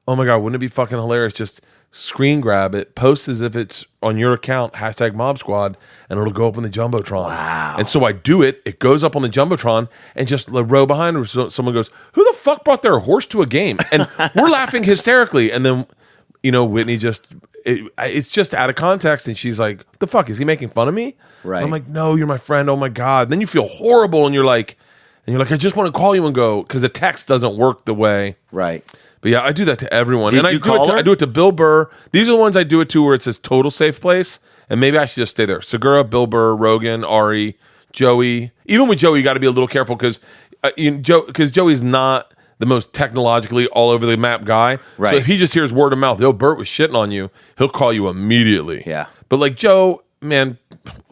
oh my God, wouldn't it be fucking hilarious? Just screen grab it, post as if it's on your account, hashtag Mob Squad, and it'll go up on the Jumbotron. Wow. And so I do it. It goes up on the Jumbotron, and just the row behind her, someone goes, who the fuck brought their horse to a game? And we're laughing hysterically. And then, Whitney it's just out of context. And she's like, the fuck, is he making fun of me? Right. And I'm like, no, you're my friend. Oh my God. And then you feel horrible, and you're like, I just want to call you and go, because the text doesn't work the way. Right. But yeah, I do that to everyone. Did and you call her? I do it to Bill Burr. These are the ones I do it to where it's a total safe place. And maybe I should just stay there. Segura, Bill Burr, Rogan, Ari, Joey. Even with Joey, you got to be a little careful because Joey's not the most technologically all over the map guy. Right. So if he just hears word of mouth, Bert was shitting on you, he'll call you immediately. Yeah. But like Joe, man,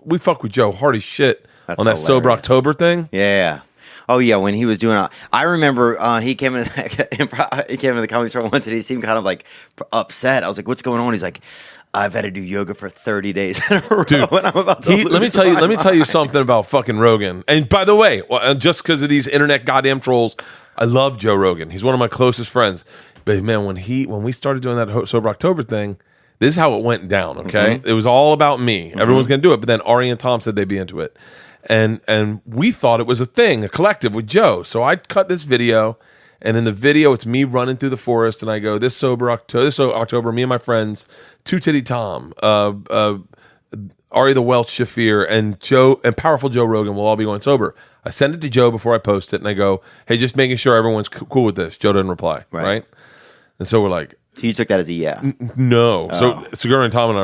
we fuck with Joe hard as shit on that hilarious. Sober October thing. Yeah. Oh yeah, when he was doing, I remember he came in. He came in the comedy store once, and he seemed kind of like upset. I was like, "What's going on?" He's like, "I've had to do yoga for 30 days in a row, Dude, and I'm about to lose let me tell you something about fucking Rogan. And by the way, just because of these internet goddamn trolls, I love Joe Rogan. He's one of my closest friends. But man, when we started doing that Sober October thing, this is how it went down. Okay, It was all about me. Everyone's gonna do it, but then Ari and Tom said they'd be into it. And we thought it was a thing, a collective with Joe. So I cut this video, and in the video, it's me running through the forest, and I go, this October, me and my friends, Two Titty Tom, Ari the Welch Shafir, and Joe and Powerful Joe Rogan will all be going sober. I send it to Joe before I post it, and I go, hey, just making sure everyone's cool with this. Joe doesn't reply, right? And so we're like, So you took that as a yeah. No. So Segura and Ari and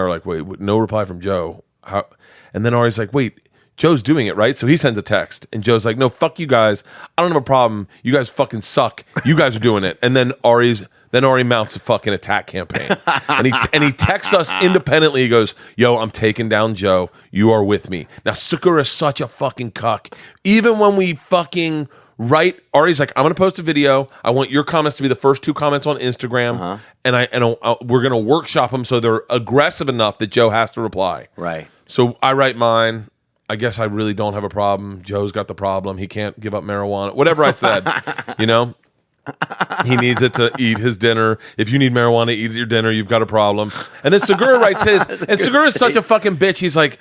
I are like, wait, no reply from Joe. How? And then Ari's like, wait, Joe's doing it, right? So he sends a text, and Joe's like, no, fuck you guys. I don't have a problem. You guys fucking suck. You guys are doing it. And then Ari mounts a fucking attack campaign. and he texts us independently. He goes, yo, I'm taking down Joe. You are with me. Now, Segura is such a fucking cuck. Even when we fucking write, Ari's like, I'm going to post a video. I want your comments to be the first 2 comments on Instagram. And we're going to workshop them so they're aggressive enough that Joe has to reply. Right. So I write mine. I guess I really don't have a problem. Joe's got the problem. He can't give up marijuana. Whatever I said, he needs it to eat his dinner. If you need marijuana to eat your dinner, you've got a problem. And then Segura writes his, and Segura is such a fucking bitch. He's like,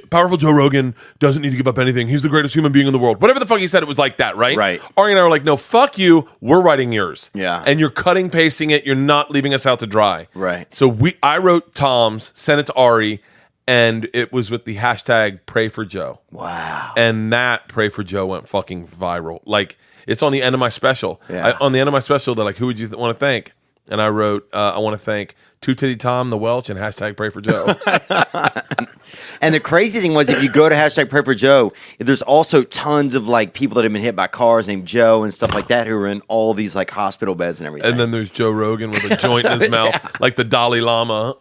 Powerful Joe Rogan doesn't need to give up anything. He's the greatest human being in the world. Whatever the fuck he said, it was like that, right? Right. Ari and I were like, no, fuck you. We're writing yours. Yeah. And you're cutting, pasting it. You're not leaving us out to dry. Right. So I wrote Tom's, sent it to Ari, and it was with the hashtag Pray for Joe. Wow. And that Pray for Joe went fucking viral. Like, it's on the end of my special. Yeah. On the end of my special, they're like, who would you want to thank? And I wrote, I want to thank Two Titty Tom, the Welch, and hashtag Pray for Joe. And the crazy thing was, if you go to hashtag Pray for Joe, there's also tons of like people that have been hit by cars named Joe and stuff like that who are in all these like hospital beds and everything. And then there's Joe Rogan with a joint in his mouth, like the Dalai Lama.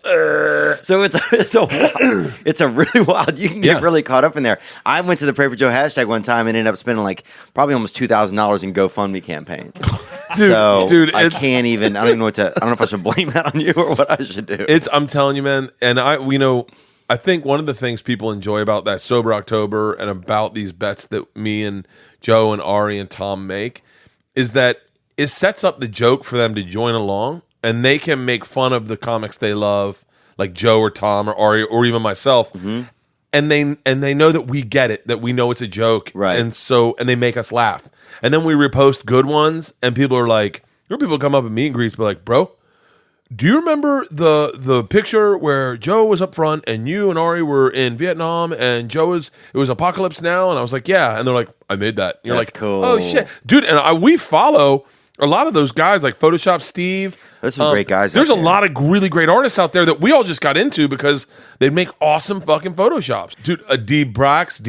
So it's a really wild. You can get really caught up in there. I went to the Pray for Joe hashtag one time and ended up spending like probably almost $2,000 in GoFundMe campaigns. Dude, I can't even. I don't even know what to. I don't know if I should blame that on you or what I should do. I'm telling you, man. And I think one of the things people enjoy about that Sober October and about these bets that me and Joe and Ari and Tom make is that it sets up the joke for them to join along, and they can make fun of the comics they love, like Joe or Tom or Ari or even myself. Mm-hmm. And they know that we get it, that we know it's a joke, right? And they make us laugh, and then we repost good ones, and people are like, there are people come up at meet and greets, be like, bro, do you remember the picture where Joe was up front and you and Ari were in Vietnam and it was Apocalypse Now? And I was like, yeah. And they're like, I made that. And you're That's like, cool. Oh shit, dude. And we follow a lot of those guys like Photoshop Steve. There's some great guys. There's a lot of really great artists out there that we all just got into because they make awesome fucking Photoshops. Dude, Diabrax.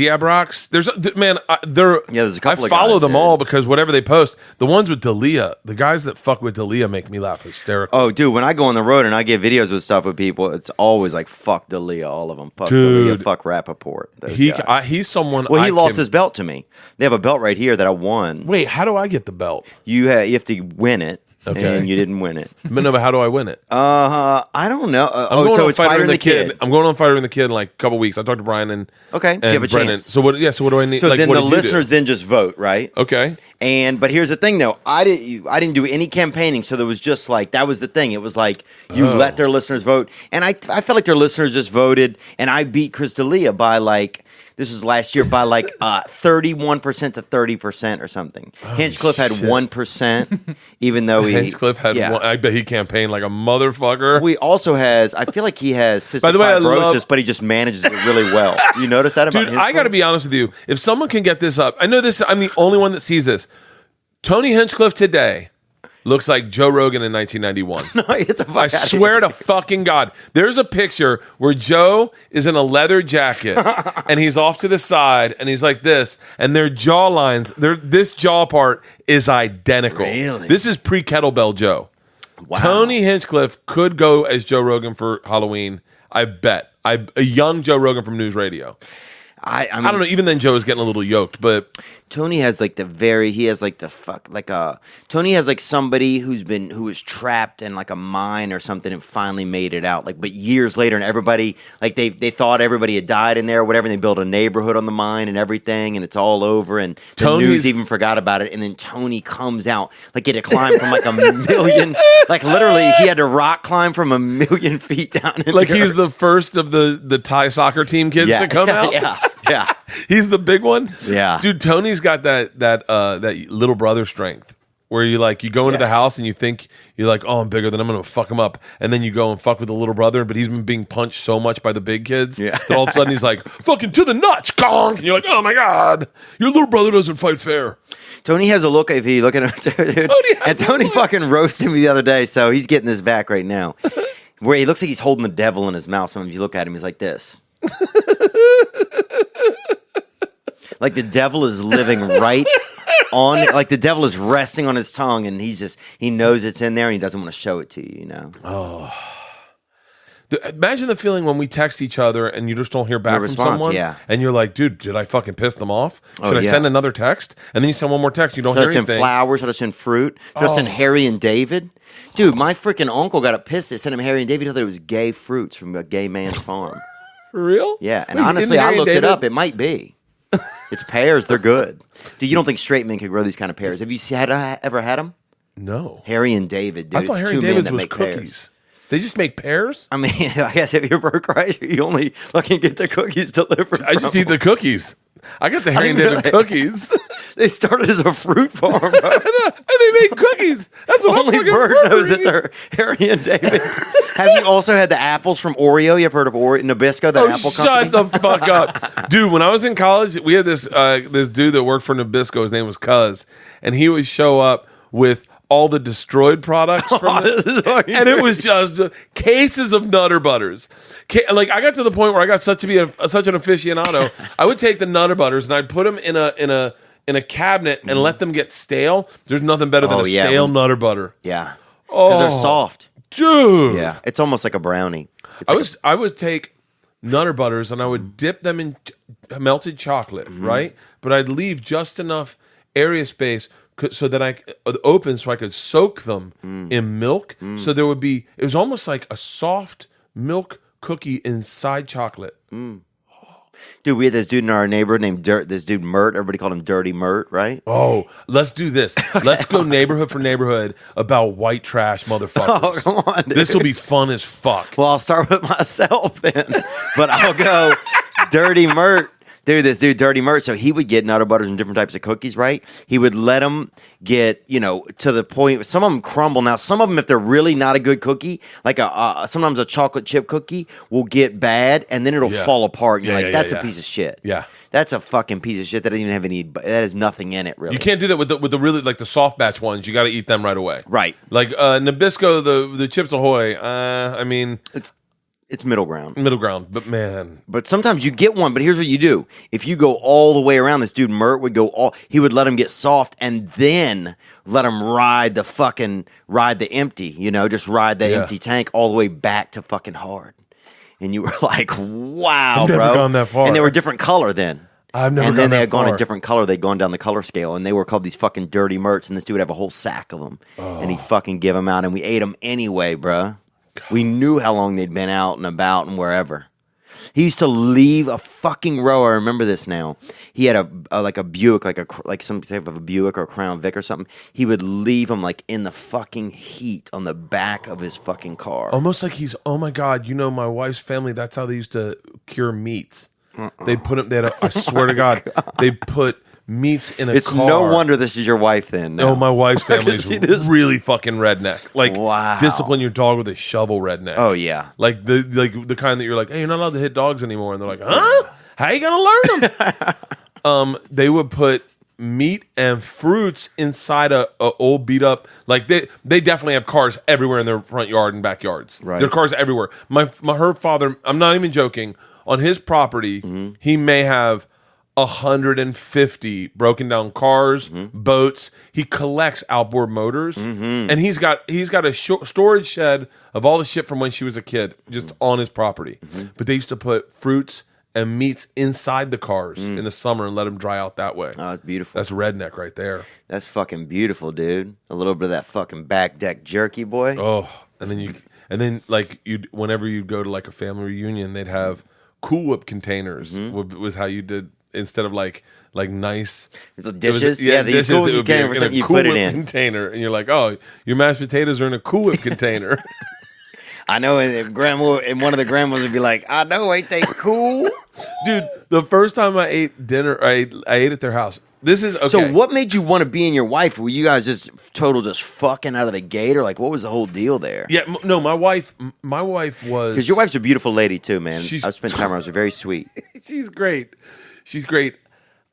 There's a couple. I follow them all because whatever they post, the ones with Dalia, the guys that fuck with Dalia make me laugh hysterically. Oh, dude, when I go on the road and I get videos with stuff with people, it's always like fuck Dalia, all of them. Fuck Dalia, fuck Rappaport. He's someone. Well, he lost his belt to me. They have a belt right here that I won. Wait, how do I get the belt? You have to win it. Okay. and you didn't win it. But no, but how do I win it? I don't know. I'm going So on it's Fighter and the Kid. I'm going on Fighter and the Kid in like a couple weeks. I talked to Brian and Okay, so you have a Brendan. chance. So what? Yeah. So what do I need? So like, then what the did you do? listeners then just vote, right? Okay. But here's the thing, though. I didn't do any campaigning, so there was just like that was the thing. It was like you let their listeners vote, and I felt like their listeners just voted, and I beat Chris D'Elia by like. This was last year by like 31% to 30% or something. Hinchcliffe had 1%, even though Hinchcliffe had one. I bet he campaigned like a motherfucker. He also has, I feel like he has cystic By the way, fibrosis, but he just manages it really well. You notice that about Dude, I got to be honest with you. If someone can get this up, I know this. I'm the only one that sees this. Tony Hinchcliffe today looks like Joe Rogan in 1991. No, get the fuck I out of swear here. to fucking God. There's a picture where Joe is in a leather jacket and he's off to the side and he's like this, and their jaw lines, this jaw part is identical. Really? This is pre-kettlebell Joe. Wow. Tony Hinchcliffe could go as Joe Rogan for Halloween. I bet. A young Joe Rogan from News Radio. I mean, I don't know. Even then, Joe is getting a little yoked, but Tony has like Tony has like somebody who was trapped in like a mine or something and finally made it out. Like, but years later, and everybody like they thought everybody had died in there or whatever. And they built a neighborhood on the mine and everything, and it's all over. And the news even forgot about it. And then Tony comes out like he had to climb from like a million, like literally he had to rock climb from 1,000,000 feet down. Like he's the first of the Thai soccer team kids to come out. Yeah. He's the big one. Yeah. Dude, Tony's got that little brother strength where you go into the house and you think you're like, oh, I'm bigger than I'm gonna fuck him up, and then you go and fuck with the little brother, but he's been being punched so much by the big kids that all of a sudden he's like, fucking to the nuts, gong, and you're like, oh my God, your little brother doesn't fight fair. Tony has a look, if you look at him, dude, Tony fucking roasted me the other day, so he's getting this back right now, where he looks like he's holding the devil in his mouth. So if you look at him, he's like this. Like the devil is living right on it. Like the devil is resting on his tongue, and he knows it's in there, and he doesn't want to show it to you, you know? Oh. Imagine the feeling when we text each other and you just don't hear back from someone. Yeah. And you're like, dude, did I fucking piss them off? Should I send another text? And then you send one more text, you don't hear anything. Should I send flowers? Should I send fruit? Should I send Harry and David? Dude, my freaking uncle got pissed. They sent him Harry and David. He thought it was gay fruits from a gay man's farm. For real? Yeah, and honestly, I looked it up. It might be. It's pears. They're good. Dude, you don't think straight men could grow these kind of pears? Have you ever had them? No. Harry and David, dude. I thought it's Harry and two men David's that was make cookies. pears. They just make pears? I mean, I guess if you're Bert Kreischer, you only fucking get the cookies delivered. I just eat the cookies. I got the Harry and David cookies. They started as a fruit farm, bro. And they make cookies. That's what Only I'm fucking Bert knows that wondering. they're Harry and David. Have you also had the apples from Oreo? You ever heard of Oreo? Nabisco, that apple company? Shut the fuck up. Dude, when I was in college, we had this dude that worked for Nabisco. His name was Cuz. And he would show up with all the destroyed products from it. And it was just cases of Nutter Butters. Like, I got to the point where I got such an aficionado. I would take the Nutter Butters and I'd put them in a cabinet and let them get stale. There's nothing better than stale Nutter Butter. Yeah. Because they're soft. Dude. Yeah. It's almost like a brownie. I would take Nutter Butters and I would dip them in melted chocolate, right? But I'd leave just enough area space so that I could soak them in milk. So there would be, it was almost like a soft milk cookie inside chocolate. Dude, we had this dude in our neighborhood named this dude Mert. Everybody called him Dirty Mert, right? Oh, let's do this. Let's go neighborhood for neighborhood about white trash motherfuckers. Oh, come on, dude. This will be fun as fuck. Well, I'll start with myself then. But I'll go Dirty Mert. Dude, this dude, Dirty Mert, so he would get Nutter Butters and different types of cookies, right? He would let them get, to the point, some of them crumble. Now, some of them, if they're really not a good cookie, like sometimes a chocolate chip cookie will get bad, and then it'll fall apart. And you're like, that's a piece of shit. Yeah. That's a fucking piece of shit that doesn't even have any, that has nothing in it, really. You can't do that with the really, like the soft batch ones. You got to eat them right away. Right. Like Nabisco, the Chips Ahoy, I mean... It's middle ground. Middle ground, but man. But sometimes you get one, but here's what you do. If you go all the way around, this dude Mert would he would let him get soft and then let him ride the empty, just ride the empty tank all the way back to fucking hard. And you were like, wow, I've never bro. gone that far. And they were different color then. I've never And gone then they that had gone a far. different color. They'd gone down the color scale, and they were called these fucking dirty mercs. And this dude would have a whole sack of them, and he'd fucking give them out, and we ate them anyway, bruh. We knew how long they'd been out and about and wherever. He used to leave a fucking row. I remember this now. He had like a Buick, like some type of a Buick or a Crown Vic or something. He would leave them like in the fucking heat on the back of his fucking car. Almost like he's, oh my God, you know, my wife's family, that's how they used to cure meats. They put them, I swear to God, they put meats in a car. It's no wonder this is your wife then. No, my wife's family is really fucking redneck. Like, Wow. discipline your dog with a shovel redneck. Oh, yeah. Like the kind that you're like, hey, you're not allowed to hit dogs anymore. And they're like, huh? How you going to learn them? They would put meat and fruits inside a old beat up, like they definitely have cars everywhere in their front yard and backyards. Right. There are cars everywhere. Her father, I'm not even joking, on his property, he may have 150 broken down cars, boats. He collects outboard motors, and he's got a storage shed of all the shit from when she was a kid, just on his property. But they used to put fruits and meats inside the cars in the summer and let them dry out that way. Oh, it's beautiful. That's redneck right there. That's fucking beautiful, dude. A little bit of that fucking back deck jerky, boy. Oh, and then like whenever you go to like a family reunion, they'd have Cool Whip containers. Was how you did. Instead of like nice the dishes, these Cool Whip containers for something you Cool put it Whip in. container, and you're like, oh, your mashed potatoes are in a Cool Whip container. I know, and grandma and one of the grandmas would be like, I know, ain't they cool? Dude, the first time I ate dinner, I ate at their house. This is okay. So what made you want to be in your wife? Were you guys just fucking out of the gate, or like what was the whole deal there? Yeah, no, my wife was, Because your wife's a beautiful lady too, man. She's- I've spent time with her. Very sweet. she's great. She's great.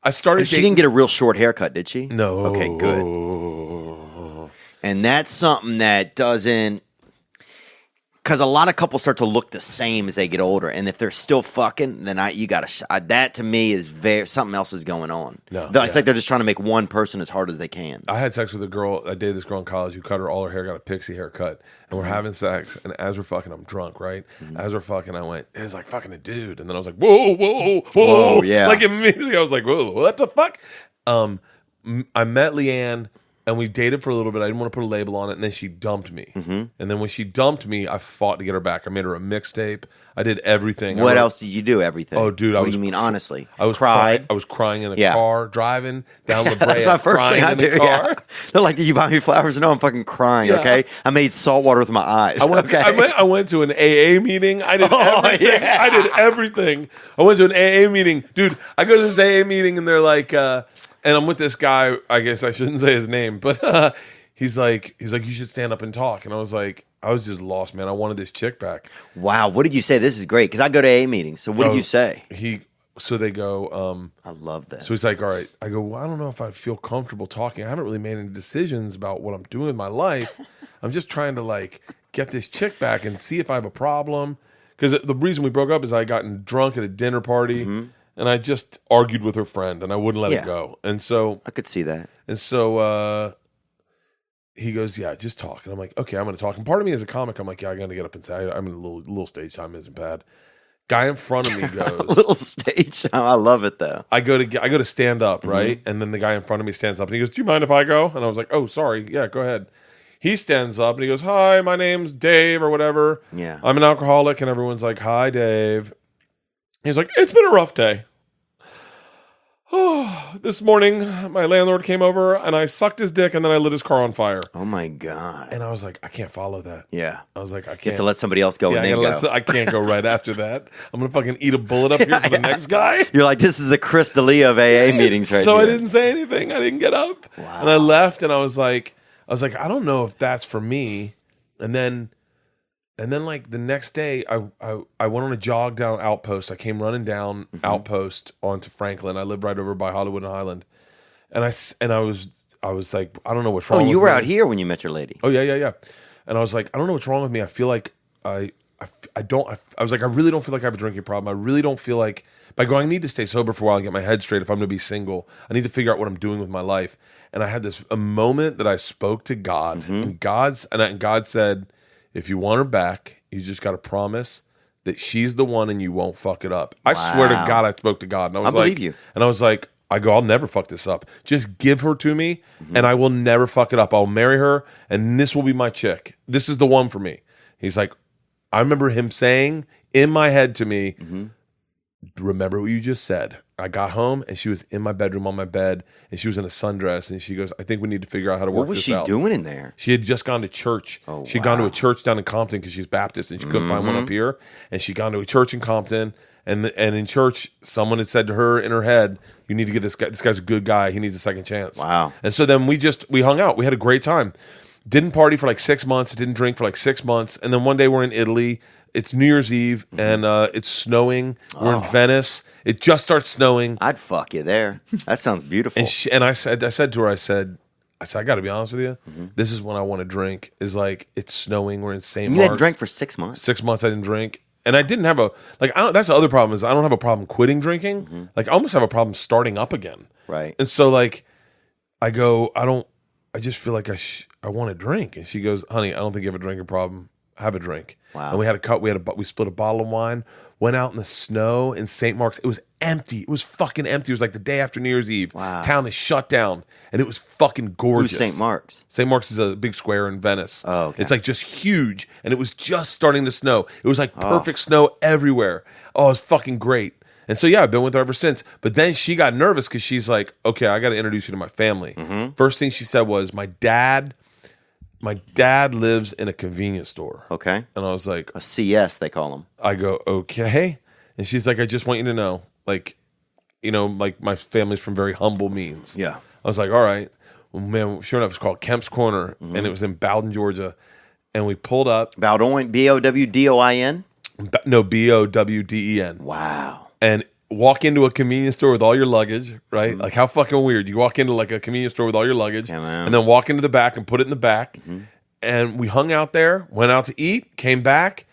I started. And she didn't get a real short haircut, did she? No. Okay, good. And that's something that doesn't. Because a lot of couples start to look the same as they get older, and if they're still fucking, then you gotta. That to me is something else is going on. No, It's like they're just trying to make one person as hard as they can. I had sex with a girl. I dated this girl in college who cut all her hair, got a pixie haircut, and we're having sex. And as we're fucking, I'm drunk, right? As we're fucking, I went, it was like fucking a dude, and then I was like, whoa, whoa, whoa, Whoa, yeah. Like immediately, I was like, whoa, what the fuck? I met Leanne. And we dated for a little bit. I didn't want to put a label on it. And then she dumped me. And then when she dumped me, I fought to get her back. I made her a mixtape. I did everything. What else did you do? Everything. Oh, dude, What do you mean, honestly? I was cried. I was crying in a Yeah. car, driving down La Brea. That's my first crying thing I in the do. car. Yeah. They're like, "Did you buy me flowers?" No, I'm fucking crying. Yeah. Okay, I made salt water with my eyes. I went to an AA meeting. I did everything. yeah. I did everything. I went to an AA meeting. Dude, I go to this AA meeting and they're like, and I'm with this guy, I guess I shouldn't say his name, but he's like, you should stand up and talk. And I was like, I was just lost, man. I wanted this chick back. Wow, what did you say? This is great because I go to AA meetings. So what did you say? So they go, I love that. so he's like, all right. I go, well, I don't know if I feel comfortable talking. I haven't really made any decisions about what I'm doing with my life. I'm just trying to like get this chick back and see if I have a problem. Because the reason we broke up is I gotten drunk at a dinner party and I just argued with her friend and I wouldn't let it go. And so I could see that. And so he goes, yeah, just talk. And I'm like, okay, I'm going to talk. And part of me as a comic, I'm like, yeah, I'm going to get up and say, I'm in a little stage time isn't bad. Guy in front of me goes, Little stage. I love it though. I go to stand up, right? And then the guy in front of me stands up and he goes, do you mind if I go? And I was like, oh, sorry. Yeah, go ahead. He stands up and he goes, hi, my name's Dave or whatever. Yeah. I'm an alcoholic. And everyone's like, hi, Dave. He's like, it's been a rough day. Oh, this morning, my landlord came over and I sucked his dick and then I lit his car on fire. Oh my God. And I was like, I can't follow that. Yeah. I was like, I You have can't. to let somebody else go and then go. I can't go right after that. I'm going to fucking eat a bullet up here for the next guy. You're like, this is the Chris D'Elia of AA meetings right So here. I didn't say anything. I didn't get up. Wow. And I left and I was like, I don't know if that's for me. And then like the next day, I went on a jog down Outpost. I came running down Outpost onto Franklin. I lived right over by Hollywood and Highland. And I was like, I don't know what's wrong with me. Oh, you were out here when you met your lady. Oh, yeah. And I was like, I don't know what's wrong with me. I feel like I was like, I really don't feel like I have a drinking problem. I really don't feel like, by going, I need to stay sober for a while and get my head straight if I'm going to be single. I need to figure out what I'm doing with my life. And I had a moment that I spoke to God. And God said, if you want her back, you just got to promise that she's the one and you won't fuck it up. I swear to God, I spoke to God. And I was believe you. And I was like, I'll never fuck this up. Just give her to me and I will never fuck it up. I'll marry her and this will be my chick. This is the one for me. He's like, I remember him saying in my head to me, remember what you just said. I got home and she was in my bedroom on my bed and she was in a sundress and she goes, I think we need to figure out how to work this out. What was she doing in there? She had just gone to church. She'd gone to a church down in Compton because she's Baptist and she couldn't find one up here. And she'd gone to a church in Compton and in church, someone had said to her in her head, you need to get this guy. This guy's a good guy. He needs a second chance. Wow. And so then we hung out. We had a great time. Didn't party for like 6 months. Didn't drink for like 6 months. And then one day we're in Italy. It's New Year's Eve and it's snowing. We're in Venice. It just starts snowing. I'd fuck you there. That sounds beautiful. And I said to her, I said, I got to be honest with you. This is when I want to drink. Is like it's snowing. We're in St. Mark's. You hadn't drank for 6 months. 6 months I didn't drink, and I didn't have a that's the other problem is I don't have a problem quitting drinking. Like I almost have a problem starting up again. Right. And so like I go, I just feel like I want to drink, and she goes, honey, I don't think you have a drinking problem. Have a drink. Wow. And we split a bottle of wine, went out in the snow in St. Mark's. It was empty. It was fucking empty. It was like the day after New Year's Eve. Wow. Town is shut down. And it was fucking gorgeous. Who's St. Mark's? St. Mark's is a big square in Venice. Oh, okay. It's like just huge. And it was just starting to snow. It was like perfect snow everywhere. Oh, it was fucking great. And so, yeah, I've been with her ever since. But then she got nervous because she's like, okay, I got to introduce you to my family. First thing she said was, my dad lives in a convenience store. Okay. And I was like, A CS, they call them. I go, okay. And she's like, I just want you to know, like, like my family's from very humble means. Yeah. I was like, all right. Well, man, sure enough, it's called Kemp's Corner. And it was in Bowdoin, Georgia. And we pulled up. Bowdoin, Bowdoin? No, Bowden. Wow. And walk into a convenience store with all your luggage, right? Like how fucking weird. You walk into like a convenience store with all your luggage and then walk into the back and put it in the back. And we hung out there, went out to eat, came back,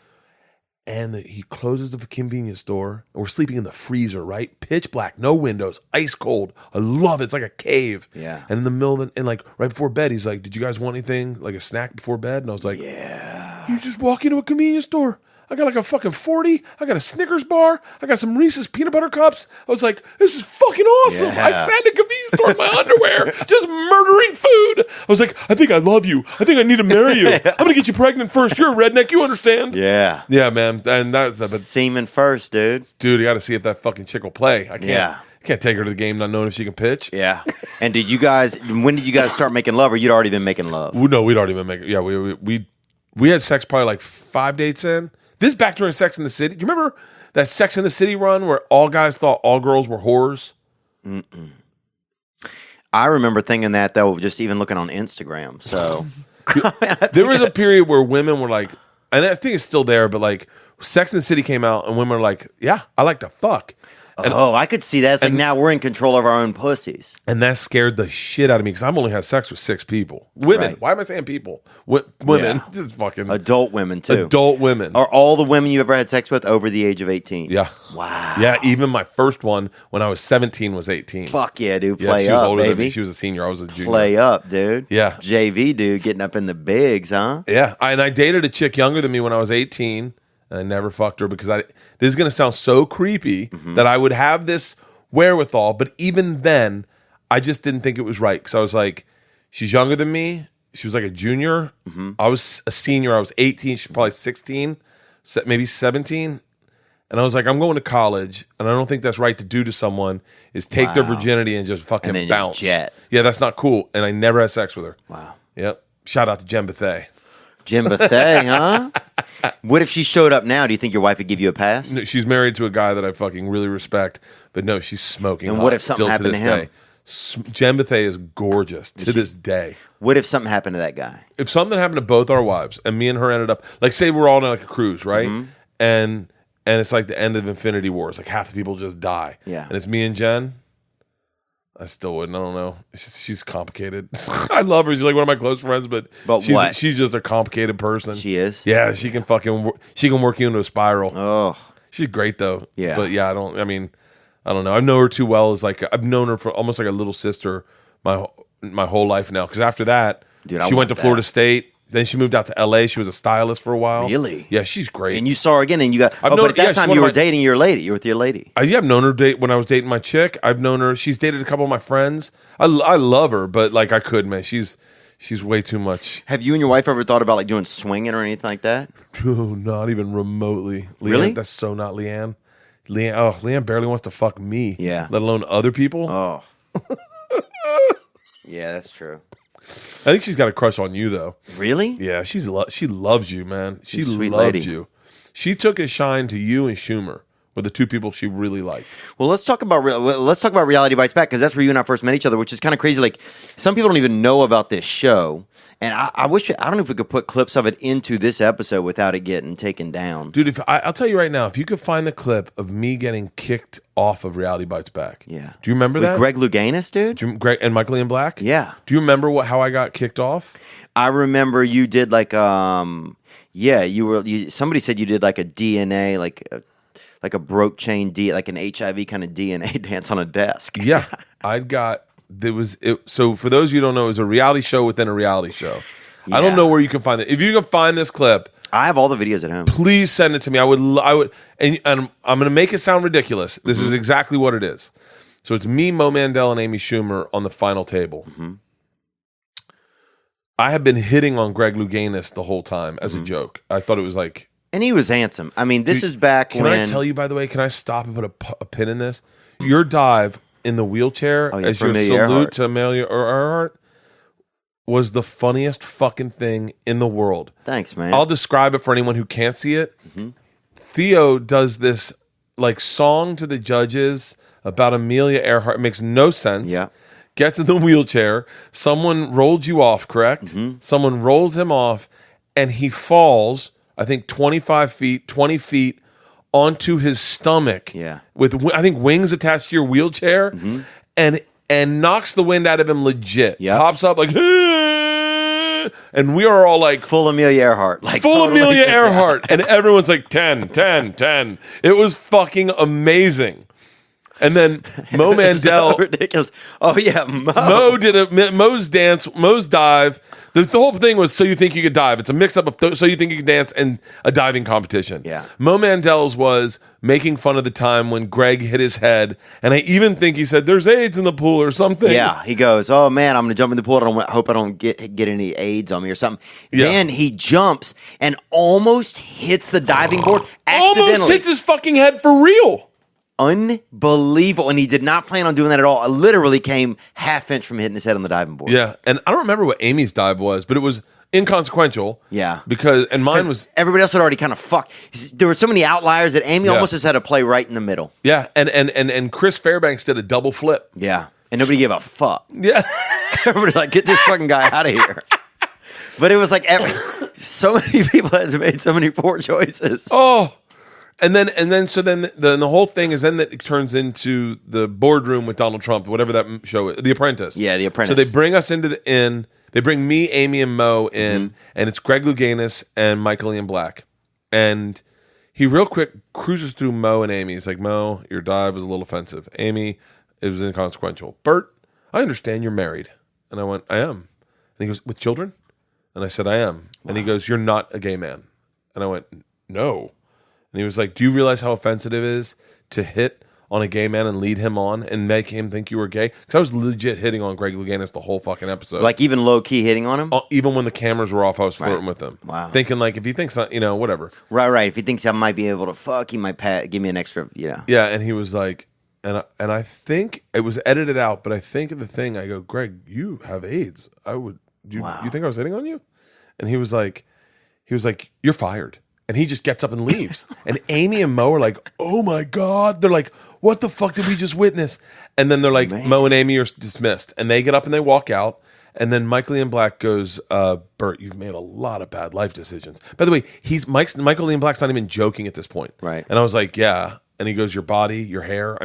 and he closes the convenience store. And we're sleeping in the freezer, right? Pitch black, no windows, ice cold. I love it. It's like a cave. Yeah. And in the middle of and like right before bed, he's like, did you guys want anything, like a snack before bed? And I was like, yeah. You just walk into a convenience store. I got like a fucking 40. I got a Snickers bar. I got some Reese's peanut butter cups. I was like, this is fucking awesome. Yeah. I sat in a convenience store in my underwear, just murdering food. I was like, I think I love you. I think I need to marry you. I'm going to get you pregnant first. You're a redneck. You understand? Yeah. Yeah, man. And that's but Semen first, dude. Dude, you got to see if that fucking chick will play. I can't. Yeah. Can't take her to the game not knowing if she can pitch. Yeah. And when did you guys start making love, or you'd already been making love? No, we'd already been making. Yeah, we had sex probably like 5 dates in. This is back during Sex in the City. Do you remember that Sex in the City run where all guys thought all girls were whores? I remember thinking that, though, just even looking on Instagram. So there was a period where women were like, and I think it's still there, but like Sex in the City came out and women were like, yeah, I like to fuck. And, I could see that. It's like now we're in control of our own pussies. And that scared the shit out of me because I've only had sex with 6 people. Women. Right. Why am I saying people? Women. Yeah. Just fucking. Adult women, too. Adult women. Are all the women you ever had sex with over the age of 18? Yeah. Wow. Yeah, even my first one when I was 17 was 18. Fuck yeah, dude. Play she was up, older baby. Than me. She was a senior. I was a junior. Play up, dude. Yeah. JV, dude, getting up in the bigs, huh? Yeah. And I dated a chick younger than me when I was 18, and I never fucked her because this is going to sound so creepy that I would have this wherewithal, but even then, I just didn't think it was right because I was like, she's younger than me. She was like a junior. I was a senior. I was 18. She's probably 16, maybe 17. And I was like, I'm going to college, and I don't think that's right to do to someone is take their virginity and just fucking bounce. Just jet. Yeah, that's not cool. And I never had sex with her. Wow. Yep. Shout out to Jen Bethay. Jim Bethay, huh? What if she showed up now? Do you think your wife would give you a pass? No, she's married to a guy that I fucking really respect, but no, she's smoking. And what if something happened to him? Jen Bethay is gorgeous to this day. What if something happened to that guy? If something happened to both our wives, and me and her ended up, like, say we're all on like a cruise, right? And it's like the end of Infinity Wars. Like half the people just die. Yeah. And it's me and Jen. I still wouldn't. I don't know. She's complicated. I love her. She's like one of my close friends, but she's just a complicated person. She is? Yeah, she can work you into a spiral. Oh. She's great though. Yeah. But yeah, I don't know. I know her too well. I've known her for almost like a little sister my whole life now. Because after that, Dude, she went to Florida State. Then she moved out to L.A. She was a stylist for a while. Really? Yeah, she's great. And you saw her again, and you got. I've known- but at that yeah, she's time one you of were my- dating your lady. You were with your lady. Yeah, I've known her when I was dating my chick. I've known her. She's dated a couple of my friends. I love her, but like I could, man. She's way too much. Have you and your wife ever thought about like doing swinging or anything like that? Oh, not even remotely. Leanne, Really? That's so not Leanne. Leanne barely wants to fuck me. Yeah. Let alone other people. Oh. Yeah, that's true. I think she's got a crush on you, though. Really? Yeah, she loves you, man. She She's a sweet loves lady. you. She took a shine to you and Schumer were the two people she really liked. Well, let's talk about Reality Bites Back, because that's where you and I first met each other, which is kind of crazy. Like, some people don't even know about this show, and I don't know if we could put clips of it into this episode without it getting taken down. Dude, I'll tell you right now, if you could find the clip of me getting kicked off of Reality Bites Back. Yeah. Do you remember With that? Greg Louganis, dude? Greg and Michael Ian Black? Yeah. Do you remember how I got kicked off? I remember you did like somebody said you did like a DNA, like a broke chain like an HIV kind of DNA dance on a desk. Yeah. So for those of you who don't know, it was a reality show within a reality show. Yeah. I don't know where you can find it. If you can find this clip, I have all the videos at home. please send it to me. I would, and I'm going to make it sound ridiculous. This is exactly what it is. So it's me, Mo Mandel, and Amy Schumer on the final table. I have been hitting on Greg Louganis the whole time as a joke. I thought it was like, And he was handsome. I mean, this is back can when... I tell you, by the way, can I stop and put a pin in this? Your dive in the wheelchair as for your Amelia salute Earhart. to Amelia Earhart was the funniest fucking thing in the world. Thanks, man. I'll describe it for anyone who can't see it. Theo does this like song to the judges about Amelia Earhart. It makes no sense. Yeah. Gets in the wheelchair. Someone rolled you off, correct? Someone rolls him off, and he falls, I think 25 feet, 20 feet onto his stomach. Yeah. With, I think, wings attached to your wheelchair, and knocks the wind out of him legit. Yep. Pops up like, and we are all like, Full Amelia Earhart. Like, full totally. Amelia Earhart. And everyone's like 10, 10, 10. It was fucking amazing. And then Mo Mandel, So ridiculous. Oh, yeah, Mo's dance, Mo's dive. The whole thing was so you think you could dive. It's a mix up of so you think you could dance and a diving competition. Yeah. Mo Mandel's was making fun of the time when Greg hit his head. And I even think he said, "There's AIDS in the pool" or something. Yeah, he goes, "Oh man, I'm gonna jump in the pool. I hope I don't get any AIDS on me or something." Yeah. Then he jumps and almost hits the diving board accidentally. Almost hits his fucking head for real. Unbelievable, and he did not plan on doing that at all. I literally came half-inch from hitting his head on the diving board. Yeah. And I don't remember what Amy's dive was, but it was inconsequential. Yeah. And mine was. Everybody else had already kind of fucked. There were so many outliers that Amy Yeah. almost just had to play right in the middle. Yeah. And Chris Fairbanks did a double flip. Yeah, and nobody gave a fuck. Yeah. Everybody's like, "Get this fucking guy out of here." But it was like so many people had made so many poor choices. Oh. And then the whole thing is then that it turns into the boardroom with Donald Trump, whatever that show is, The Apprentice. Yeah, The Apprentice. So they bring us into the inn. They bring me, Amy, and Mo in, and it's Greg Louganis and Michael Ian Black. And he real quick cruises through Mo and Amy. He's like, "Mo, your dive was a little offensive. Amy, it was inconsequential. Bert, I understand you're married." And I went, "I am." And he goes, "With children?" And I said, "I am." And he goes, "You're not a gay man." And I went, "No." And he was like, "Do you realize how offensive it is to hit on a gay man and lead him on and make him think you were gay?" Because I was legit hitting on Greg Louganis the whole fucking episode. Like even low key hitting on him. Even when the cameras were off, I was flirting with him. Wow. Thinking like, if he thinks, whatever. Right. If he thinks I might be able to fuck, he might give me an extra, Yeah, and he was like, and I think it was edited out, but I think in the thing, I go, "Greg, you have AIDS. You think I was hitting on you?" And he was like, "You're fired." And he just gets up and leaves. And Amy and Mo are like, "Oh my God." They're like, "What the fuck did we just witness?" And then they're like, Mo and Amy are dismissed. And they get up and they walk out. And then Michael Ian Black goes, "Bert, you've made a lot of bad life decisions." By the way, Michael Ian Black's not even joking at this point. Right. And I was like, "Yeah." And he goes, "Your body, your hair,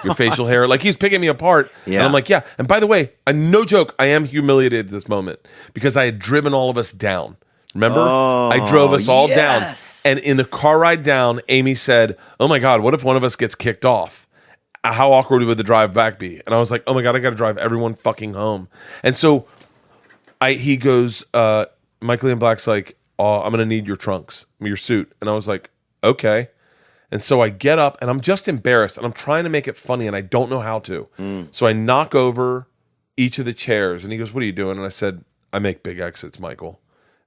your facial hair." Like he's picking me apart. Yeah. And I'm like, "Yeah." And by the way, no joke, I am humiliated at this moment because I had driven all of us down. Remember? I drove us all down. And in the car ride down, Amy said, "Oh my God, what if one of us gets kicked off? How awkward would the drive back be?" And I was like, "Oh my God, I got to drive everyone fucking home." And so he goes, Michael Ian Black's like, oh, I'm going to need your trunks, your suit. And I was like, okay. And so I get up and I'm just embarrassed and I'm trying to make it funny and I don't know how to. So I knock over each of the chairs and he goes, what are you doing? And I said, I make big exits, Michael.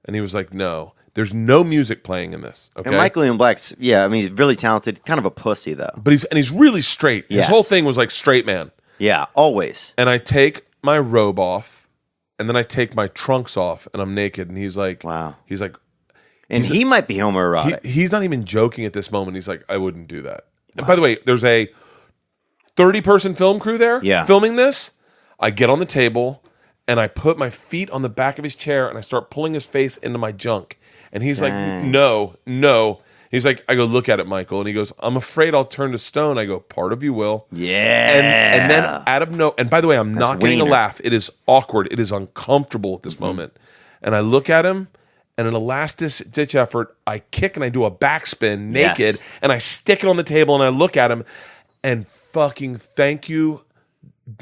And he was like, no, there's no music playing in this. Okay. And Michael Ian Black's, yeah, I mean, he's really talented, kind of a pussy though. But he's really straight. His whole thing was like straight man. Yeah, always. And I take my robe off and then I take my trunks off and I'm naked. And he's like, wow. He's like, and he might be homoerotic. He's not even joking at this moment. He's like, I wouldn't do that. And by the way, there's a 30-person film crew there filming this. I get on the table and I put my feet on the back of his chair and I start pulling his face into my junk. And he's like, no. He's like, I go, look at it, Michael. And he goes, I'm afraid I'll turn to stone. I go, part of you will. Yeah. And then out of no, and by the way, I'm not getting a laugh. It is awkward. It is uncomfortable at this moment. And I look at him. And in a last-ditch effort, I kick and I do a backspin naked, and I stick it on the table, and I look at him, and fucking thank you,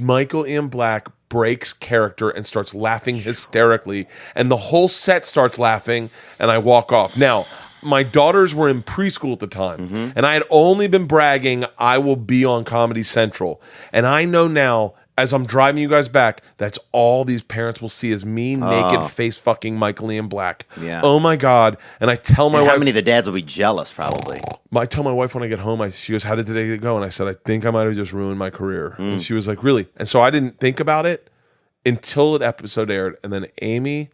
Michael Ian Black breaks character and starts laughing hysterically, and the whole set starts laughing, and I walk off. Now, my daughters were in preschool at the time, and I had only been bragging I will be on Comedy Central, and I know now, as I'm driving you guys back, that's all these parents will see is me naked face fucking Michael Ian Black. Yeah. Oh my God. And I tell my wife. How many of the dads will be jealous, probably? I tell my wife when I get home, she goes, how did today go? And I said, I think I might have just ruined my career. And she was like, really? And so I didn't think about it until the episode aired. And then Amy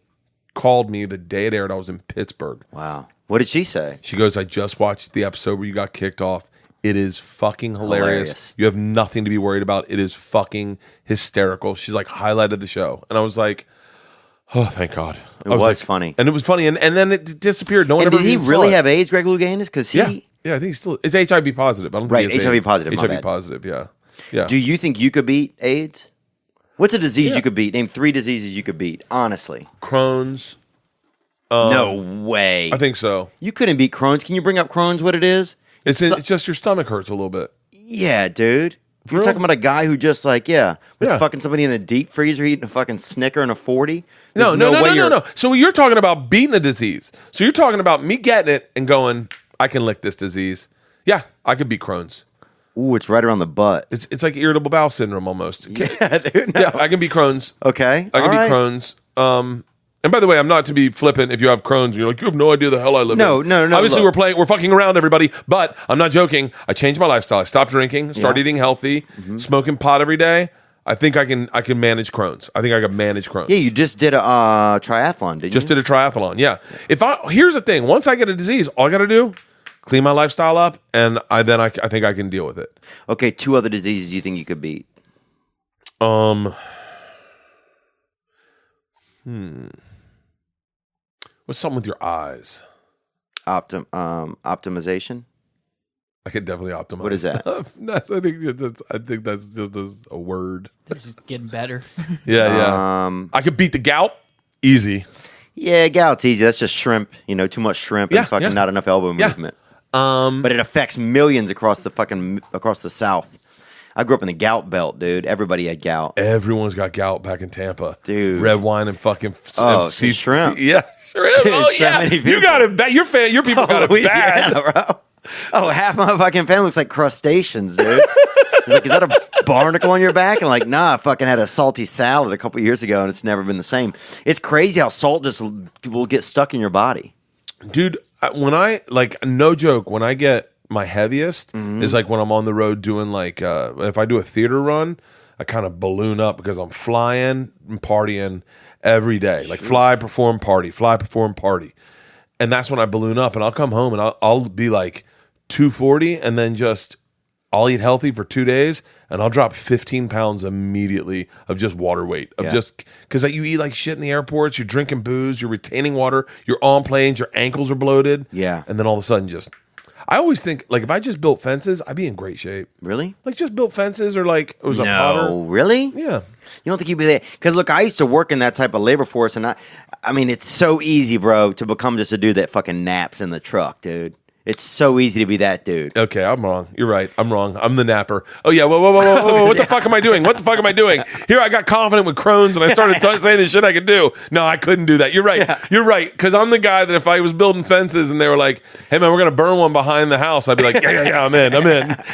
called me the day it aired. I was in Pittsburgh. Wow. What did she say? She goes, I just watched the episode where you got kicked off. It is fucking hilarious. You have nothing to be worried about. It is fucking hysterical. She's like, highlighted the show. And I was like, oh, thank God. It was like, funny. And it was funny. And then it disappeared. No one ever did he really have AIDS, Greg Louganis? Because he... Yeah, I think he's still... It's HIV positive. I don't think right, HIV positive. HIV positive, yeah. Do you think you could beat AIDS? What's a disease you could beat? Name 3 diseases you could beat, honestly. Crohn's. No way. I think so. You couldn't beat Crohn's. Can you bring up Crohn's, what it is? It's just your stomach hurts a little bit. Yeah, dude. You're talking about a guy who just was fucking somebody in a deep freezer eating a fucking Snicker and a 40. No. So you're talking about beating a disease. So you're talking about me getting it and going, I can lick this disease. Yeah, I could beat Crohn's. Ooh, it's right around the butt. It's like irritable bowel syndrome almost. Yeah, dude. No. Yeah, I can beat Crohn's. Okay. I can beat Crohn's. And by the way, I'm not to be flippant if you have Crohn's and you're like, you have no idea the hell I live in. No. Obviously, we're fucking around, everybody. But I'm not joking. I changed my lifestyle. I stopped drinking, started eating healthy, smoking pot every day. I think I can manage Crohn's. I think I can manage Crohn's. Yeah, you just did a triathlon, didn't you? Just did a triathlon, yeah. Here's the thing. Once I get a disease, all I got to do, clean my lifestyle up, and I think I can deal with it. Okay, 2 other diseases you think you could beat? What's something with your eyes? Optimization. I could definitely optimize. What is that? I think that's just a word. It's just getting better. Yeah. I could beat the gout. Easy. Yeah, gout's easy. That's just shrimp. Too much shrimp and not enough elbow movement. But it affects millions across the South. I grew up in the gout belt, dude. Everybody had gout. Everyone's got gout back in Tampa, dude. Red wine and fucking shrimp. Yeah, shrimp. Oh yeah, you got it bad. Your people got it bad, bro. Oh, half my fucking family looks like crustaceans, dude. He's like, is that a barnacle on your back? And like, nah, I fucking had a salty salad a couple years ago, and it's never been the same. It's crazy how salt just will get stuck in your body, dude. When no joke, when I get my heaviest is like when I'm on the road doing if I do a theater run, I kind of balloon up because I'm flying and partying every day. Like fly, perform, party, and that's when I balloon up. And I'll come home and I'll be like 240, and then I'll eat healthy for 2 days, and I'll drop 15 pounds immediately of just water weight. Just because you eat like shit in the airports, you're drinking booze, you're retaining water, you're on planes, your ankles are bloated. Yeah. And then all of a sudden I always think, if I just built fences, I'd be in great shape. Really? Just built fences, or it was a potter. No, really? Yeah. You don't think you'd be there? Because look, I used to work in that type of labor force, and I mean, it's so easy, bro, to become just a dude that fucking naps in the truck, dude. It's so easy to be that dude. Okay, I'm wrong. You're right. I'm wrong. I'm the napper. Oh yeah. Whoa. What the fuck am I doing? What the fuck am I doing? Here, I got confident with Crohn's and I started saying the shit I could do. No, I couldn't do that. You're right. Yeah. You're right. Because I'm the guy that if I was building fences and they were like, "Hey man, we're gonna burn one behind the house," I'd be like, "Yeah, I'm in.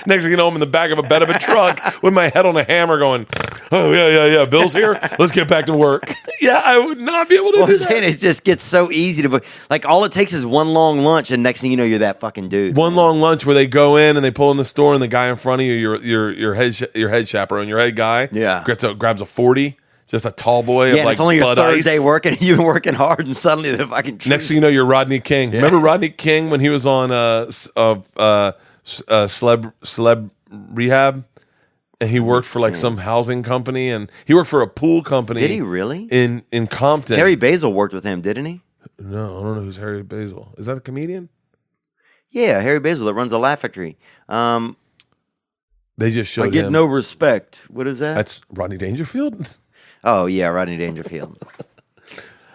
Next thing you know, I'm in the back of a bed of a truck with my head on a hammer, going, "Oh yeah. Bill's here. Let's get back to work." Yeah, I would not be able to do that. It just gets so easy to like. All it takes is one long lunch, and next thing you know, you're that fucking dude. One long lunch where they go in and they pull in the store and the guy in front of you, your head chaperone, your head guy, grabs a 40, just a tall boy. Yeah, of like it's only your third ice. day working. You've been working hard, and suddenly the fucking next thing you know, you're Rodney King. Remember Rodney King when he was on celeb rehab, and he worked for like some housing company, and he worked for a pool company. Did he really? In Compton? Harry Basil worked with him, didn't he? No, I don't know who's Harry Basil. Is that a comedian? Yeah, Harry Basil that runs the Laugh Factory. They just showed I get him. no respect. What is that? That's Rodney Dangerfield. Oh yeah, Rodney Dangerfield.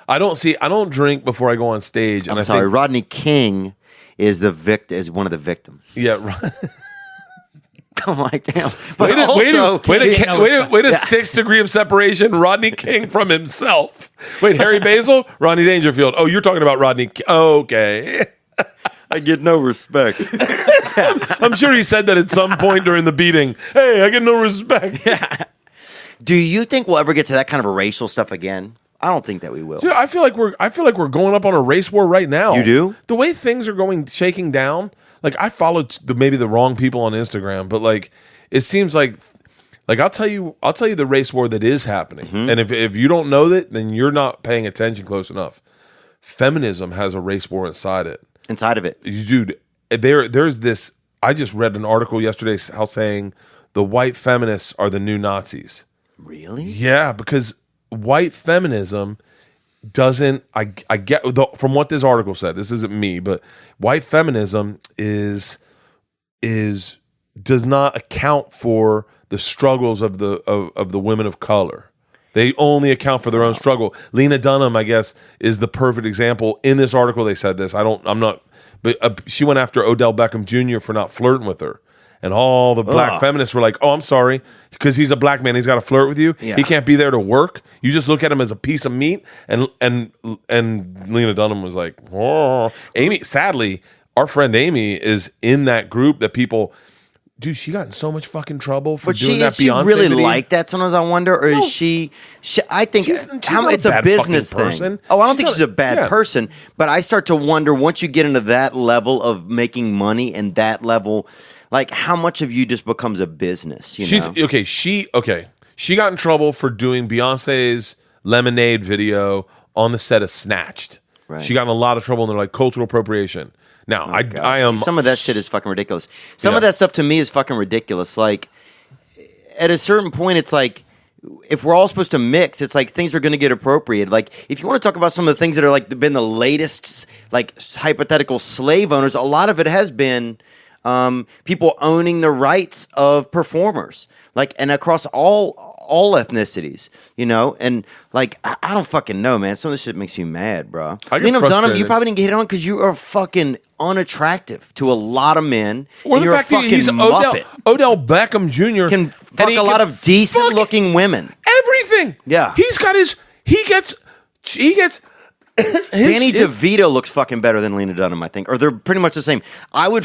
I don't drink before I go on stage. And I'm sorry, Rodney King is one of the victims. Yeah. I'm like, damn. But Wait a 6 degree of separation. Rodney King from himself. Wait, Harry Basil, Rodney Dangerfield. Oh, you're talking about Rodney. Okay. I get no respect. I'm sure he said that at some point during the beating. Hey, I get no respect. Yeah. Do you think we'll ever get to that kind of a racial stuff again? I don't think that we will. Dude, I feel like we're going up on a race war right now. You do? The way things are shaking down. Like I followed maybe the wrong people on Instagram, but like it seems like I'll tell you the race war that is happening. Mm-hmm. And if you don't know that, then you're not paying attention close enough. Feminism has a race war inside it. Inside of it. Dude, there's this. I just read an article yesterday saying the white feminists are the new Nazis. Really? Yeah, because white feminism doesn't. I get from what this article said. This isn't me, but white feminism does not account for the struggles of the women of color. They only account for their own struggle. Lena Dunham, I guess, is the perfect example. In this article, they said this. But she went after Odell Beckham Jr. for not flirting with her. And all the black feminists were like, "Oh, I'm sorry, because he's a black man. He's got to flirt with you. Yeah. He can't be there to work. You just look at him as a piece of meat." And Lena Dunham was like, "Oh." Amy, sadly, our friend Amy is in that group that people. Dude, she got in so much fucking trouble for doing that Beyonce video. But she really like that sometimes, I wonder? Or is she I think she's it's a business thing. Oh, I don't think she's a bad person, but I start to wonder, once you get into that level of making money and that level, like how much of you just becomes a business, you know? Okay, she got in trouble for doing Beyonce's Lemonade video on the set of Snatched. Right. She got in a lot of trouble and they're like cultural appropriation. Now, I am... some of that shit is fucking ridiculous. Some of that stuff to me is fucking ridiculous. Like, at a certain point, it's like, if we're all supposed to mix, it's like things are going to get appropriated. Like, if you want to talk about some of the things that are like been the latest, like hypothetical slave owners, a lot of it has been people owning the rights of performers. Like, and across all ethnicities, you know, and like I don't fucking know, man. Some of this shit makes me mad, bro. Lena Dunham, you probably didn't get hit on because you are fucking unattractive to a lot of men. Or the fact that he's Odell Beckham Jr. can fuck a lot of decent looking women. Everything. Yeah, he gets. Danny DeVito looks fucking better than Lena Dunham, I think, or they're pretty much the same. I would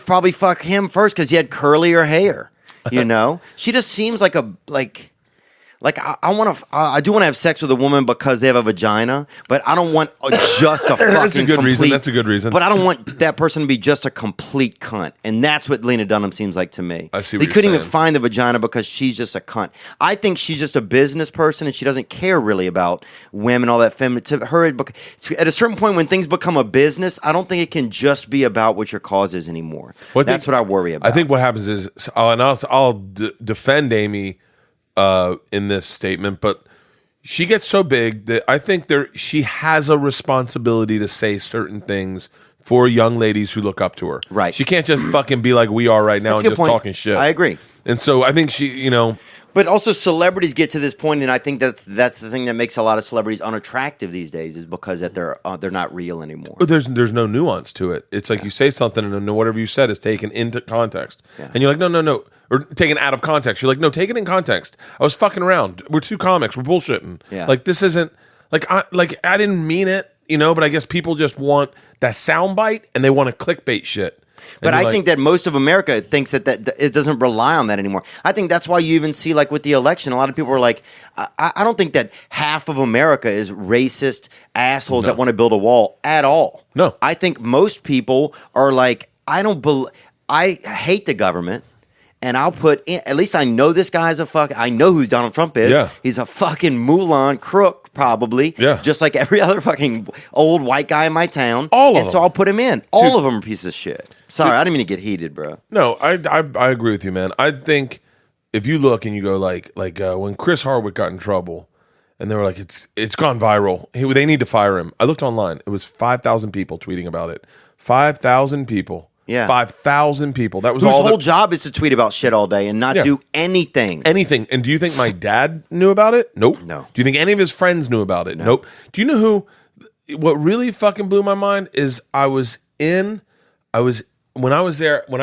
probably fuck him first because he had curlier hair. You know, she just seems like I do want to have sex with a woman because they have a vagina, but I don't want just a fucking That's a good reason. That's a good reason. But I don't want that person to be just a complete cunt. And that's what Lena Dunham seems like to me. I see what They you're couldn't saying. even find the vagina because she's just a cunt. I think she's just a business person and she doesn't care really about women, all that feminine. To her, at a certain point when things become a business, I don't think it can just be about what your cause is anymore. That's what I worry about. I think what happens is, I'll defend Amy in this statement, but she gets so big that I think she has a responsibility to say certain things for young ladies who look up to her. Right. She can't just fucking be like we are right now and just talking shit. I agree. And so I think she, you know. But also celebrities get to this point, and I think that's the thing that makes a lot of celebrities unattractive these days is because that they're not real anymore. But there's no nuance to it. It's like you say something and then whatever you said is taken into context. Yeah. And you're like, no. Or taken out of context. You're like, no, take it in context. I was fucking around. We're two comics. We're bullshitting. Yeah. Like this isn't I didn't mean it, but I guess people just want that soundbite and they want to clickbait shit. But I think that most of America thinks that it doesn't rely on that anymore. I think that's why you even see, like, with the election, a lot of people are like, I don't think that half of America is racist assholes that want to build a wall at all. No. I think most people are like, I hate the government. And I'll put in, at least I know this guy's I know who Donald Trump is. Yeah. He's a fucking moulin crook, probably. Yeah. Just like every other fucking old white guy in my town. All of them. So I'll put him in. All of them are pieces of shit. Sorry, I didn't mean to get heated, bro. No, I agree with you, man. I think if you look and you go like when Chris Hardwick got in trouble and they were like, it's gone viral. They need to fire him. I looked online. It was 5,000 people tweeting about it. 5,000 people. Yeah. 5,000 people. That was Whose all. whole job is to tweet about shit all day and not do anything. Anything. And do you think my dad knew about it? Nope. No. Do you think any of his friends knew about it? Nope. Do you know who? What really fucking blew my mind is when I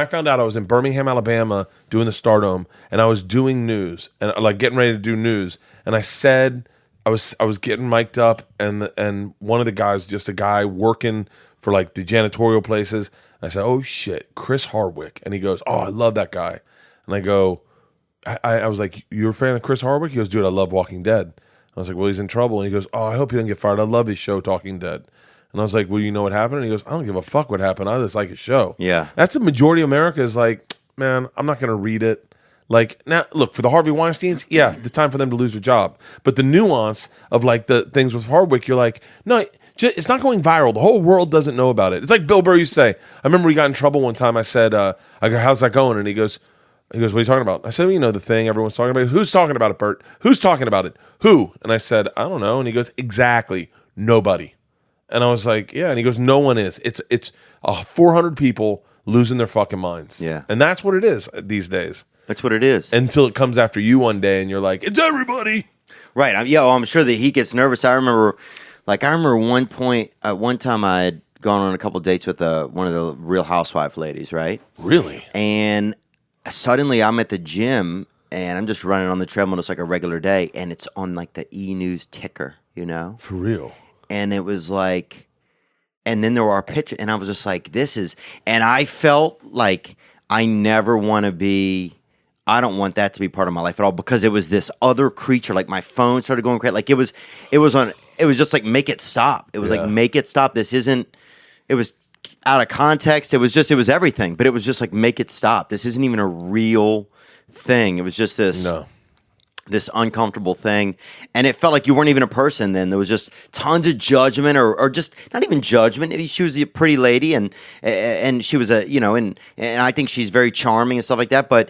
found out I was in Birmingham, Alabama doing the Stardome and I was doing news and like getting ready to do news. And I said, I was getting mic'd up and one of the guys, just a guy working for like the janitorial places. I said, oh shit, Chris Hardwick. And he goes, oh, I love that guy. And I go, I was like, you're a fan of Chris Hardwick? He goes, dude, I love Walking Dead. I was like, well, he's in trouble. And he goes, oh, I hope he doesn't get fired. I love his show, Talking Dead. And I was like, well, you know what happened? And he goes, I don't give a fuck what happened. I just like his show. Yeah. That's the majority of America is like, man, I'm not going to read it. Like, now, look, for the Harvey Weinsteins, yeah, the time for them to lose their job. But the nuance of like the things with Hardwick, you're like, no, it's not going viral. The whole world doesn't know about it. It's like Bill Burr used to say. I remember he got in trouble one time. I said, I go, how's that going? And he goes, what are you talking about? I said, well, you know the thing everyone's talking about. Who's talking about it, Bert? Who's talking about it? Who? And I said, I don't know. And he goes, exactly, nobody. And I was like, yeah. And he goes, no one is. It's 400 people losing their fucking minds. Yeah. And that's what it is these days. That's what it is. Until it comes after you one day and you're like, it's everybody. Right. I'm sure that he gets nervous. I remember one point, one time I had gone on a couple dates with one of the Real Housewife ladies, right? Really? And suddenly I'm at the gym and I'm just running on the treadmill just like a regular day, and it's on like the E-News ticker, For real. And it was like, and then there were our pictures, and I was just like, and I felt like I don't want that to be part of my life at all, because it was this other creature. Like my phone started going crazy. Like it was just like, make it stop. It was like, make it stop. It was out of context. It was everything, but it was just like, make it stop. This isn't even a real thing. It was just this uncomfortable thing. And it felt like you weren't even a person then. There was just tons of judgment or just not even judgment. She was a pretty lady and she was and I think she's very charming and stuff like that. But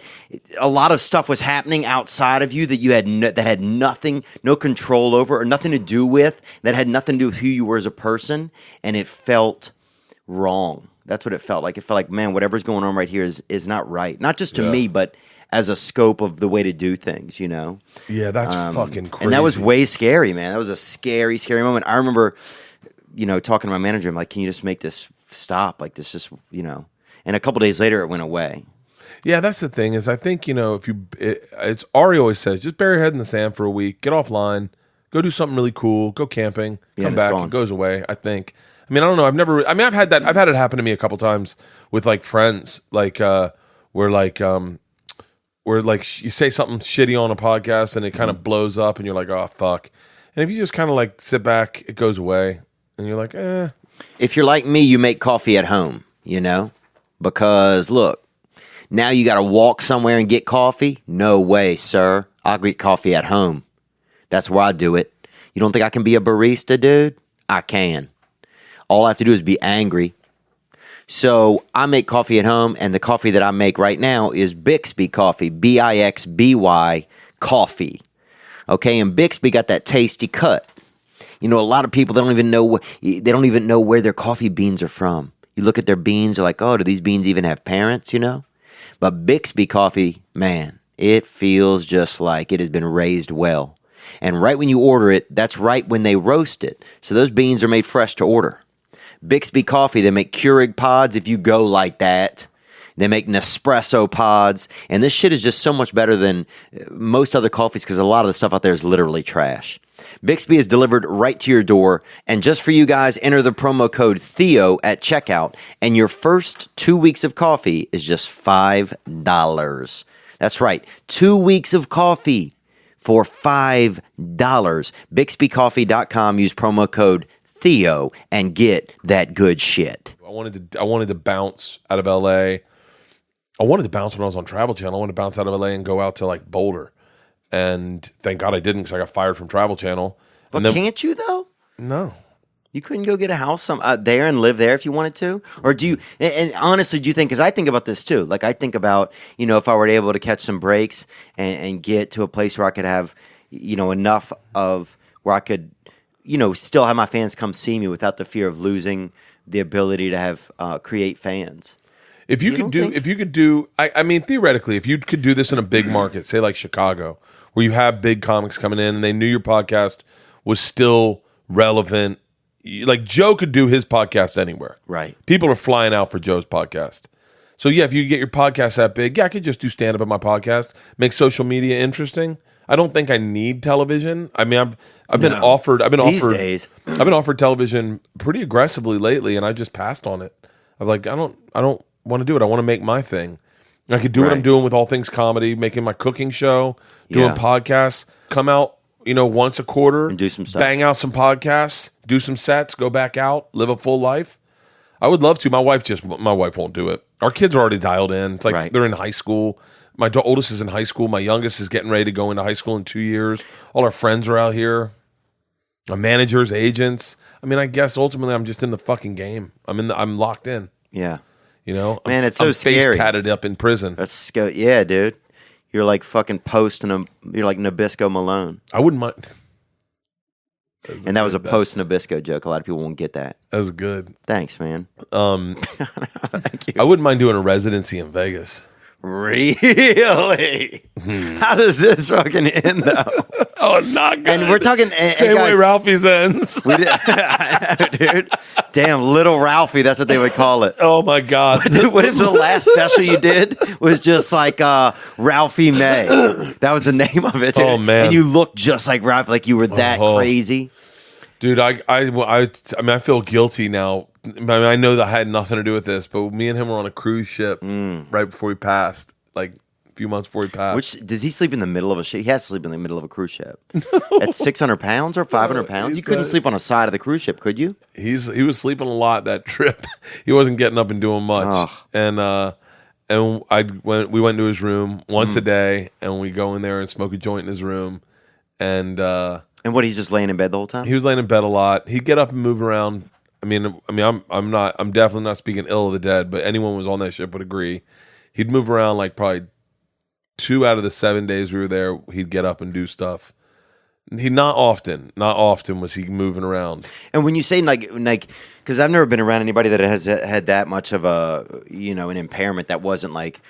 a lot of stuff was happening outside of you that you had that had no control over or nothing to do with, that had nothing to do with who you were as a person. And it felt wrong. That's what it felt like. It felt like, man, whatever's going on right here is not right. Not just to me, but as a scope of the way to do things, Yeah, that's fucking crazy. And that was way scary, man. That was a scary, scary moment. I remember, talking to my manager. I'm like, can you just make this stop? Like this just, And a couple days later, it went away. Yeah, that's the thing is I think, it's Ari always says, just bury your head in the sand for a week, get offline, go do something really cool, go camping, come back, it goes away, I think. I mean, I don't know. I've had it happen to me a couple times with like friends, like, where like you say something shitty on a podcast and it kind of blows up and you're like, oh, fuck. And if you just kind of like sit back, it goes away and you're like, eh. If you're like me, you make coffee at home, because look, now you got to walk somewhere and get coffee? No way, sir. I'll get coffee at home. That's where I do it. You don't think I can be a barista, dude? I can. All I have to do is be angry. So I make coffee at home, and the coffee that I make right now is Bixby coffee, Bixby coffee. Okay, and Bixby got that tasty cut. A lot of people, they don't even know where their coffee beans are from. You look at their beans, you're like, oh, do these beans even have parents? But Bixby coffee, man, It feels just like it has been raised well. And right when you order it, that's right when they roast it. So those beans are made fresh to order. Bixby Coffee, they make Keurig pods if you go like that. They make Nespresso pods. And this shit is just so much better than most other coffees because a lot of the stuff out there is literally trash. Bixby is delivered right to your door. And just for you guys, enter the promo code Theo at checkout. And your first 2 weeks of coffee is just $5. That's right. 2 weeks of coffee for $5. BixbyCoffee.com. Use promo code Theo and get that good shit. I wanted to bounce out of LA. I wanted to bounce when I was on Travel Channel. I wanted to bounce out of LA and go out to like Boulder. And thank God I didn't because I got fired from Travel Channel. But then, can't you though? No. You couldn't go get a house there and live there if you wanted to? Or do you, and honestly, do you think, because I think about this too, like I think about, if I were able to catch some breaks and get to a place where I could have, enough of where I could, still have my fans come see me without the fear of losing the ability to have, create fans. If you could do, I mean, theoretically, if you could do this in a big market, say like Chicago, where you have big comics coming in and they knew your podcast was still relevant. Like Joe could do his podcast anywhere. Right. People are flying out for Joe's podcast. So yeah, if you get your podcast that big, I could just do stand-up at my podcast, make social media interesting. I don't think I need television. I mean, I've been offered television pretty aggressively lately, and I just passed on it. I'm like, I don't want to do it. I want to make my thing. I could do what I'm doing with All Things Comedy, making my cooking show, doing podcasts, come out, once a quarter, and do some stuff, bang out some podcasts, do some sets, go back out, live a full life. I would love to. My wife won't do it. Our kids are already dialed in. It's like they're in high school. My oldest is in high school. My youngest is getting ready to go into high school in 2 years. All our friends are out here. My managers, agents. I mean, I guess ultimately I'm just in the fucking game. I'm locked in. Yeah. Man, it's so I'm scary. Face tatted up in prison. That's scary. Yeah, dude. You're like fucking you're like Nabisco Malone. I wouldn't mind. And that was a post Nabisco joke. A lot of people won't get that. That was good. Thanks, man. Thank you. I wouldn't mind doing a residency in Vegas. Really? How does this fucking end, though? Oh, not good. And we're talking... Same way Ralphie's ends. I know, dude. Damn, little Ralphie. That's what they would call it. Oh, my God. What if the last special you did was just like Ralphie May? That was the name of it. Dude. Oh, man. And you looked just like Ralphie, like you were that crazy. Dude, I feel guilty now. I know that had nothing to do with this, but me and him were on a cruise ship right before he passed, like a few months before he passed. Does he sleep in the middle of a ship? He has to sleep in the middle of a cruise ship. At 600 pounds or 500 pounds? You couldn't sleep on a side of the cruise ship, could you? He was sleeping a lot that trip. He wasn't getting up and doing much. And we went to his room once a day, and we go in there and smoke a joint in his room. And what, he's just laying in bed the whole time? He was laying in bed a lot. He'd get up and move around. I'm definitely not speaking ill of the dead, but anyone who was on that ship would agree. He'd move around like probably 2 out of the 7 days we were there. He'd get up and do stuff. Not often was he moving around. And when you say like, because I've never been around anybody that has had that much of an impairment that wasn't like,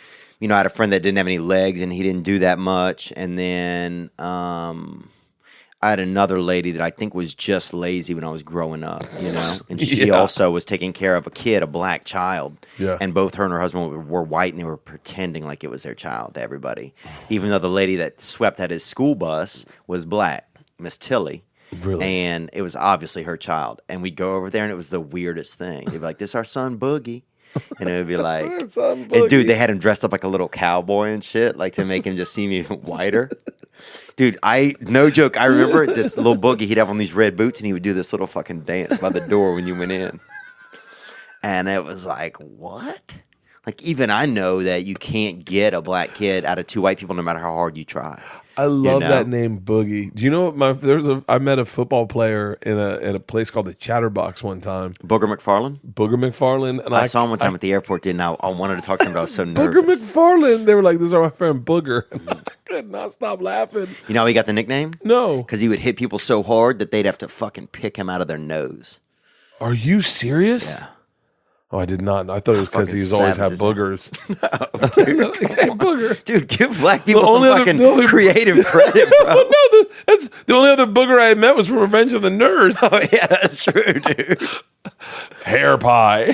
I had a friend that didn't have any legs and he didn't do that much, and then I had another lady that I think was just lazy when I was growing up, and she also was taking care of a kid, a black child. Yeah. And both her and her husband were white, and they were pretending like it was their child to everybody, even though the lady that swept at his school bus was black, Miss Tilly. Really? And it was obviously her child. And we'd go over there, and it was the weirdest thing. They'd be like, "This is our son, Boogie." And it would be like, and dude, they had him dressed up like a little cowboy and shit, like to make him just seem even whiter. Dude, no joke. I remember this little Boogie, he'd have on these red boots and he would do this little fucking dance by the door when you went in. And it was like, what? Like, even I know that you can't get a black kid out of 2 white people no matter how hard you try. I love that name, Boogie. Do you know I met a football player in a place called the Chatterbox one time. Booger McFarland? And I saw him one time at the airport, didn't I? I wanted to talk to him, but I was so nervous. Booger McFarland. They were like, "This is my friend Booger." I could not stop laughing. You know how he got the nickname? No. Because he would hit people so hard that they'd have to fucking pick him out of their nose. Are you serious? Yeah. Oh, I did not. I thought it was because Fucking he's always had savages. boogers. Dude, Hey, booger. dude, give black people The some only other- fucking the only- creative credit, bro. Well, no, that's the only other booger I had met was from Revenge of the Nerds. Oh yeah, that's true, dude. Hair pie,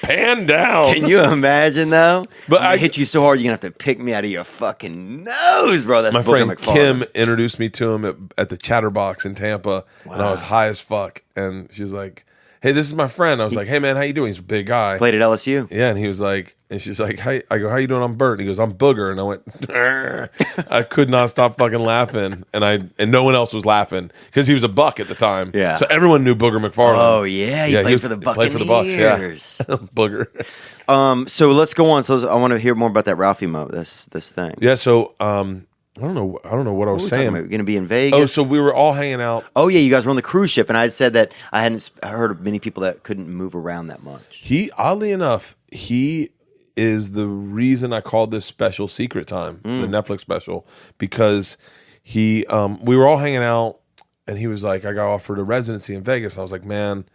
pan down. Can you imagine though? But I I- hit you so hard, you're gonna have to pick me out of your fucking nose, bro. That's My Booger friend McFarlane. Kim introduced me to him at the Chatterbox in Tampa, and I was high as fuck. And she's like, "Hey, this is my friend." I was like, "Hey, man, how you doing?" He's a big guy. Played at LSU. Yeah, and he was like, and she's like, "Hey," I go, "How you doing?" I'm Bert. And he goes, "I'm Booger," and I went, "Arr." I could not stop fucking laughing, and no one else was laughing because he was a Buck at the time. Yeah. so everyone knew Booger McFarlane. Oh yeah, he played for the Buccaneers. Played for the Bucks, yeah. Booger. So let's go on. So I want to hear more about that Ralphie Mo. This thing. Yeah. So I don't know what I was What are we talking saying. about? We're gonna be in Vegas. Oh, so we were all hanging out. Oh yeah, you guys were on the cruise ship, and I had said that I hadn't heard of many people that couldn't move around that much. He, oddly enough, he is the reason I called this special Secret Time, the Netflix special, because we were all hanging out, and he was like, I got offered a residency in Vegas. And I was like, man,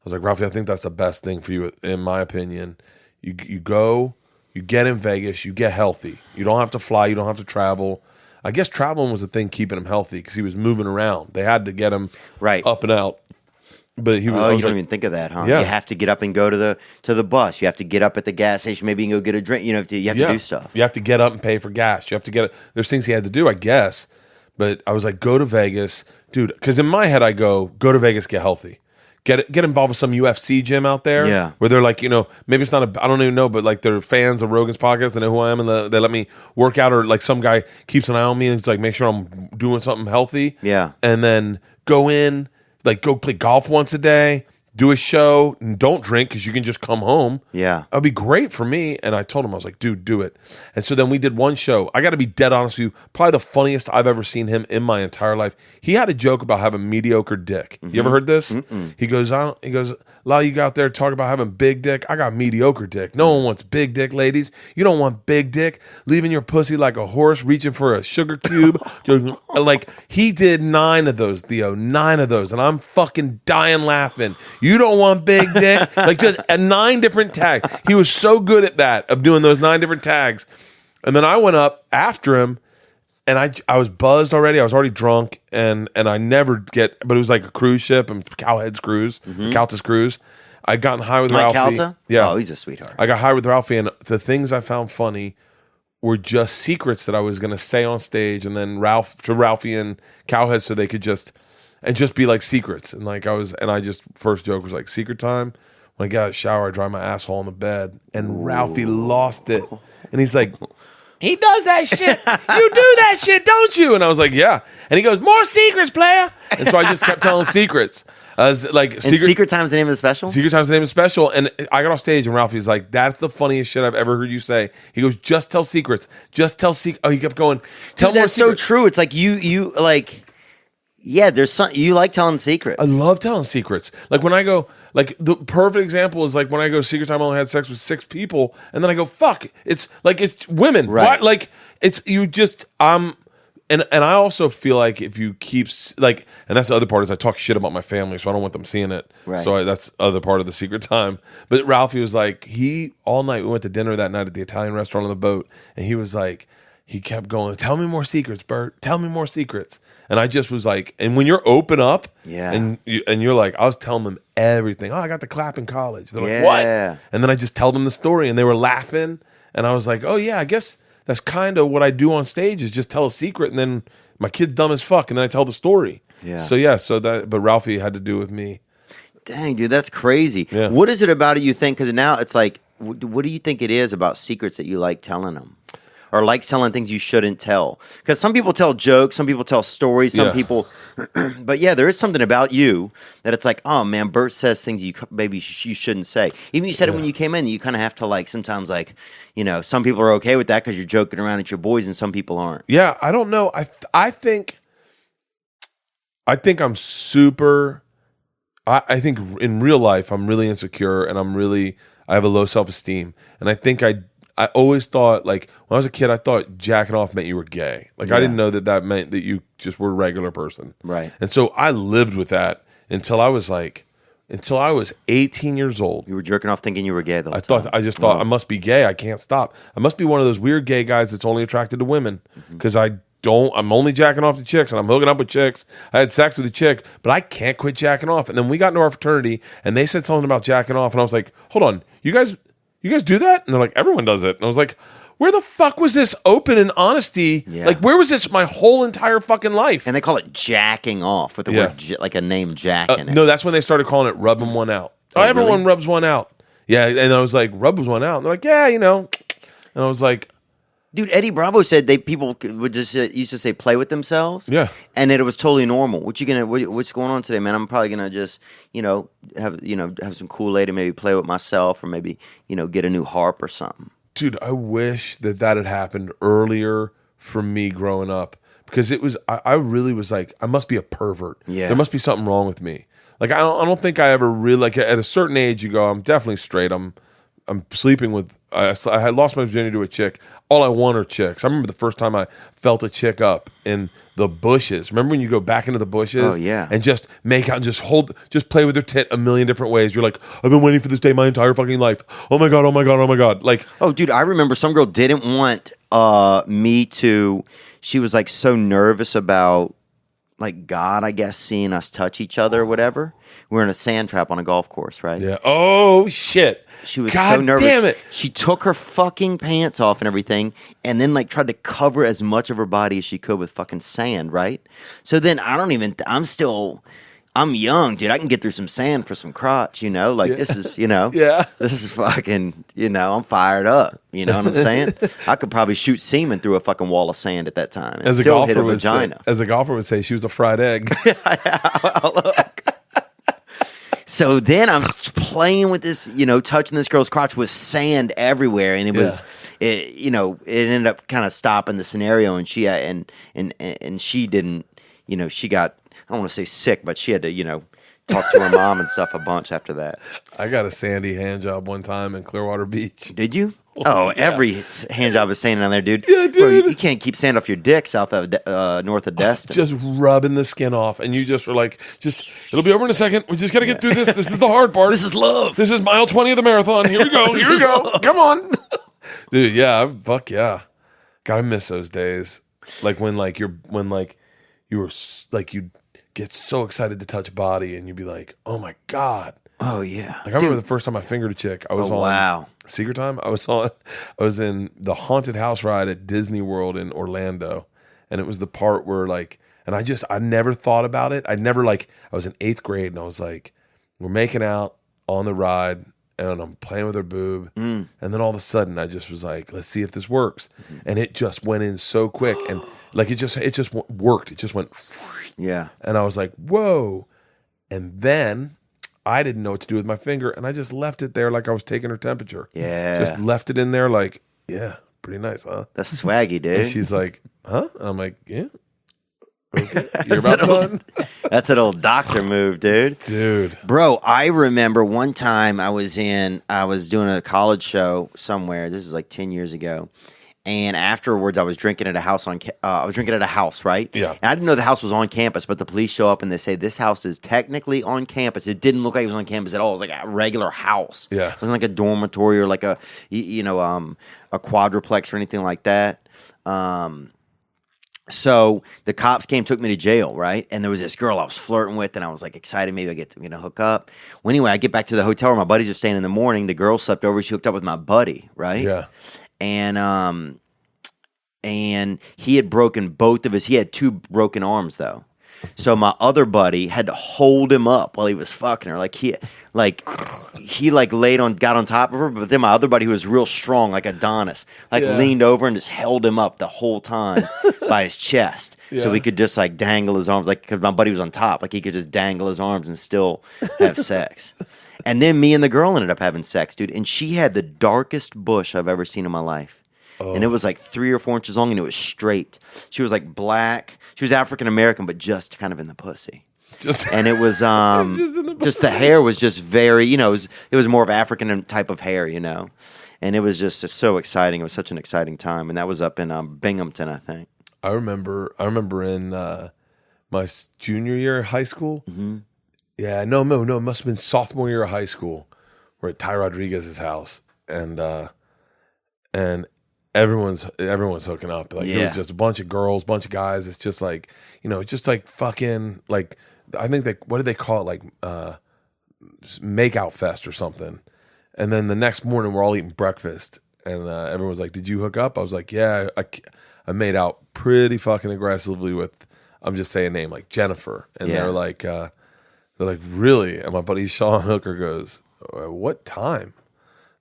Ralphie, I think that's the best thing for you, in my opinion. You go, you get in Vegas, you get healthy. You don't have to fly, you don't have to travel. I guess traveling was the thing keeping him healthy because he was moving around. They had to get him up and out. But he was. Oh, you don't even think of that, huh? Yeah. You have to get up and go to the bus. You have to get up at the gas station. Maybe you can go get a drink. You have to do stuff. You have to get up and pay for gas. You have to get. There's things he had to do, I guess. But I was like, go to Vegas, dude. Because in my head, I go to Vegas, get healthy. Get involved with some UFC gym out there. Yeah. Where they're like, maybe it's not I don't even know, but like they're fans of Rogan's podcast. They know who I am, and they let me work out, or like some guy keeps an eye on me and it's like, make sure I'm doing something healthy. Yeah. And then go in, like go play golf once a day, do a show, and don't drink because you can just come home. Yeah. That'd be great for me. And I told him, I was like, dude, do it. And so then we did one show. I got to be dead honest with you. Probably the funniest I've ever seen him in my entire life. He had a joke about having mediocre dick. You ever heard this? He goes, a lot of you out there talk about having big dick. I got mediocre dick. No one wants big dick, ladies. You don't want big dick. Leaving your pussy like a horse reaching for a sugar cube. Like, he did 9 of those, Theo. 9 of those. And I'm fucking dying laughing. You don't want big dick. Like, just 9 different tags. He was so good at that, of doing those 9 different tags. And then I went up after him, and I was buzzed already. I was already drunk, and I never get, but it was like a cruise ship, and Cowhead's cruise, Calta's cruise. I gotten high with Mike Ralphie. Calta? Yeah. Oh, he's a sweetheart. I got high with Ralphie, and the things I found funny were just secrets that I was going to say on stage, and then Ralphie and Cowhead, so they could just be like secrets. And like first joke was like, secret time. When I get out of the shower, I dry my asshole on the bed, and Ralphie lost it. And he's like, he does that shit. You do that shit, don't you? And I was like, yeah. And he goes, more secrets, player. And so I just kept telling secrets. Secret Time's the name of the special? Secret Time's the name of the special. And I got off stage, and Ralphie's like, that's the funniest shit I've ever heard you say. He goes, just tell secrets. Just tell secrets. Oh, he kept going, tell Dude, more that's secrets. so true. It's like you like, yeah, there's some, you like telling secrets. I love telling secrets. Like when I go, like the perfect example is like when I go Secret Time, I only had sex with 6 people, and then I go, fuck, it's like, it's women. Right. What? Like it's, you just, and I also feel like if you keep like, and that's the other part is I talk shit about my family, so I don't want them seeing it. Right. So that's other part of the Secret Time. But Ralphie was like, all night we went to dinner that night at the Italian restaurant on the boat, and he was like, he kept going, tell me more secrets, Bert. Tell me more secrets. And I just was like, and when you're open up, and you're like, I was telling them everything. Oh, I got the clap in college. They're like, what? And then I just tell them the story, and they were laughing, and I was like, oh yeah, I guess that's kind of what I do on stage is just tell a secret, and then my kid's dumb as fuck, and then I tell the story. Yeah. So but Ralphie had to do with me. Dang, dude, that's crazy. Yeah. What is it about it you think? Because now it's like, what do you think it is about secrets that you like telling them? Or like telling things you shouldn't tell? Because some people tell jokes, some people tell stories, some people... But yeah, there is something about you that it's like, oh man, Bert says things you maybe you shouldn't say. Even you said it when you came in, you kind of have to like, sometimes like, some people are okay with that because you're joking around at your boys and some people aren't. Yeah, I don't know. I think I'm super... I think in real life, I'm really insecure, and I have a low self-esteem. And I think I always thought, like, when I was a kid, I thought jacking off meant you were gay. Like, I didn't know that meant that you just were a regular person. Right. And so I lived with that until I was like, until I was 18 years old. You were jerking off thinking you were gay, though. I just thought I must be gay. I can't stop. I must be one of those weird gay guys that's only attracted to women because I'm only jacking off to chicks and I'm hooking up with chicks. I had sex with a chick, but I can't quit jacking off. And then we got into our fraternity and they said something about jacking off. And I was like, hold on, you guys do that? And they're like, everyone does it. And I was like, where the fuck was this open and honesty? Yeah. Like, where was this my whole entire fucking life? And they call it jacking off with the word, like a name Jack in it. No, that's when they started calling it rubbing one out. Everyone really? rubs one out. Yeah. And I was like, rubs one out. And they're like, yeah, And I was like, dude, Eddie Bravo said people would just used to say play with themselves. Yeah. And it was totally normal. What's going on today, man? I'm probably gonna just, have some Kool-Aid and maybe play with myself or maybe, get a new harp or something. dude, I wish that had happened earlier for me growing up because I really was like, I must be a pervert. Yeah. There must be something wrong with me. Like, I don't think I ever really, like, at a certain age, you go, I'm definitely straight. I'm sleeping with, I had lost my virginity to a chick. All I want are chicks. I remember the first time I felt a chick up in the bushes. Remember when you go back into the bushes? Oh, yeah. And just make out and just play with their tit a million different ways. You're like, I've been waiting for this day my entire fucking life. Oh my God, oh my God, oh my God. Like, oh, dude, I remember some girl didn't want me to, she was like so nervous about like God, I guess, seeing us touch each other or whatever. We were in a sand trap on a golf course, right? yeah. Oh, shit. She was God so nervous. Damn it. She took her fucking pants off and everything, and then like tried to cover as much of her body as she could with fucking sand, right? So then I'm young, dude. I can get through some sand for some crotch, Like this is, Yeah. this is fucking, I'm fired up. You know what I'm saying? I could probably shoot semen through a fucking wall of sand at that time and still hit a vagina. As a golfer would say, she was a fried egg. Look. So then I'm playing with this, touching this girl's crotch with sand everywhere, and it ended up kind of stopping the scenario, and she and she didn't, she got, I don't want to say sick, but she had to, talk to her mom and stuff a bunch after that. I got a sandy hand job one time in Clearwater Beach. Did you? Oh, yeah. Every hand job is sand down there, dude. Yeah, dude. Bro, you can't keep sand off your dick north of Destin. Just rubbing the skin off, and you just were like, it'll be over in a second. We just got to get through this. This is the hard part. This is love. This is mile 20 of the marathon. Here we go. Here we go. Come on. Dude, yeah. Fuck yeah. God, I miss those days. Like when you were like, you'd get so excited to touch body, and you'd be like, oh my God. Oh yeah. Like I remember the first time I fingered a chick. I was on wow. Secret Time. I was in the haunted house ride at Disney World in Orlando, and it was the part where I never thought about it. I was in 8th grade, and I was like, we're making out on the ride, and I'm playing with her boob, and then all of a sudden I just was like, let's see if this works, and it just went in so quick, and like it just worked. It just went, yeah, and I was like, whoa, and then I didn't know what to do with my finger, and I just left it there like I was taking her temperature. Yeah. Just left it in there like, yeah, pretty nice, huh? That's swaggy, dude. And she's like, huh? And I'm like, yeah. Okay. You're about done? That's an old doctor move, dude. Dude. Bro, I remember one time I was doing a college show somewhere. This is like 10 years ago. And afterwards, I was drinking at a house right? Yeah. And I didn't know the house was on campus, but the police show up and they say, this house is technically on campus. It didn't look like it was on campus at all. It was like a regular house. Yeah. It wasn't like a dormitory or like a quadruplex or anything like that. So the cops came, took me to jail, right? And there was this girl I was flirting with, and I was like excited, maybe I get to hook up. Well, anyway, I get back to the hotel where my buddies are staying in the morning. The girl slept over. She hooked up with my buddy, right? Yeah. And he had broken he had 2 broken arms though. So my other buddy had to hold him up while he was fucking her. He got on top of her, but then my other buddy, who was real strong, like Adonis, leaned over and just held him up the whole time by his chest. Yeah. So he could just dangle his arms, because my buddy was on top, he could just dangle his arms and still have sex. And then me and the girl ended up having sex, dude. And she had the darkest bush I've ever seen in my life. Oh. And it was 3 or 4 inches long, and it was straight. She was black. She was African American, but just kind of in the pussy. And it was just the hair was just very, it was more of African type of hair, And it was just so exciting. It was such an exciting time, and that was up in Binghamton, I think. I remember in my junior year of high school, Yeah, no. It must have been sophomore year of high school. We're at Ty Rodriguez's house, and everyone's hooking up. Like it was just a bunch of girls, bunch of guys. It's just like, it's just like fucking like, I think what did they call it? Like makeout fest or something. And then the next morning we're all eating breakfast, and everyone was like, "Did you hook up?" I was like, "Yeah, I made out pretty fucking aggressively with." I'm just saying a name like Jennifer, and they're like, "Really?" And my buddy Sean Hooker goes, "What time?"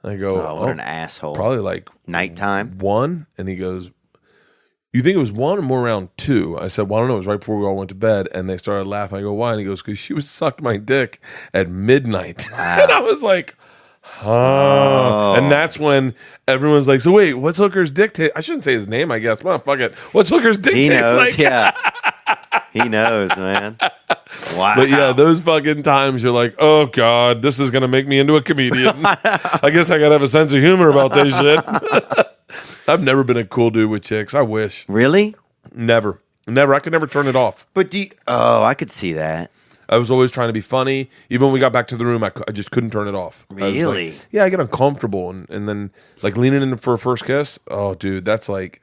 And I go, "Oh, what an asshole!" Probably like nighttime 1. And he goes, "You think it was 1 or more around 2?" I said, "Well, I don't know. It was right before we all went to bed." And they started laughing. I go, "Why?" And he goes, "Because she was sucked my dick at midnight." Wow. And I was like, oh. And that's when everyone's like, "So wait, what's Hooker's dick taste?" I shouldn't say his name, I guess. Well, fuck it. What's Hooker's dick taste like? Yeah. He knows, man. Wow. But yeah, those fucking times you're like, oh God, this is going to make me into a comedian. I guess I got to have a sense of humor about this shit. I've never been a cool dude with chicks. I wish. Really? Never. I could never turn it off. But I could see that. I was always trying to be funny. Even when we got back to the room, I just couldn't turn it off. Really? I get uncomfortable. And then like leaning in for a first kiss. Oh, dude, that's like,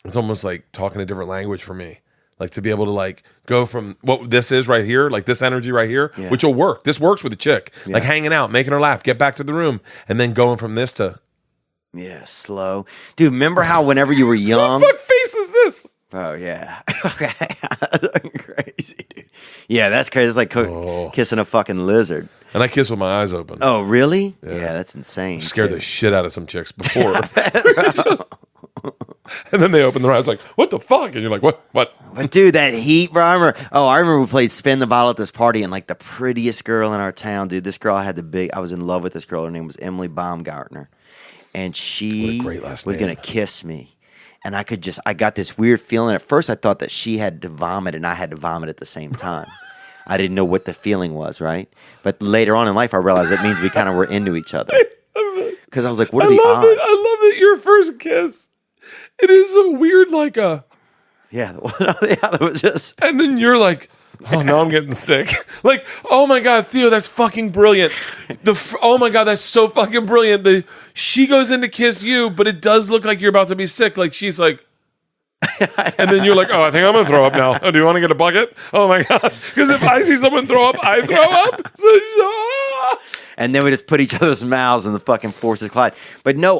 it's almost like talking a different language for me. Like to be able to like go from what this is right here, like this energy right here, which will work. This works with a chick. Yeah. Like hanging out, making her laugh, get back to the room, and then going from this to... Yeah, slow. Dude, remember how whenever you were young... What the fuck face is this? Oh, yeah. Okay. Crazy, dude. Yeah, that's crazy. It's like kissing a fucking lizard. And I kiss with my eyes open. Oh, really? Yeah, that's insane. Scared the shit out of some chicks before. And then they open their eyes like, what the fuck? And you're like, what? But dude, that heat, bro. I remember we played Spin the Bottle at this party, and like the prettiest girl in our town, dude. This girl I was in love with this girl. Her name was Emily Baumgartner. And she was going to kiss me. And I got this weird feeling. At first, I thought that she had to vomit and I had to vomit at the same time. I didn't know what the feeling was, right? But later on in life, I realized it means we kind of were into each other. Because I was like, what are the odds? I love that your first kiss. It is a weird, like a... Yeah, that was just... And then you're like, oh, now I'm getting sick. Like, oh my God, Theo, that's fucking brilliant. Oh my God, that's so fucking brilliant. She goes in to kiss you, but it does look like you're about to be sick. Like, she's like... And then you're like, oh, I think I'm going to throw up now. Oh, do you want to get a bucket? Oh my God. Because if I see someone throw up, I throw up. And then we just put each other's mouths and the fucking forces collide. But no,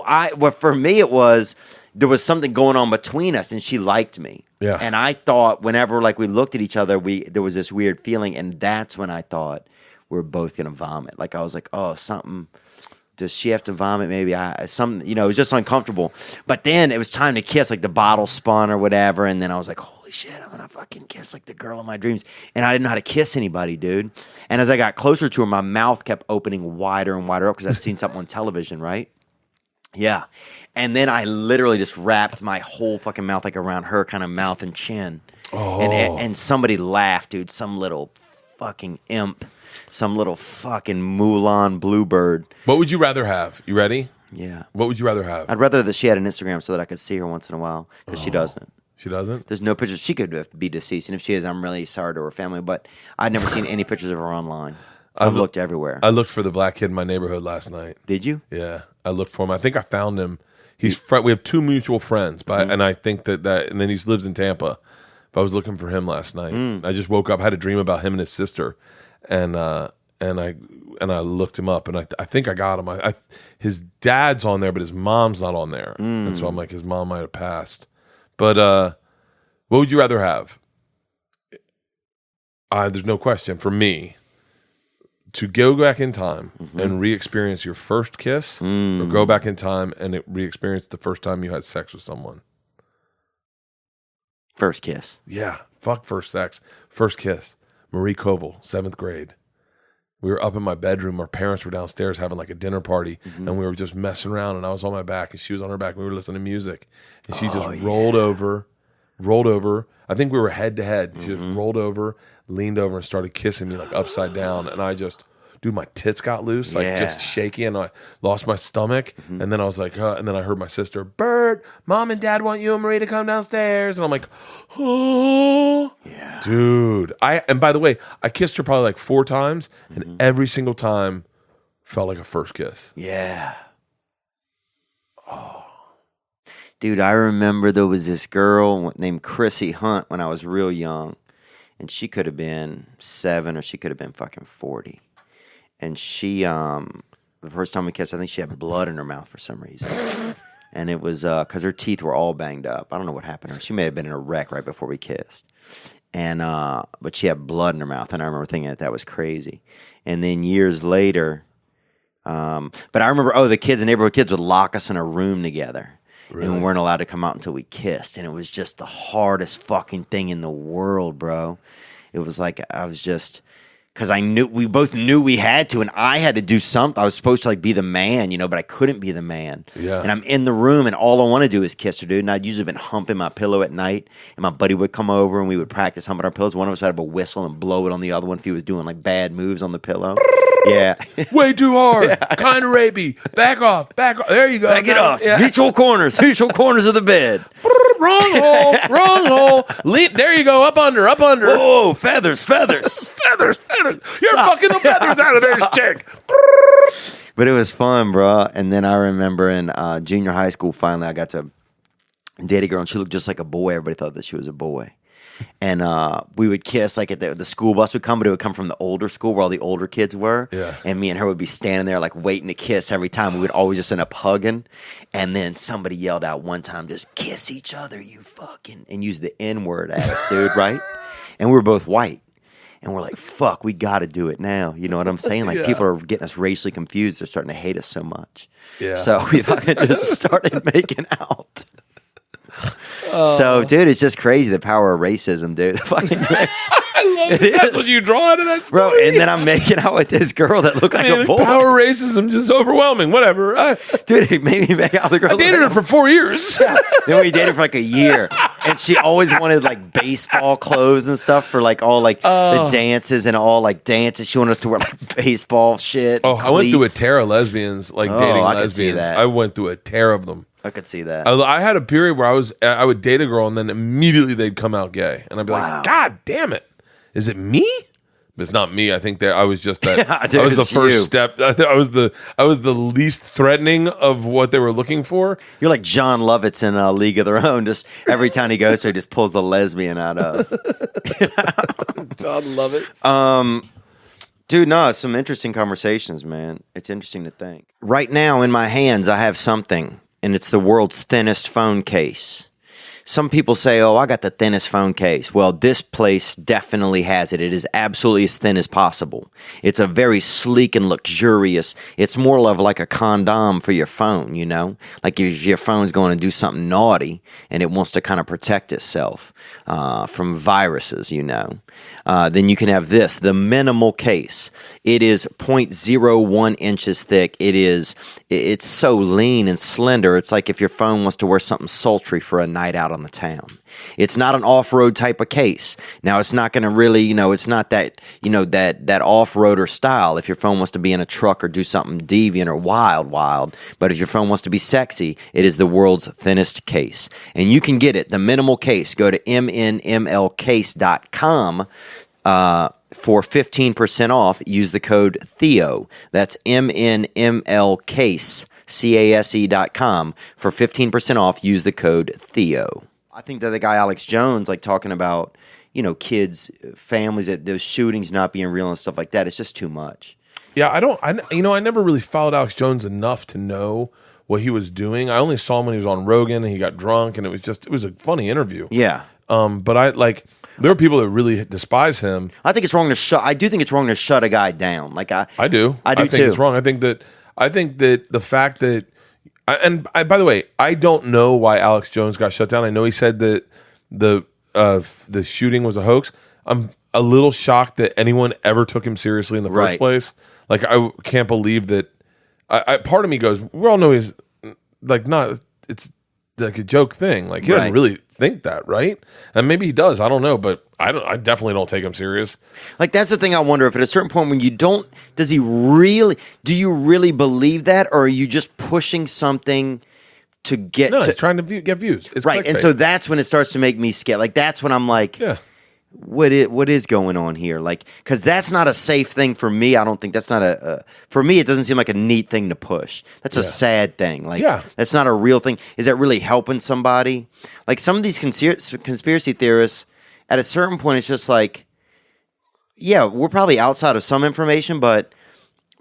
for me it was... There was something going on between us, and she liked me. Yeah. And I thought whenever like we looked at each other, there was this weird feeling, and that's when I thought we were both gonna vomit. Like I was like, oh, something. Does she have to vomit? Maybe something. It was just uncomfortable. But then it was time to kiss, like the bottle spun or whatever, and then I was like, holy shit, I'm gonna fucking kiss like the girl of my dreams. And I didn't know how to kiss anybody, dude. And as I got closer to her, my mouth kept opening wider and wider up because I'd seen something on television, right? Yeah. And then I literally just wrapped my whole fucking mouth like around her kind of mouth and chin. Oh. And somebody laughed, dude. Some little fucking imp. Some little fucking Mulan bluebird. What would you rather have? You ready? Yeah. What would you rather have? I'd rather that she had an Instagram so that I could see her once in a while. Because she doesn't. She doesn't? There's no pictures. She could be deceased. And if she is, I'm really sorry to her family. But I've never seen any pictures of her online. I've looked everywhere. I looked for the black kid in my neighborhood last night. Did you? Yeah. I looked for him. I think I found him. We have 2 mutual friends, but and I think that and then he lives in Tampa. But I was looking for him last night. I just woke up, had a dream about him and his sister, and I looked him up, and I think I got him. His dad's on there, but his mom's not on there, and so I'm like, his mom might have passed. But what would you rather have? There's no question for me. To go back in time and re-experience your first kiss, or go back in time and re-experience the first time you had sex with someone. First kiss. Yeah. Fuck first sex. First kiss. Marie Koval, 7th grade. We were up in my bedroom. Our parents were downstairs having like a dinner party, and we were just messing around, and I was on my back, and she was on her back, and we were listening to music. And she just rolled over. I think we were head to head. She just rolled over, leaned over, and started kissing me like upside down, and I just dude, my tits got loose, like just shaky, and I lost my stomach. And then I was like, and then I heard my sister, Bert, Mom and Dad want you and Marie to come downstairs. And I'm like, oh, yeah, dude. And by the way, I kissed her probably like 4 times, and every single time felt like a first kiss. Yeah. Oh. Dude, I remember there was this girl named Chrissy Hunt when I was real young. And she could have been 7 or she could have been fucking 40. And she, the first time we kissed, I think she had blood in her mouth for some reason. And it was because her teeth were all banged up. I don't know what happened to her. She may have been in a wreck right before we kissed. And but she had blood in her mouth. And I remember thinking that was crazy. And then years later, but I remember, the neighborhood kids would lock us in a room together. Really? And we weren't allowed to come out until we kissed. And it was just the hardest fucking thing in the world, bro. It was like, because we both knew we had to, and I had to do something. I was supposed to like be the man, but I couldn't be the man. Yeah. And I'm in the room, and all I want to do is kiss her, dude. And I'd usually been humping my pillow at night, and my buddy would come over, and we would practice humping our pillows. One of us would have a whistle and blow it on the other one if he was doing like bad moves on the pillow. Yeah. Way too hard. Kind of rapey. Back off. There you go. Back it off. Yeah. Mutual corners of the bed. Wrong hole. There you go. Up under. Oh, feathers. feathers. You're fucking the feathers out of there, chick. But it was fun, bro. And then I remember in junior high school, finally, I got to date a girl, and she looked just like a boy. Everybody thought that she was a boy. And we would kiss, like at the school bus would come, but it would come from the older school where all the older kids were. Yeah. And me and her would be standing there like waiting to kiss every time. We would always just end up hugging. And then somebody yelled out one time, just kiss each other, you fucking, and use the N-word at us, dude, right? And we were both white. And we're like, fuck, we got to do it now. You know what I'm saying? Like, people are getting us racially confused. They're starting to hate us so much. Yeah. So we fucking just started making out. So, dude, it's just crazy, the power of racism, dude. Fucking I love it. That's what you draw out of that story. Bro, and then I'm making out with this girl that looked like a boy. Power of racism just overwhelming. Whatever. Dude, it made me make out with the girl. I dated her for 4 years. Yeah. Then we dated for like a year. And she always wanted like baseball clothes and stuff for like all like the dances and all like dances. She wanted us to wear like baseball shit. Oh, I went through a tear of lesbians, like dating I lesbians. Could see that. I went through a tear of them. I could see that. I had a period where I would date a girl and then immediately they'd come out gay, and I'd be like, God damn it, is it me? But it's not me. I think that I was just that. Yeah, dude, I was the first you. step. I was the least threatening of what they were looking for. You're like John Lovitz in League of Their Own. Just every time he goes to, he just pulls the lesbian out of. John Lovitz. Dude, no, it's some interesting conversations, man. It's interesting to think. Right now in my hands, I have something, and it's the world's thinnest phone case. Some people say, oh, I got the thinnest phone case. Well, this place definitely has it. It is absolutely as thin as possible. It's a very sleek and luxurious. It's more of like a condom for your phone, you know? Like if your phone's going to do something naughty and it wants to kind of protect itself from viruses, you know? Then you can have this, the minimal case. It is 0.01 inches thick. It's so lean and slender. It's like if your phone wants to wear something sultry for a night out on the town. It's not an off-road type of case. Now, it's not going to really, it's not that, that off-roader style if your phone wants to be in a truck or do something deviant or wild. But if your phone wants to be sexy, it is the world's thinnest case. And you can get it, the minimal case. Go to mnmlcase.com for 15% off. Use the code Theo. That's mnmlcase.com for 15% off. Use the code Theo. I think that the guy Alex Jones, like talking about, kids, families, that those shootings not being real and stuff like that, it's just too much. Yeah, I never really followed Alex Jones enough to know what he was doing. I only saw him when he was on Rogan and he got drunk, and it was a funny interview. Yeah. But there are people that really despise him. I do think it's wrong to shut a guy down. Like I do think too. It's wrong. I think that the fact that, by the way, I don't know why Alex Jones got shut down. I know he said that the shooting was a hoax. I'm a little shocked that anyone ever took him seriously in the first place. Like, I can't believe that. Part of me goes, we all know he's like not. It's like a joke thing. Like he Right. doesn't really think that, right? And maybe he does. I don't know, but I definitely don't take him serious. Like that's the thing I wonder if at a certain point when you don't, do you really believe that, or are you just pushing something to get No, to, he's trying to get views. It's right? And clickbait. so that's when it starts to make me scared. Like that's when I'm like, yeah. what is going on here? Like, because that's not a safe thing for me. I don't think that's not for me. It doesn't seem like a neat thing to push. That's a sad thing. Like, that's not a real thing. Is that really helping somebody? Like some of these conspiracy theorists, at a certain point, it's just like, yeah, we're probably outside of some information, but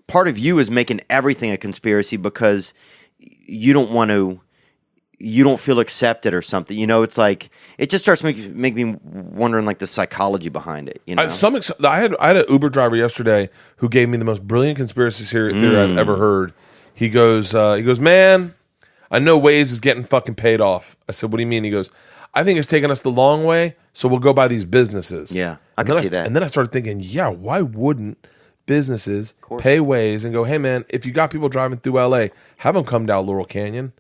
part of you is making everything a conspiracy because you don't want to. You don't feel accepted or something. You know, it's like it just starts make me wondering like the psychology behind it. You know, I had an Uber driver yesterday who gave me the most brilliant conspiracy theory I've ever heard. He goes, man, I know Waze is getting fucking paid off. I said, what do you mean? He goes, I think it's taking us the long way, so we'll go by these businesses. Yeah, I can see that. And then I started thinking, yeah, why wouldn't businesses pay Waze and go, hey man, if you got people driving through LA, have them come down Laurel Canyon.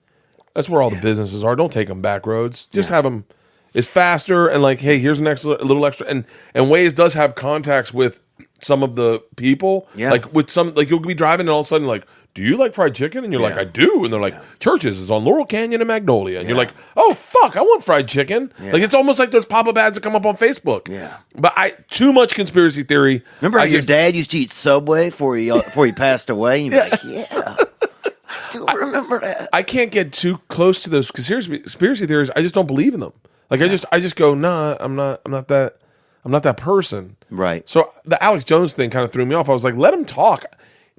That's where all the businesses are. Don't take them back roads. Just have them. It's faster and like, hey, here's an extra, a little extra. And Waze does have contacts with some of the people. Yeah. Like with some, like you'll be driving and all of a sudden like, do you like fried chicken? And you're like, I do. And they're like, Churches is on Laurel Canyon and Magnolia. And you're like, oh fuck, I want fried chicken. Yeah. Like it's almost like those pop-up ads that come up on Facebook. Yeah. But too much conspiracy theory. Remember how your dad used to eat Subway before he passed away? And you'd be like, yeah. Do remember that. I can't get too close to those conspiracy theories. I just don't believe in them. Like I just go, nah, I'm not that person. Right. So the Alex Jones thing kind of threw me off. I was like, let him talk.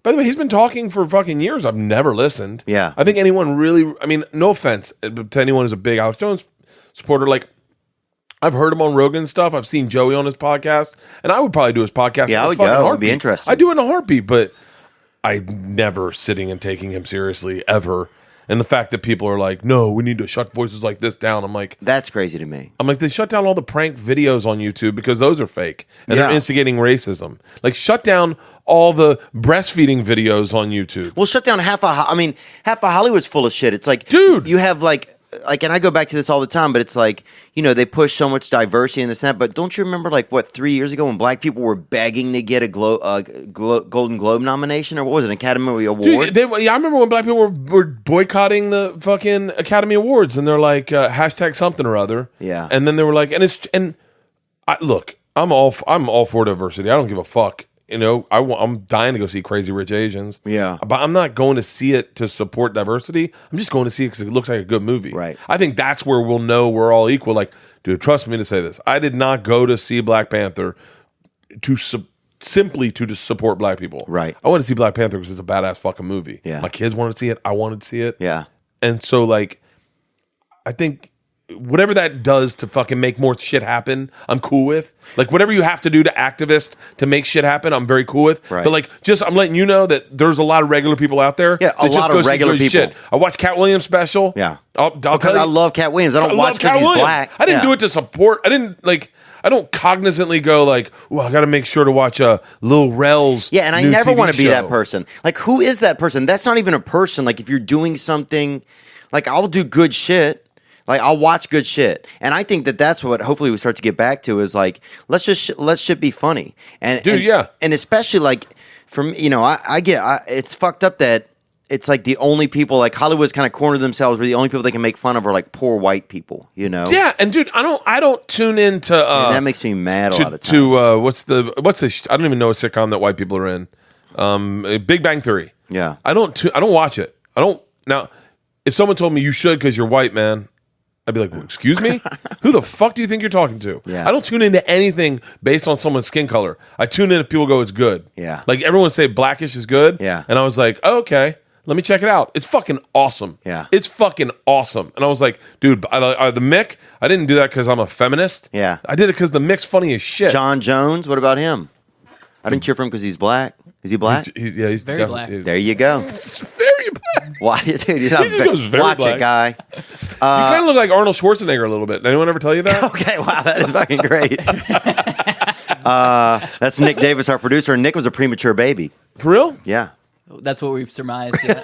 By the way, he's been talking for fucking years. I've never listened. Yeah. I think anyone really, I mean, no offense to anyone who's a big Alex Jones supporter, like I've heard him on Rogan stuff. I've seen Joey on his podcast, and I would probably do his podcast. Yeah, I would go. It would be interesting. I do it in a heartbeat, but I'm never sitting and taking him seriously ever. And the fact that people are like, no, we need to shut voices like this down. I'm like, that's crazy to me. I'm like, they shut down all the prank videos on YouTube because those are fake and they're instigating racism. Like, shut down all the breastfeeding videos on YouTube. Well, shut down half of Hollywood's full of shit. It's like, dude, you have like, and I go back to this all the time, but it's like, you know, they push so much diversity in this and that. But don't you remember, like, 3 years ago when black people were begging to get a Golden Globe nomination, or what was it, an Academy Award? Dude, I remember when black people were boycotting the fucking Academy Awards, and they're like hashtag something or other. Yeah, and then they were like, look, I'm all for diversity. I don't give a fuck. You know, I'm dying to go see Crazy Rich Asians. Yeah. But I'm not going to see it to support diversity. I'm just going to see it because it looks like a good movie. Right. I think that's where we'll know we're all equal. Like, dude, trust me to say this. I did not go to see Black Panther simply to support black people. Right. I wanted to see Black Panther because it's a badass fucking movie. Yeah. My kids wanted to see it. I wanted to see it. Yeah. And so, like, I think whatever that does to fucking make more shit happen, I'm cool with. Like, whatever you have to do to activists to make shit happen, I'm very cool with. Right. But like, I'm letting you know that there's a lot of regular people out there. Yeah, a lot of regular people. Shit. I watched Cat Williams' special. Yeah. I'll tell you, I love Cat Williams. I don't watch because he's black. I didn't do it to support. I don't cognizantly go like, well, I got to make sure to watch Lil Rel's Yeah, and I never want to be that person. Like, who is that person? That's not even a person. Like, if you're doing something, like, I'll do good shit. Like, I'll watch good shit. And I think that's what hopefully we start to get back to is like, let shit be funny. And especially like, from, you know, it's fucked up that it's like the only people, like Hollywood's kind of cornered themselves where the only people they can make fun of are like poor white people, you know? Yeah, and dude, I don't tune into and that makes me mad a lot of times. I don't even know what sitcom that white people are in. Big Bang Theory. Yeah. I don't watch it. Now, if someone told me you should because you're white, man, I'd be like, well, excuse me? Who the fuck do you think you're talking to? Yeah. I don't tune into anything based on someone's skin color. I tune in if people go, it's good. Yeah. Like, everyone say Blackish is good. Yeah. And I was like, oh, okay, let me check it out. It's fucking awesome. Yeah. It's fucking awesome. And I was like, dude, the Mick, I didn't do that because I'm a feminist. Yeah. I did it because the Mick's funny as shit. John Jones, what about him? I didn't cheer for him because he's black. Is he black? He's very black. There you go. Very black. Why, dude? He's not watch black. it, guy. You kind of look like Arnold Schwarzenegger a little bit. Did anyone ever tell you that? Okay, wow, that is fucking great. That's Nick Davis, our producer, and Nick was a premature baby. For real? Yeah. That's what we've surmised. Yeah.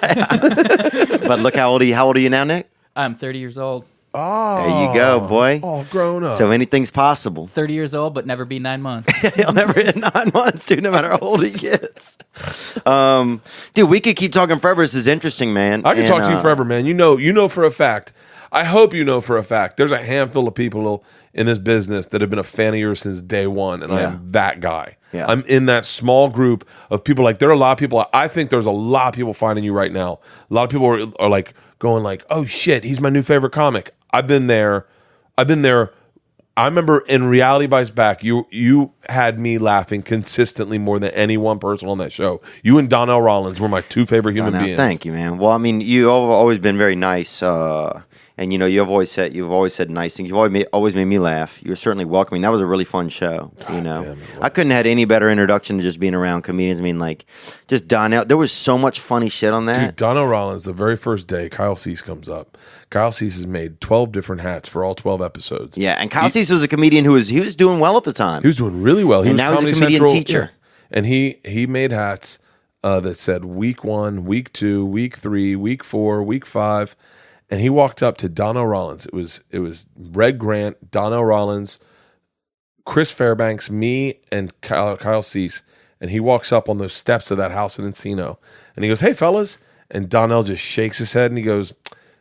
But look how old are you now, Nick? I'm 30 years old. Oh, There you go, boy. All grown up. So anything's possible. 30 years old, but never be 9 months. He'll never hit 9 months, dude, no matter how old he gets. Dude, we could keep talking forever. This is interesting, man. I can talk to you forever, man. You know for a fact. I hope you know for a fact. There's a handful of people in this business that have been a fan of yours since day one, and I am that guy. Yeah. I'm in that small group of people. Like, there are a lot of people. I think there's a lot of people finding you right now. A lot of people are like going like, "Oh shit, he's my new favorite comic." I've been there. I remember in Reality Bites Back, you had me laughing consistently more than any one person on that show. You and Donnell Rollins were my two favorite human beings. Thank you, man. Well, I mean, you've always been very nice. And you've always said nice things. You've always made me laugh. You're certainly welcoming. That was a really fun show. Damn, I couldn't have had any better introduction to just being around comedians. I mean, like, just Donnell. There was so much funny shit on that. Dude, Donnell Rollins, the very first day, Kyle Cease comes up. Kyle Cease has made 12 different hats for all 12 episodes. Yeah, and Kyle Cease was a comedian who was doing well at the time. He was doing really well. And now he's a comedian teacher. Yeah. And he made hats that said week 1, week 2, week 3, week 4, week 5. And he walked up to Donnell Rollins. It was Red Grant, Donnell Rollins, Chris Fairbanks, me, and Kyle Cease. And he walks up on those steps of that house in Encino. And he goes, "Hey, fellas." And Donnell just shakes his head and he goes,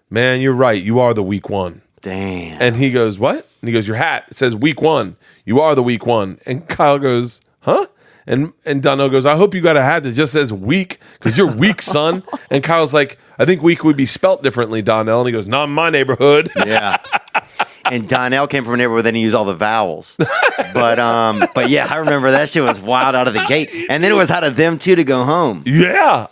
"Man, you're right. You are the week 1." Damn. And he goes, "What?" And he goes, "Your hat, it says week 1. You are the week 1." And Kyle goes, "Huh?" And Donnell goes, "I hope you got a hat that just says week because you're weak, son." And Kyle's like, "I think week would be spelt differently, Donnell." And he goes, "Not in my neighborhood." Yeah. And Donnell came from a neighborhood, then he used all the vowels. But yeah, I remember that shit was wild out of the gate. And then it was out of them two to go home. Yeah.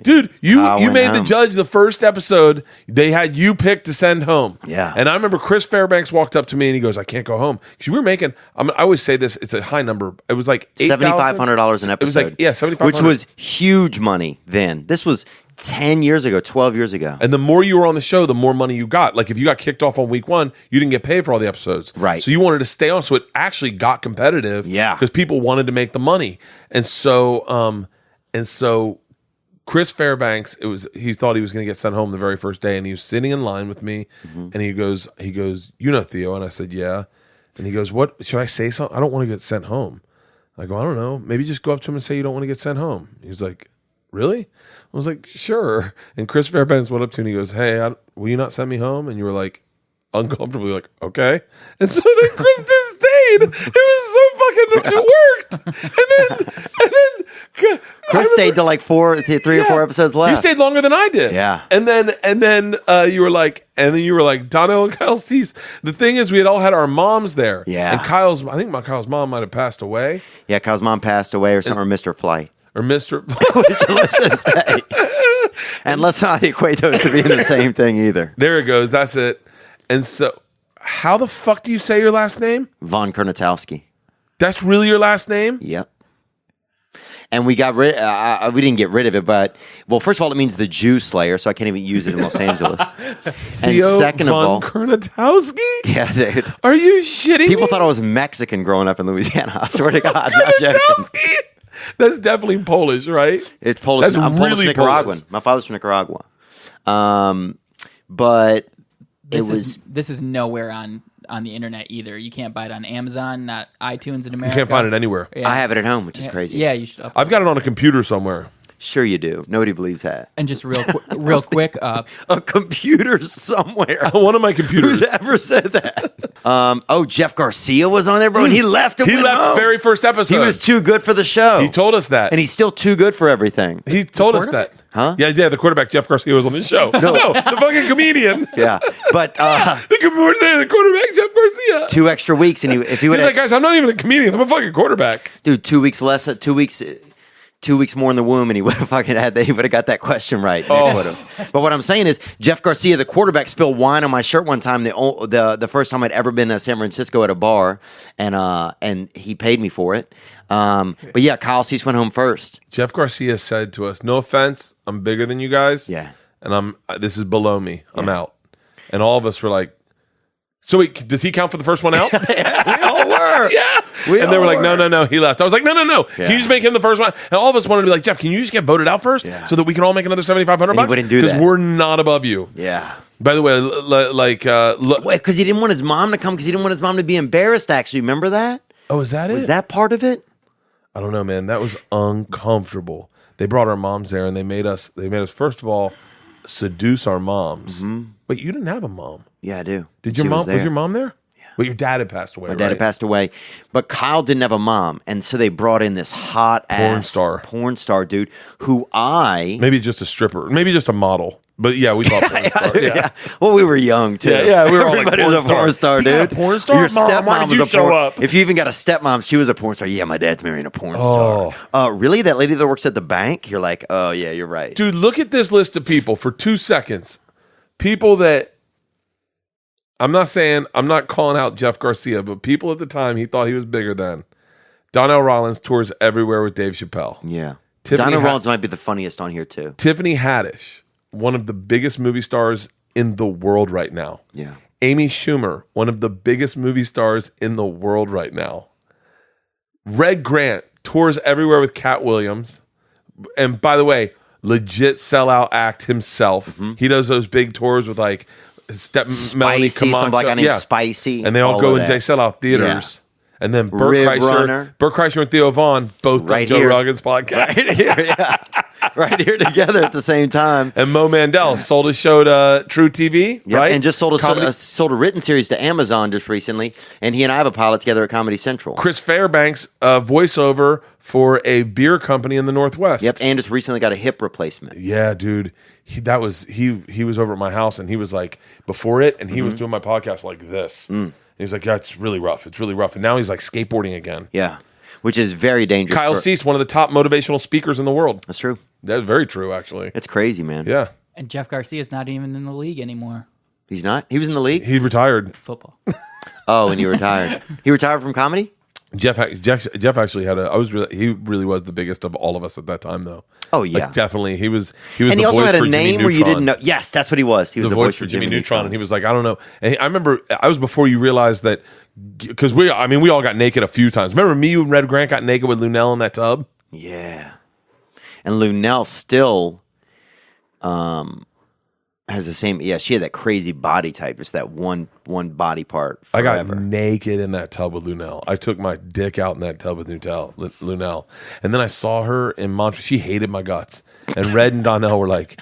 Dude, you made the judge the first episode. They had you picked to send home. Yeah. And I remember Chris Fairbanks walked up to me and he goes, "I can't go home." Because we were making, I always say this, it's a high number. It was like $7,500 an episode. It was like, yeah, $7,500. Which was huge money then. This was 10 years ago, 12 years ago. And the more you were on the show, the more money you got. Like, if you got kicked off on week 1, you didn't get paid for all the episodes. Right. So you wanted to stay on. So it actually got competitive. Yeah. Because people wanted to make the money. And so Chris Fairbanks, he thought he was going to get sent home the very first day, and he was sitting in line with me, and he goes, "You know Theo?" And I said, "Yeah." And he goes, "What, should I say something? I don't want to get sent home." I go, "I don't know. Maybe just go up to him and say you don't want to get sent home." He's like, "Really?" I was like, "Sure." And Chris Fairbanks went up to him and he goes, "Hey, will you not send me home?" And you were like, uncomfortably like, "Okay." And so then Chris just stayed. It was so fucking, it worked. And then Chris stayed to like 3 or 4 episodes left. You stayed longer than I did. Yeah. And then you were like, Donnell and Kyle Cease. The thing is, we had all had our moms there. Yeah. And I think Kyle's mom might have passed away. Yeah, Kyle's mom passed away or something, or Mr. Flight. Or Mr. Let's just say. And let's not equate those to being the same thing either. There it goes. That's it. And so, how the fuck do you say your last name? Von Kernatowski. That's really your last name? Yep. And we got rid. We didn't get rid of it, but first of all, it means the Jew Slayer, so I can't even use it in Los Angeles. And Theo second Von of all, Kernatowski? yeah, dude. Are you shitting People me? thought I was Mexican growing up in Louisiana. I swear to God, not joking. Kernatowski? That's definitely Polish, right? It's Polish. That's I'm really Polish Nicaraguan. Polish. My father's from Nicaragua. But This is nowhere on the internet either. You can't buy it on Amazon, not iTunes in You America. can't find it anywhere. Yeah. I have it at home, which is crazy. Yeah, you should. I've got it on a computer somewhere. Sure you do. Nobody believes that. And just real quick, A computer somewhere. One of my computers. Who's ever said that? Jeff Garcia was on there, bro, and he left. He left the very first episode. He was too good for the show. He told us that. and he's still too good for everything. He told us that. Huh? Yeah, the quarterback, Jeff Garcia, was on the show. No, the fucking comedian. Yeah, but The quarterback, Jeff Garcia. 2 extra weeks, and if he would He's like, "Guys, I'm not even a comedian. I'm a fucking quarterback." dude, 2 weeks less, 2 weeks more in the womb, and he would have he would have got that question right. Oh. Would have. But what I'm saying is, Jeff Garcia, the quarterback, spilled wine on my shirt one time. The first time I'd ever been to San Francisco at a bar, and he paid me for it. But yeah, Kyle Cease went home first. Jeff Garcia said to us, "No offense, I'm bigger than you guys. Yeah. And this is below me. I'm out." And all of us were like, "So wait, does he count for the first one out?" We all were. Yeah. And they were like, no, he left. I was like, no. Yeah. Can you just make him the first one? And all of us wanted to be like, Jeff, can you just get voted out first so that we can all make another $7,500? He wouldn't do that. Because we're not above you. Yeah. By the way, Wait, because he didn't want his mom to come because he didn't want his mom to be embarrassed, actually. Remember that? oh, is that it? Was that part of it? I don't know, man. That was uncomfortable. They brought our moms there, and they made us first of all seduce our moms. Wait, you didn't have a mom? Yeah, I do. Did your mom? Was your mom there? Yeah. Well, your dad had passed away. My dad had passed away, but Kyle didn't have a mom, and so they brought in this hot ass porn star dude who maybe just a stripper, maybe just a model. But yeah, we thought porn star. Yeah. Well, we were young too. Yeah, we were all like, everybody was a porn star, dude. You got a porn star? Your Mom, why stepmom did you was a show porn. up? If you even got a stepmom, she was a porn star. Yeah, my dad's marrying a porn star. Really? That lady that works at the bank? You're like, oh yeah, you're right, dude. Look at this list of people for 2 seconds. People that I'm not calling out Jeff Garcia, but people at the time he thought he was bigger than. Donnell Rollins tours everywhere with Dave Chappelle. Yeah, Tiffany Donnell Rollins might be the funniest on here too. Tiffany Haddish, one of the biggest movie stars in the world right now. Yeah. Amy Schumer, one of the biggest movie stars in the world right now. Red Grant tours everywhere with Cat Williams. And by the way, legit sellout act himself. He does those big tours with like Melanie Camacho. Spicy. And they all go and they sell out theaters. And then Burt Kreischer and Theo Vaughn both done Joe Rogan's podcast. Right here, yeah. Right here together at the same time. And Mo Mandel sold his show to True TV, right? And just sold a written series to Amazon just recently. And he and I have a pilot together at Comedy Central. Chris Fairbanks, voiceover for a beer company in the Northwest. Yep, and just recently got a hip replacement. Yeah, dude. He was over at my house, and he was like, before it, and he was doing my podcast like this. He was like, yeah, it's really rough. It's really rough. And now he's like skateboarding again. Yeah, which is very dangerous. Kyle Cease, one of the top motivational speakers in the world. That's true. That's very true, actually. It's crazy, man. Yeah. And Jeff Garcia's not even in the league anymore. He's not? He was in the league? He retired. Football. Oh, and he retired. He retired from comedy? Jeff actually had he really was the biggest of all of us at that time, though. Oh yeah, like, definitely. He was and the he also voice had a for name Jimmy where you Neutron. didn't know. Yes, that's what he was. He was the voice for Jimmy Neutron, and he was like, I don't know. And I remember I was before you realized that because we all got naked a few times. Remember me and Red Grant got naked with Lunell in that tub? Yeah, and Lunell still has the same. Yeah, she had that crazy body type, just that one body part. Forever. I got naked in that tub with Lunell. I took my dick out in that tub with Lunell, and then I saw her in Montreal. She hated my guts, and Red and Donnell were like,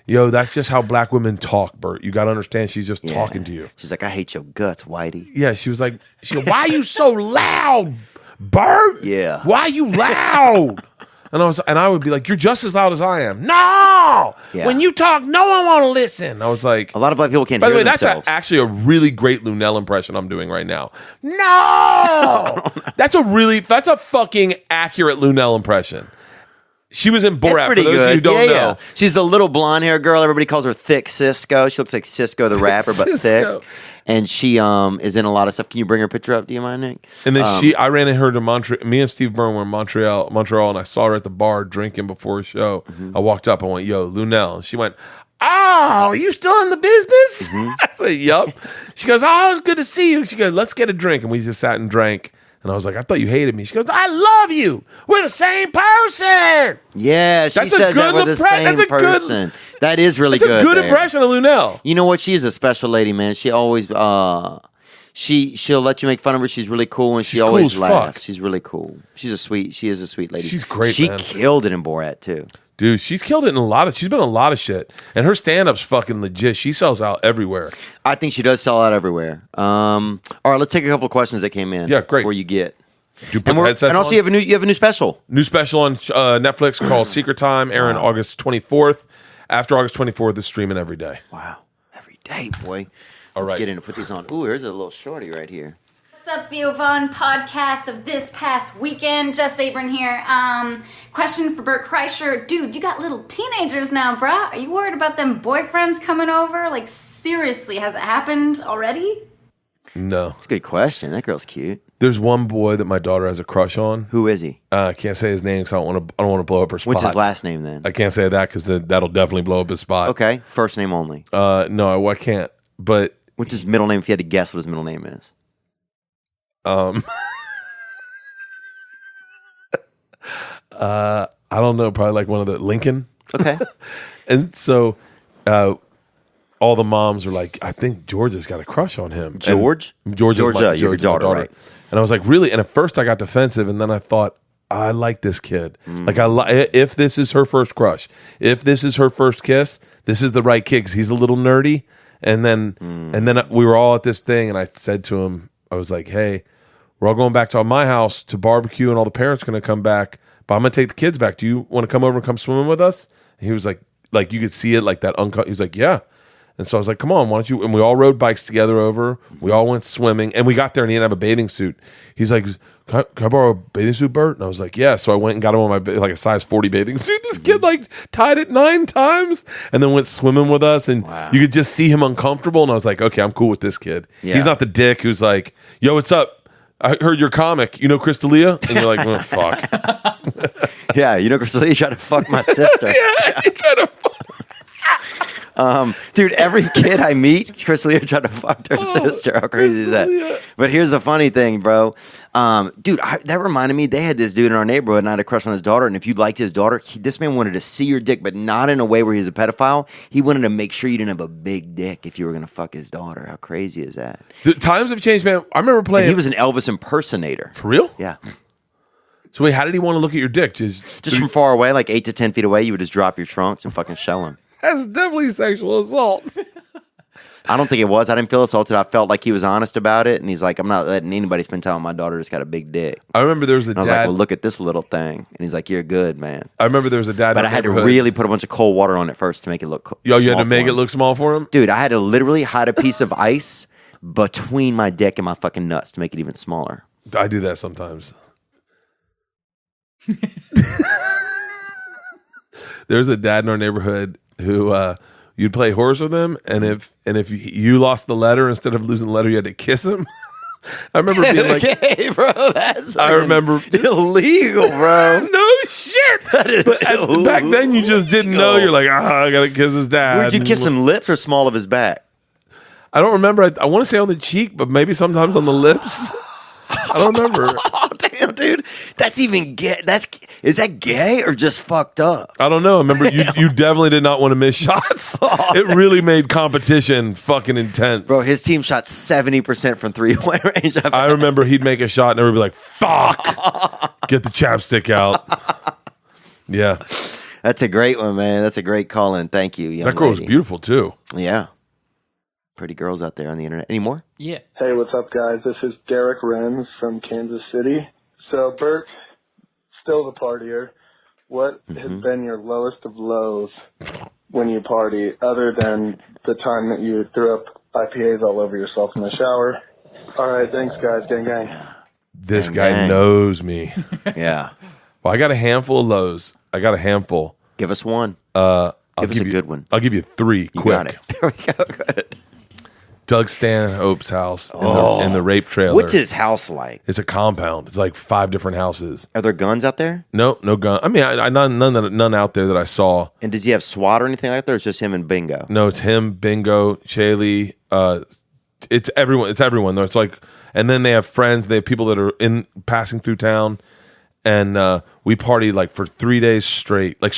yo, that's just how black women talk, Bert. You got to understand, she's just talking to you. She's like, I hate your guts, Whitey. Yeah, she was like, why are you so loud, Bert? Yeah. Why are you loud? And I would be like, you're just as loud as I am. No! Yeah. When you talk, no one want to listen. I was like... A lot of black people can't hear themselves. By the way, that's actually a really great Lunell impression I'm doing right now. No! That's a fucking accurate Lunell impression. She was in Borat, for those of you who don't know. Yeah. She's the little blonde hair girl. Everybody calls her Thick Cisco. She looks like Cisco the rapper, but thick. And she is in a lot of stuff. Can you bring her picture up? Do you mind, Nick? And then I ran into her to Montreal. Me and Steve Byrne were in Montreal, and I saw her at the bar drinking before a show. I walked up and went, yo, Lunell. And she went, oh, you still in the business? I said, yup. She goes, oh, it's good to see you. She goes, let's get a drink. And we just sat and drank. And I was like, I thought you hated me. She goes, I love you. We're the same person. Yeah, she says that we're the same person. That is really good. That's a good impression of Lunell. You know what? She's a special lady, man. She always, she'll let you make fun of her. She's really cool, and she always cool as laughs. Fuck. She's really cool. She is a sweet lady. She's great, She man. killed it in Borat, too. Dude, she's killed it in she's been in a lot of shit. And her stand-up's fucking legit. She sells out everywhere. I think she does sell out everywhere. All right, let's take a couple of questions that came in. Yeah, great. Before you get. And also you have a new special. New special on Netflix called Secret Time, airing August 24th. After August 24th, it's streaming every day. Wow. Every day, boy. Let's get in and put these on. Ooh, here's a little shorty right here. What's up, Theo Vaughn podcast of this past weekend? Jess Abram here. Question for Bert Kreischer. Dude, you got little teenagers now, brah. Are you worried about them boyfriends coming over? Like, seriously, has it happened already? No. That's a good question. That girl's cute. There's one boy that my daughter has a crush on. Who is he? I can't say his name because I don't want to blow up her spot. What's his last name then? I can't say that because that'll definitely blow up his spot. Okay, first name only. No, I can't. But what's his middle name? If you had to guess what his middle name is. I don't know, probably like one of the Lincoln. Okay. And so all the moms were like, I think Georgia's got a crush on him. Georgia, your daughter, right? And I was like, really? And at first I got defensive, and then I thought, I like this kid. Like, if this is her first crush, if this is her first kiss, this is the right kid because he's a little nerdy. And then we were all at this thing, and I said to him, I was like, hey, we're all going back to my house to barbecue, and all the parents are going to come back, but I'm going to take the kids back. Do you want to come over and come swimming with us? And he was like you could see it like that. He was like, yeah. And so I was like, come on, why don't you? And we all rode bikes together over. We all went swimming. And we got there and he didn't have a bathing suit. He's like, can I borrow a bathing suit, Bert? And I was like, yeah. So I went and got him on my like a size 40 bathing suit. This kid like tied it 9 times and then went swimming with us. And you could just see him uncomfortable. And I was like, okay, I'm cool with this kid. Yeah. He's not the dick who's like, yo, what's up? I heard your comic. You know Chris D'Elia? And you're like, well, fuck. Yeah, you know Chris D'Elia tried to fuck my sister. Yeah, he tried to fuck. Dude, every kid I meet, Chris D'Elia tried to fuck their sister. How crazy is that? But here's the funny thing, bro. Dude, that reminded me, they had this dude in our neighborhood, and I had a crush on his daughter, and if you liked his daughter, this man wanted to see your dick, but not in a way where he's a pedophile. He wanted to make sure you didn't have a big dick if you were going to fuck his daughter. How crazy is that? The times have changed, man. I remember playing. And he was an Elvis impersonator. For real? Yeah. So wait, how did he want to look at your dick? Just from far away, like 8 to 10 feet away, you would just drop your trunks and fucking show him. That's definitely sexual assault. I don't think it was. I didn't feel assaulted. I felt like he was honest about it, and he's like, I'm not letting anybody spend time with my daughter that's got a big dick. I remember there was a dad. I was like, well, look at this little thing. And he's like, you're good, man. I remember there was a dad. But I had to really put a bunch of cold water on it first to make it look Yo, you had to make it look small for him? Dude, I had to literally hide a piece of ice between my dick and my fucking nuts to make it even smaller. I do that sometimes. There's a dad in our neighborhood who you'd play horse with him, and if you lost the letter, instead of losing the letter, you had to kiss him. I remember being like, okay, bro, that's I remember illegal, bro. No shit. But back then, you just didn't know. You're like, I gotta kiss his dad. Would you kiss him lips or small of his back? I don't remember. I want to say on the cheek, but maybe sometimes on the lips. I don't remember. Oh, damn, dude. That's even gay. Is that gay or just fucked up? I don't know. I remember you definitely did not want to miss shots. It really made competition fucking intense. Bro, his team shot 70% from 3-point range. I remember he'd make a shot and everybody would be like, fuck. Get the chapstick out. Yeah. That's a great one, man. That's a great call in. Thank you, young That girl lady. was beautiful, too. Yeah. Pretty girls out there on the internet. Any more? Yeah. Hey, what's up, guys? This is Derek Renz from Kansas City. So, Bert, still the partier. What has been your lowest of lows when you party, other than the time that you threw up IPAs all over yourself in the shower? All right, thanks, guys. Gang, gang. This guy knows me. Yeah. Well, I got a handful of lows. I got a handful. Give us one. Give us a good one. I'll give you 3 You quick. got it. There we go. Good. Doug Stanhope's house in the rape trailer. What's his house like? It's a compound. It's like 5 different houses. Are there guns out there? No gun. I mean, none out there that I saw. And does he have SWAT or anything like that? Or it's just him and Bingo? No, it's him, Bingo, Shaylee. It's everyone. It's everyone. It's like, and then they have friends. They have people that are passing through town, and we partied like for 3 days straight. Like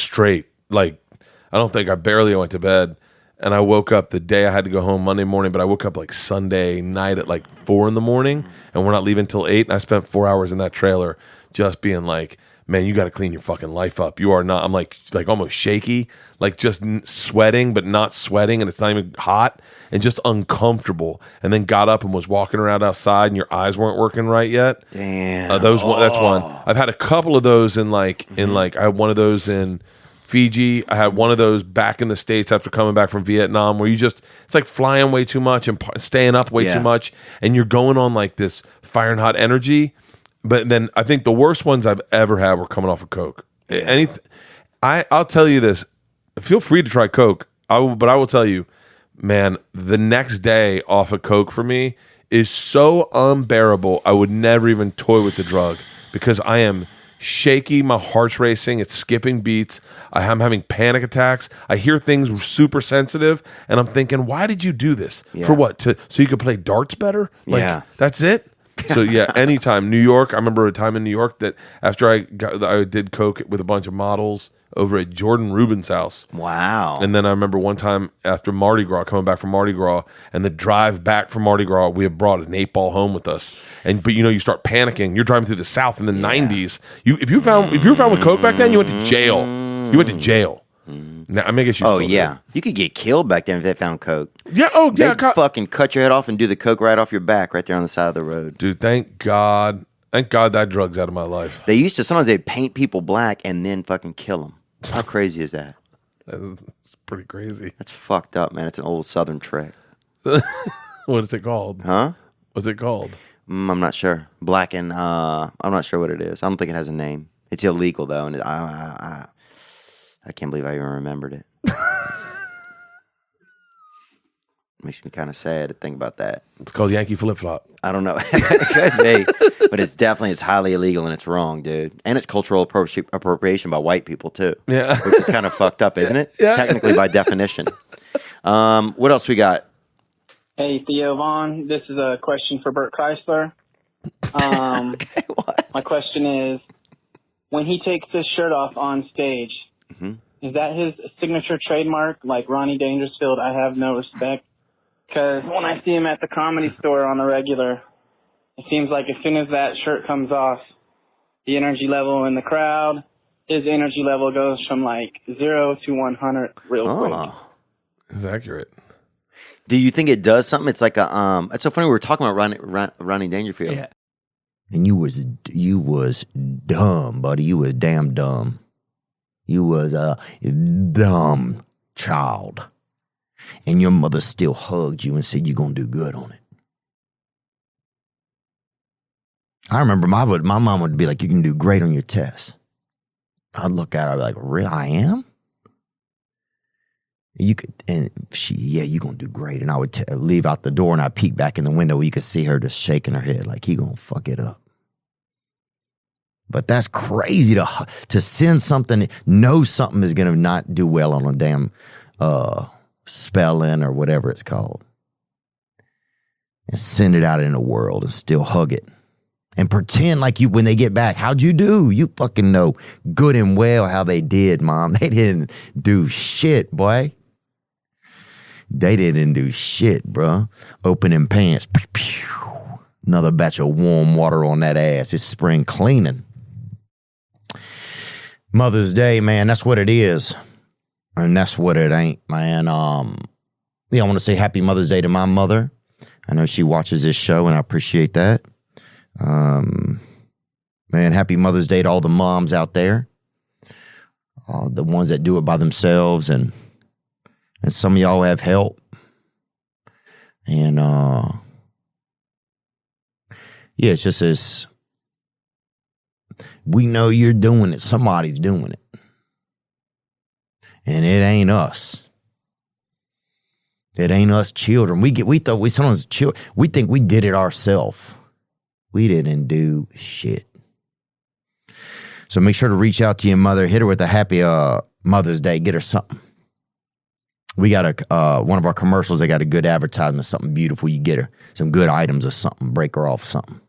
I don't think I barely went to bed. And I woke up the day I had to go home Monday morning, but I woke up like Sunday night at like 4 a.m, and we're not leaving till 8. And I spent 4 hours in that trailer just being like, man, you got to clean your fucking life up. You are not, I'm like almost shaky, like just sweating, but not sweating. And it's not even hot and just uncomfortable. And then got up and was walking around outside and your eyes weren't working right yet. Damn. That's one. I've had a couple of those in I had one of those in Fiji. I had one of those back in the States after coming back from Vietnam where it's like flying way too much and staying up way too much. And you're going on like this fire and hot energy. But then I think the worst ones I've ever had were coming off of Coke. Yeah. I'll tell you this. Feel free to try Coke. But I will tell you, man, the next day off of Coke for me is so unbearable. I would never even toy with the drug because I am shaky, my heart's racing, it's skipping beats, I'm having panic attacks, I hear things super sensitive, and I'm thinking, why did you do this? For what? So you could play darts better? Like, that's it? So yeah, anytime. New York, I remember a time in New York that after I did coke with a bunch of models over at Jordan Rubin's house. Wow. And then I remember one time after Mardi Gras, coming back from Mardi Gras, and the drive back from Mardi Gras, we had brought an 8-ball home with us. But you start panicking. You're driving through the South in the 90s. If you were found with coke back then, you went to jail. You went to jail. Now, I guess you still do. You could get killed back then if they found coke. Yeah, They'd fucking cut your head off and do the coke right off your back right there on the side of the road. Dude, thank God that drug's out of my life. They used to, sometimes they'd paint people black and then fucking kill them. How crazy is that? It's pretty crazy. That's fucked up, man. It's an old Southern trick. What is it called? Huh? What's it called? I'm not sure. Black and, I'm not sure what it is. I don't think it has a name. It's illegal, though, and I can't believe I even remembered it. Makes me kind of sad to think about that. It's called Yankee Flip Flop. I don't know. It could be. But it's highly illegal and it's wrong, dude. And it's cultural appropriation by white people, too. Yeah. Which is kind of fucked up, isn't it? Yeah. Technically, by definition. What else we got? Hey, Theo Vaughn. This is a question for Bert Chrysler. Okay, what? My question is, when he takes his shirt off on stage, is that his signature trademark, like Ronnie Dangerfield, I have no respect? Because when I see him at the Comedy Store on the regular, it seems like as soon as that shirt comes off, the energy level in the crowd, his energy level goes from like 0 to 100 real quick. It's accurate. Do you think it does something? It's like a it's so funny. We were talking about Ronnie Dangerfield. Yeah. And you was dumb, buddy. You was damn dumb. You was a dumb child. And your mother still hugged you and said you're going to do good on it. I remember my mom would be like, you can do great on your test. I'd look at her, I'd be like, really, I am? You could, and you're going to do great. And I would leave out the door and I'd peek back in the window where you could see her just shaking her head like, he going to fuck it up. But that's crazy to send something, know something is going to not do well on a damn spelling or whatever it's called. And send it out in the world and still hug it. And pretend like when they get back, how'd you do? You fucking know good and well how they did, Mom. They didn't do shit, boy. They didn't do shit, bro. Opening pants. Pew, pew. Another batch of warm water on that ass. It's spring cleaning. Mother's Day, man, that's what it is. And that's what it ain't, man. I want to say happy Mother's Day to my mother. I know she watches this show, and I appreciate that. Man, happy Mother's Day to all the moms out there. The ones that do it by themselves, and some of y'all have help. And it's just as we know you're doing it, somebody's doing it. And it ain't us. It ain't us children. We think we did it ourselves. We didn't do shit. So make sure to reach out to your mother. Hit her with a happy Mother's Day. Get her something. We got one of our commercials. They got a good advertisement, something beautiful. You get her some good items or something. Break her off something.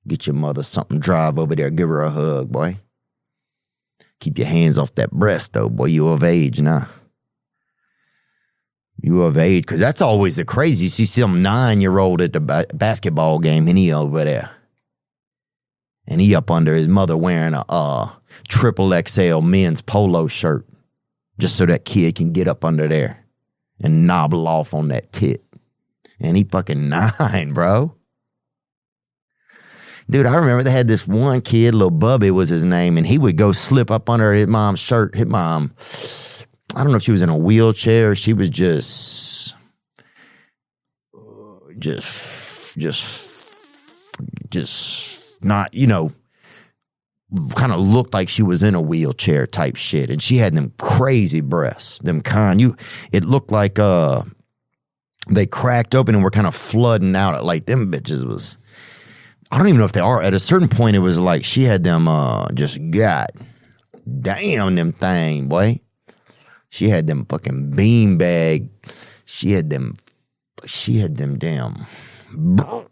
Get your mother something. Drive over there. Give her a hug, boy. Keep your hands off that breast, though, boy. You of age now. You of age, because that's always the crazy. You see some 9-year-old at the basketball game, and he over there. And he up under his mother wearing a triple XL men's polo shirt, just so that kid can get up under there and nobble off on that tit. And he fucking 9, bro. Dude, I remember they had this one kid, little Bubby was his name, and he would go slip up under his mom's shirt. His mom, I don't know if she was in a wheelchair or she was just not, kind of looked like she was in a wheelchair type shit. And she had them crazy breasts, them kind. It looked like they cracked open and were kind of flooding out. Like them bitches was, I don't even know if they are. At a certain point, it was like she had them just got damn them thing, boy. She had them fucking beanbag. She had them damn You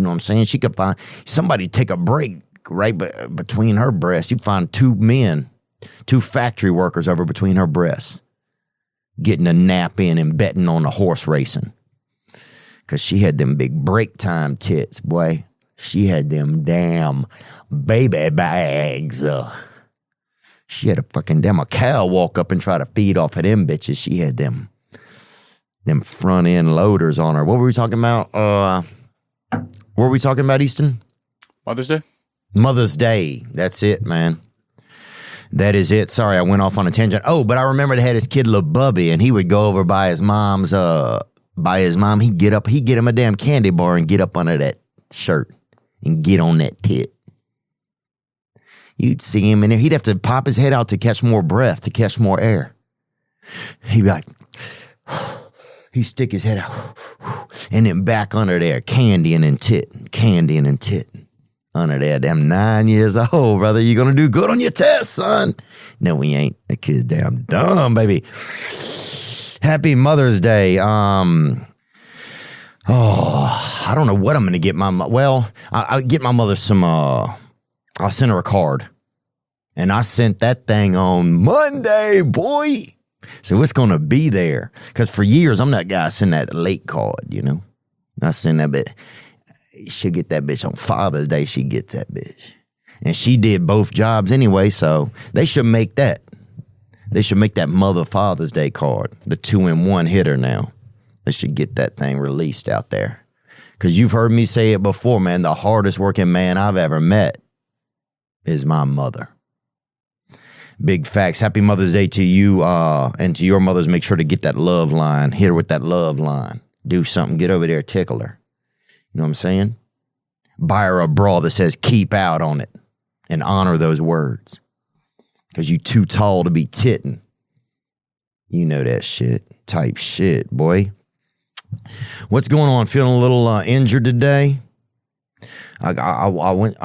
know what I'm saying? She could find somebody take a break right between her breasts. You find two factory workers over between her breasts, getting a nap in and betting on the horse racing. Because she had them big break time tits, boy. She had them damn baby bags. She had a cow walk up and try to feed off of them bitches. She had them front end loaders on her. What were we talking about? What were we talking about, Easton? Mother's Day? Mother's Day. That's it, man. That is it. Sorry, I went off on a tangent. Oh, but I remember they had his kid, Lil Bubby, and he would go over by his mom's, he'd get him a damn candy bar and get up under that shirt and get on that tit. You'd see him in there. He'd have to pop his head out to catch more breath, to catch more air. He'd be like, he'd stick his head out and then back under there, candying and tit under there. Damn 9 years old, brother. You're going to do good on your test, son. No, we ain't. That kid's damn dumb, baby. Happy Mother's Day. I don't know what I'm going to get my mother. Well, I'll get my mother some, I'll send her a card. And I sent that thing on Monday, boy. So it's going to be there. Because for years, I'm that guy send that late card, you know. I send that bitch. She'll get that bitch on Father's Day. She gets that bitch. And she did both jobs anyway, so they should make that. They should make that Mother Father's Day card. The 2-in-1 hitter now. They should get that thing released out there. Because you've heard me say it before, man. The hardest working man I've ever met is my mother. Big facts. Happy Mother's Day to you and to your mothers. Make sure to get that love line. Hit her with that love line. Do something. Get over there. Tickle her. You know what I'm saying? Buy her a bra that says keep out on it. And honor those words. Because you too tall to be titting. You know that shit. Type shit, boy. What's going on? Feeling a little injured today? I went,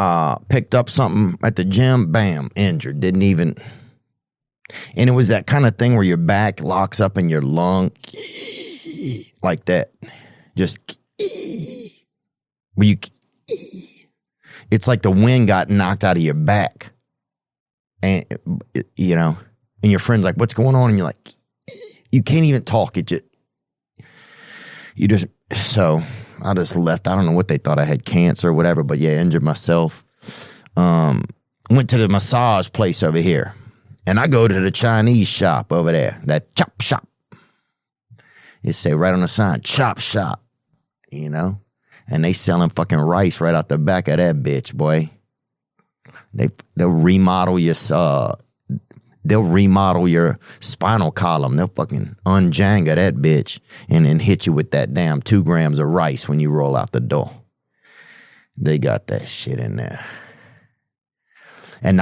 picked up something at the gym. Bam. Injured. Didn't even... And it was that kind of thing where your back locks up in your lung. Like that. Just... Where you... It's like the wind got knocked out of your back. And, you know, and your friend's like, what's going on? And you're like, you can't even talk. So I just left. I don't know what they thought I had cancer or whatever, but yeah, injured myself. Went to the massage place over here. And I go to the Chinese shop over there, that chop shop. It say right on the sign, chop shop, you know? And they selling fucking rice right out the back of that bitch, boy. They'll remodel your spinal column. They'll fucking unjanga that bitch and then hit you with that damn 2 grams of rice when you roll out the door. They got that shit in there. And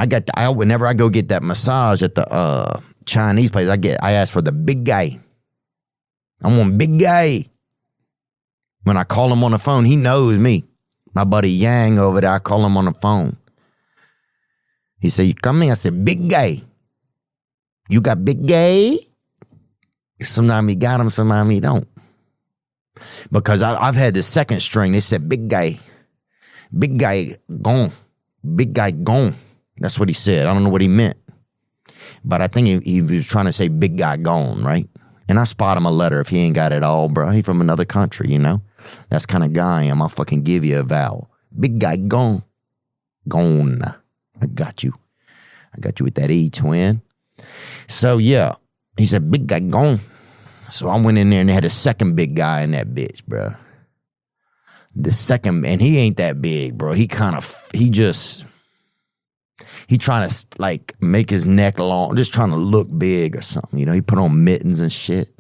whenever I go get that massage at the Chinese place, I ask for the big guy. I want big guy. When I call him on the phone, he knows me. My buddy Yang over there, I call him on the phone. He said, you coming? I said, big guy. You got big guy? Sometimes he got him, sometimes he don't. Because I've had the second string. They said, big guy gone. Big guy gone. That's what he said. I don't know what he meant. But I think he was trying to say big guy gone, right? And I spot him a letter if he ain't got it all, bro. He from another country, you know? That's kind of guy I am. I'll fucking give you a vowel. Big guy gone. Gone. I got you. With that E, twin. So, yeah. He said, big guy gone. So I went in there and they had a second big guy in that bitch, bro. The second, and he ain't that big, bro. He trying to, like, make his neck long, just trying to look big or something, you know? He put on mittens and shit.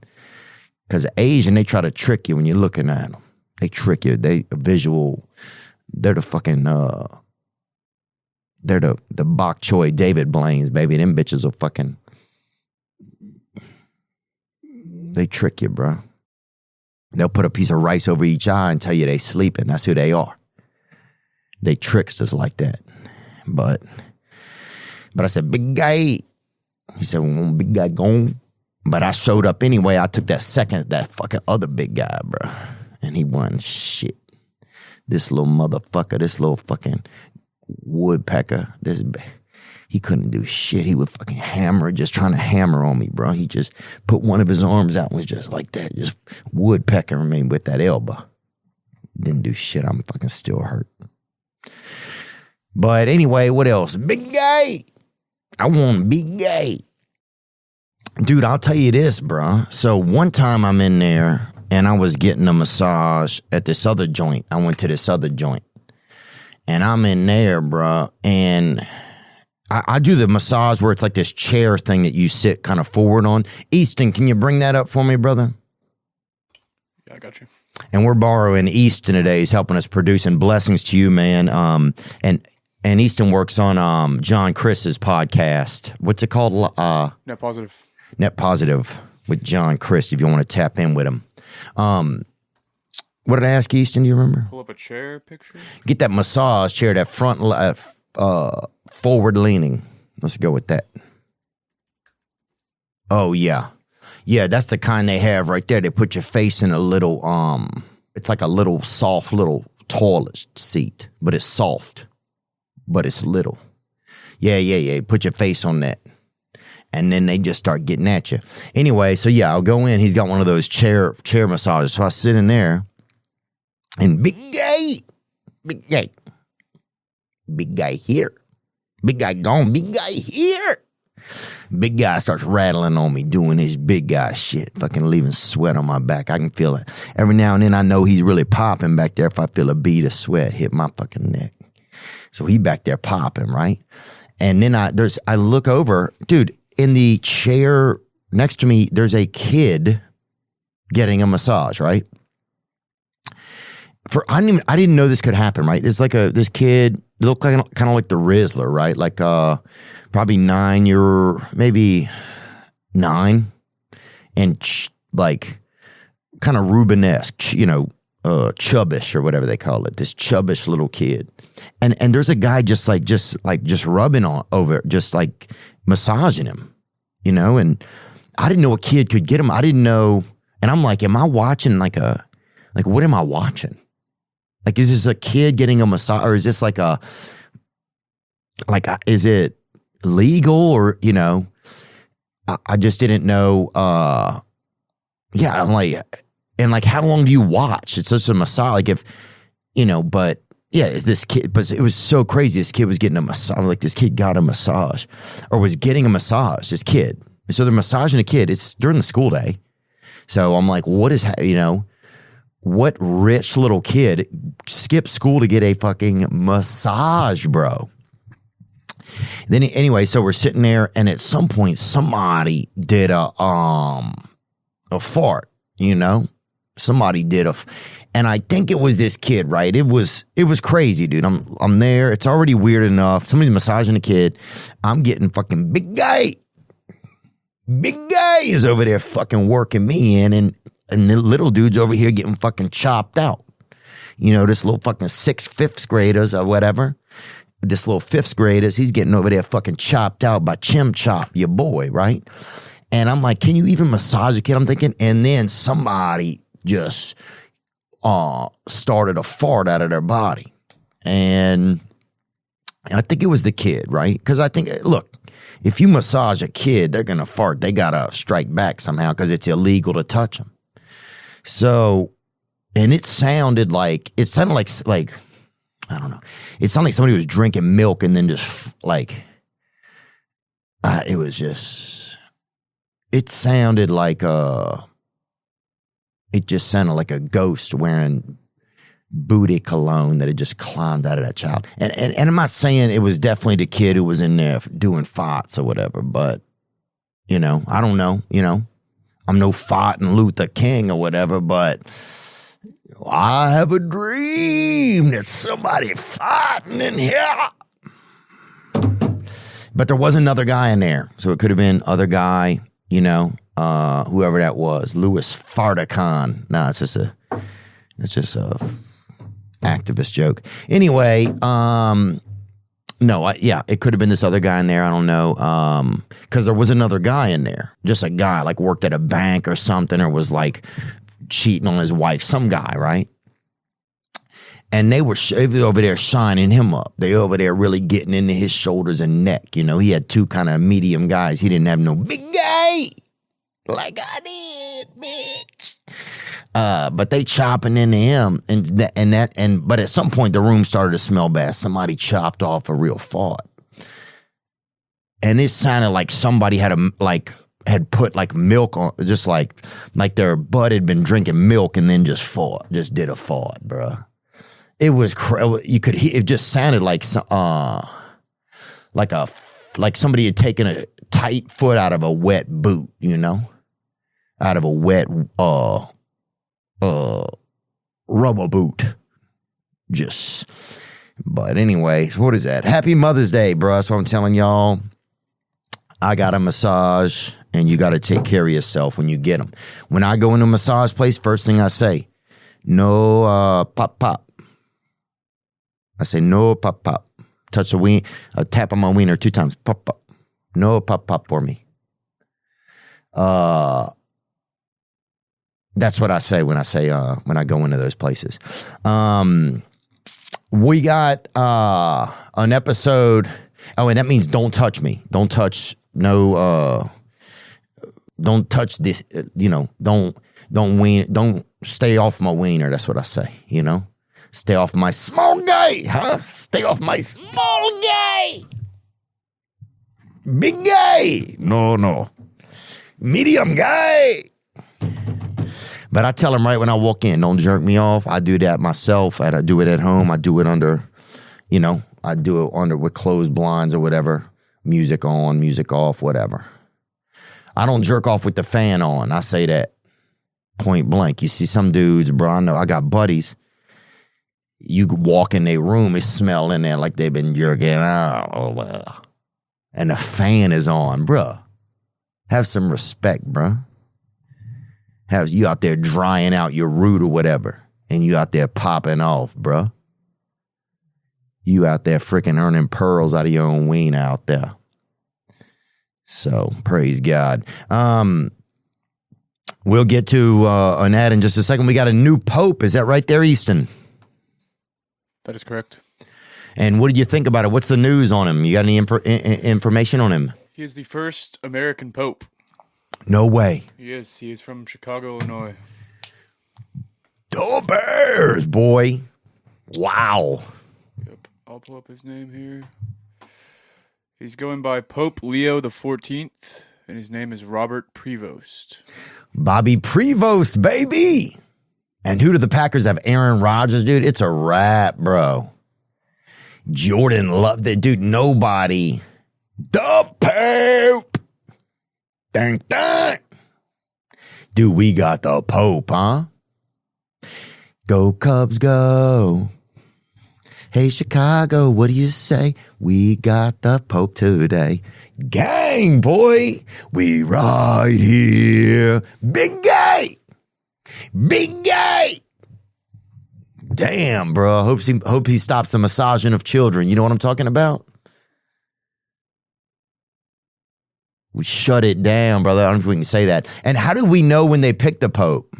Because Asian, they try to trick you when you're looking at them. They trick you. They're the fucking, they're the bok choy David Blaine's, baby. Them bitches will fucking, they trick you, bro. They'll put a piece of rice over each eye and tell you they sleeping. That's who they are. They tricksters like that. But I said, big guy. He said, well, big guy gone. But I showed up anyway. I took that fucking other big guy, bro. And he won shit. This little motherfucker, this little fucking woodpecker, he couldn't do shit. He would fucking hammer, just trying to hammer on me, bro. He just put one of his arms out and was just like that, just woodpeckering me with that elbow. Didn't do shit. I'm fucking still hurt. But anyway, what else? Big guy. I want big guy. Dude, I'll tell you this, bro. So one time I'm in there and I was getting a massage at this other joint. I went to this other joint. And I'm in there, bro. And I do the massage where it's like this chair thing that you sit kind of forward on. Easton, can you bring that up for me, brother? Yeah, I got you. And we're borrowing Easton today. He's helping us produce, and blessings to you, man. And Easton works on John Chris's podcast. What's it called? Net Positive. Net Positive with John Chris, if you want to tap in with him. What did I ask Easton? Do you remember? Pull up a chair picture. Get that massage chair, that front forward leaning. Let's go with that. Oh, yeah. Yeah, that's the kind they have right there. They put your face in a little, it's like a little soft little toilet seat, but it's soft, but it's little. Yeah. Put your face on that. And then they just start getting at you. Anyway, so yeah, I'll go in. He's got one of those chair massages. So I sit in there, and big guy here. Big guy gone, big guy here. Big guy starts rattling on me, doing his big guy shit, fucking leaving sweat on my back. I can feel it. Every now and then I know he's really popping back there if I feel a bead of sweat hit my fucking neck. So he back there popping, right? And then I look over, dude, in the chair next to me, there's a kid getting a massage, right? I didn't know this could happen, right? It's like this kid looked like kind of like the Rizzler, right? Like probably 9, maybe 9, and like kind of Rubenesque, chubbish or whatever they call it. This chubbish little kid, and there's a guy just rubbing over, just like massaging him, and I didn't know a kid could get him. I didn't know, and I'm like, am I watching what am I watching? Like, is this a kid getting a massage, or is this is it legal, or, I just didn't know. Yeah, I'm like, and like, how long do you watch? It's just a massage, like if, but yeah, this kid, but it was so crazy. This kid was getting a massage, like this kid got a massage, or was getting a massage, this kid. So they're massaging a kid. It's during the school day. So I'm like, what rich little kid skipped school to get a fucking massage, bro? Then anyway, so we're sitting there, and at some point somebody did a fart, Somebody did and I think it was this kid, right? It was crazy, dude. I'm there. It's already weird enough. Somebody's massaging a kid. I'm getting fucking big guy. Big guy is over there fucking working me in, and the little dude's over here getting fucking chopped out. This little fucking 5th graders or whatever. This little 5th graders, he's getting over there fucking chopped out by Chim Chop, your boy, right? And I'm like, can you even massage a kid? I'm thinking, and then somebody just started a fart out of their body. And I think it was the kid, right? Because I think, look, if you massage a kid, they're going to fart. They got to strike back somehow because it's illegal to touch them. So, and it sounded like, I don't know. It sounded like somebody was drinking milk and then just it sounded like it just sounded like a ghost wearing booty cologne that had just climbed out of that child. And I'm not saying it was definitely the kid who was in there doing farts or whatever, but, I don't know, I'm no farting Luther King or whatever, but I have a dream that somebody farting in here. But there was another guy in there, so it could have been other guy, whoever that was, Louis Farrakhan. No, it's just a activist joke. Anyway, No, yeah, it could have been this other guy in there. I don't know. Because there was another guy in there. Just a guy, like worked at a bank or something, or was like cheating on his wife. Some guy, right? And they were over there shining him up. They over there really getting into his shoulders and neck. You know, he had two kind of medium guys. He didn't have no big guy like I did, bitch. But they chopping into him, but at some point the room started to smell bad. Somebody chopped off a real fart, and it sounded like somebody had put like milk on, just like their butt had been drinking milk and then just did a fart, bruh. It was you could hear, it just sounded like like somebody had taken a tight foot out of a wet boot, you know, out of a wet rubber boot. But anyway, what is that? Happy Mother's Day, bro. That's what I'm telling y'all. I got a massage, and you got to take care of yourself when you get them. When I go into a massage place, first thing I say, no pop pop. I say no pop pop. Touch a ween, tap on my wiener 2 times. Pop pop. No pop pop for me. That's what I say when I go into those places. We got an episode. Oh, and that means don't touch me. Don't touch don't touch this. Don't wean. Don't stay off my wiener. That's what I say. You know, stay off my small guy, huh? Stay off my small guy. Big guy. No. Medium guy. But I tell him right when I walk in, don't jerk me off. I do that myself. I do it at home. I do it under, I do it under with closed blinds or whatever. Music on, music off, whatever. I don't jerk off with the fan on. I say that point blank. You see some dudes, bro, I know I got buddies. You walk in their room, it smell in there like they've been jerking out. Oh, well. And the fan is on, bruh. Have some respect, bruh. Have you out there drying out your root or whatever, and you out there popping off, bruh. You out there freaking earning pearls out of your own ween out there. So, praise God. We'll get to an ad in just a second. We got a new pope. Is that right there, Easton? That is correct. And what did you think about it? What's the news on him? You got any information on him? He is the first American pope. No way. He is. He is from Chicago, Illinois. The Bears, boy. Wow. Yep. I'll pull up his name here. He's going by Pope Leo the 14th, and his name is Robert Prevost. Bobby Prevost, baby. And who do the Packers have? Aaron Rodgers, dude. It's a wrap, bro. Jordan loved it, dude. Nobody. The Pope. Dang, dang. Dude, we got the Pope, huh? Go Cubs, go. Hey, Chicago, what do you say? We got the Pope today. Gang, boy. We right here. Big guy. Big guy. Damn, bro. Hope he stops the massaging of children. You know what I'm talking about? We shut it down, brother. I don't know if we can say that. And how do we know when they pick the Pope?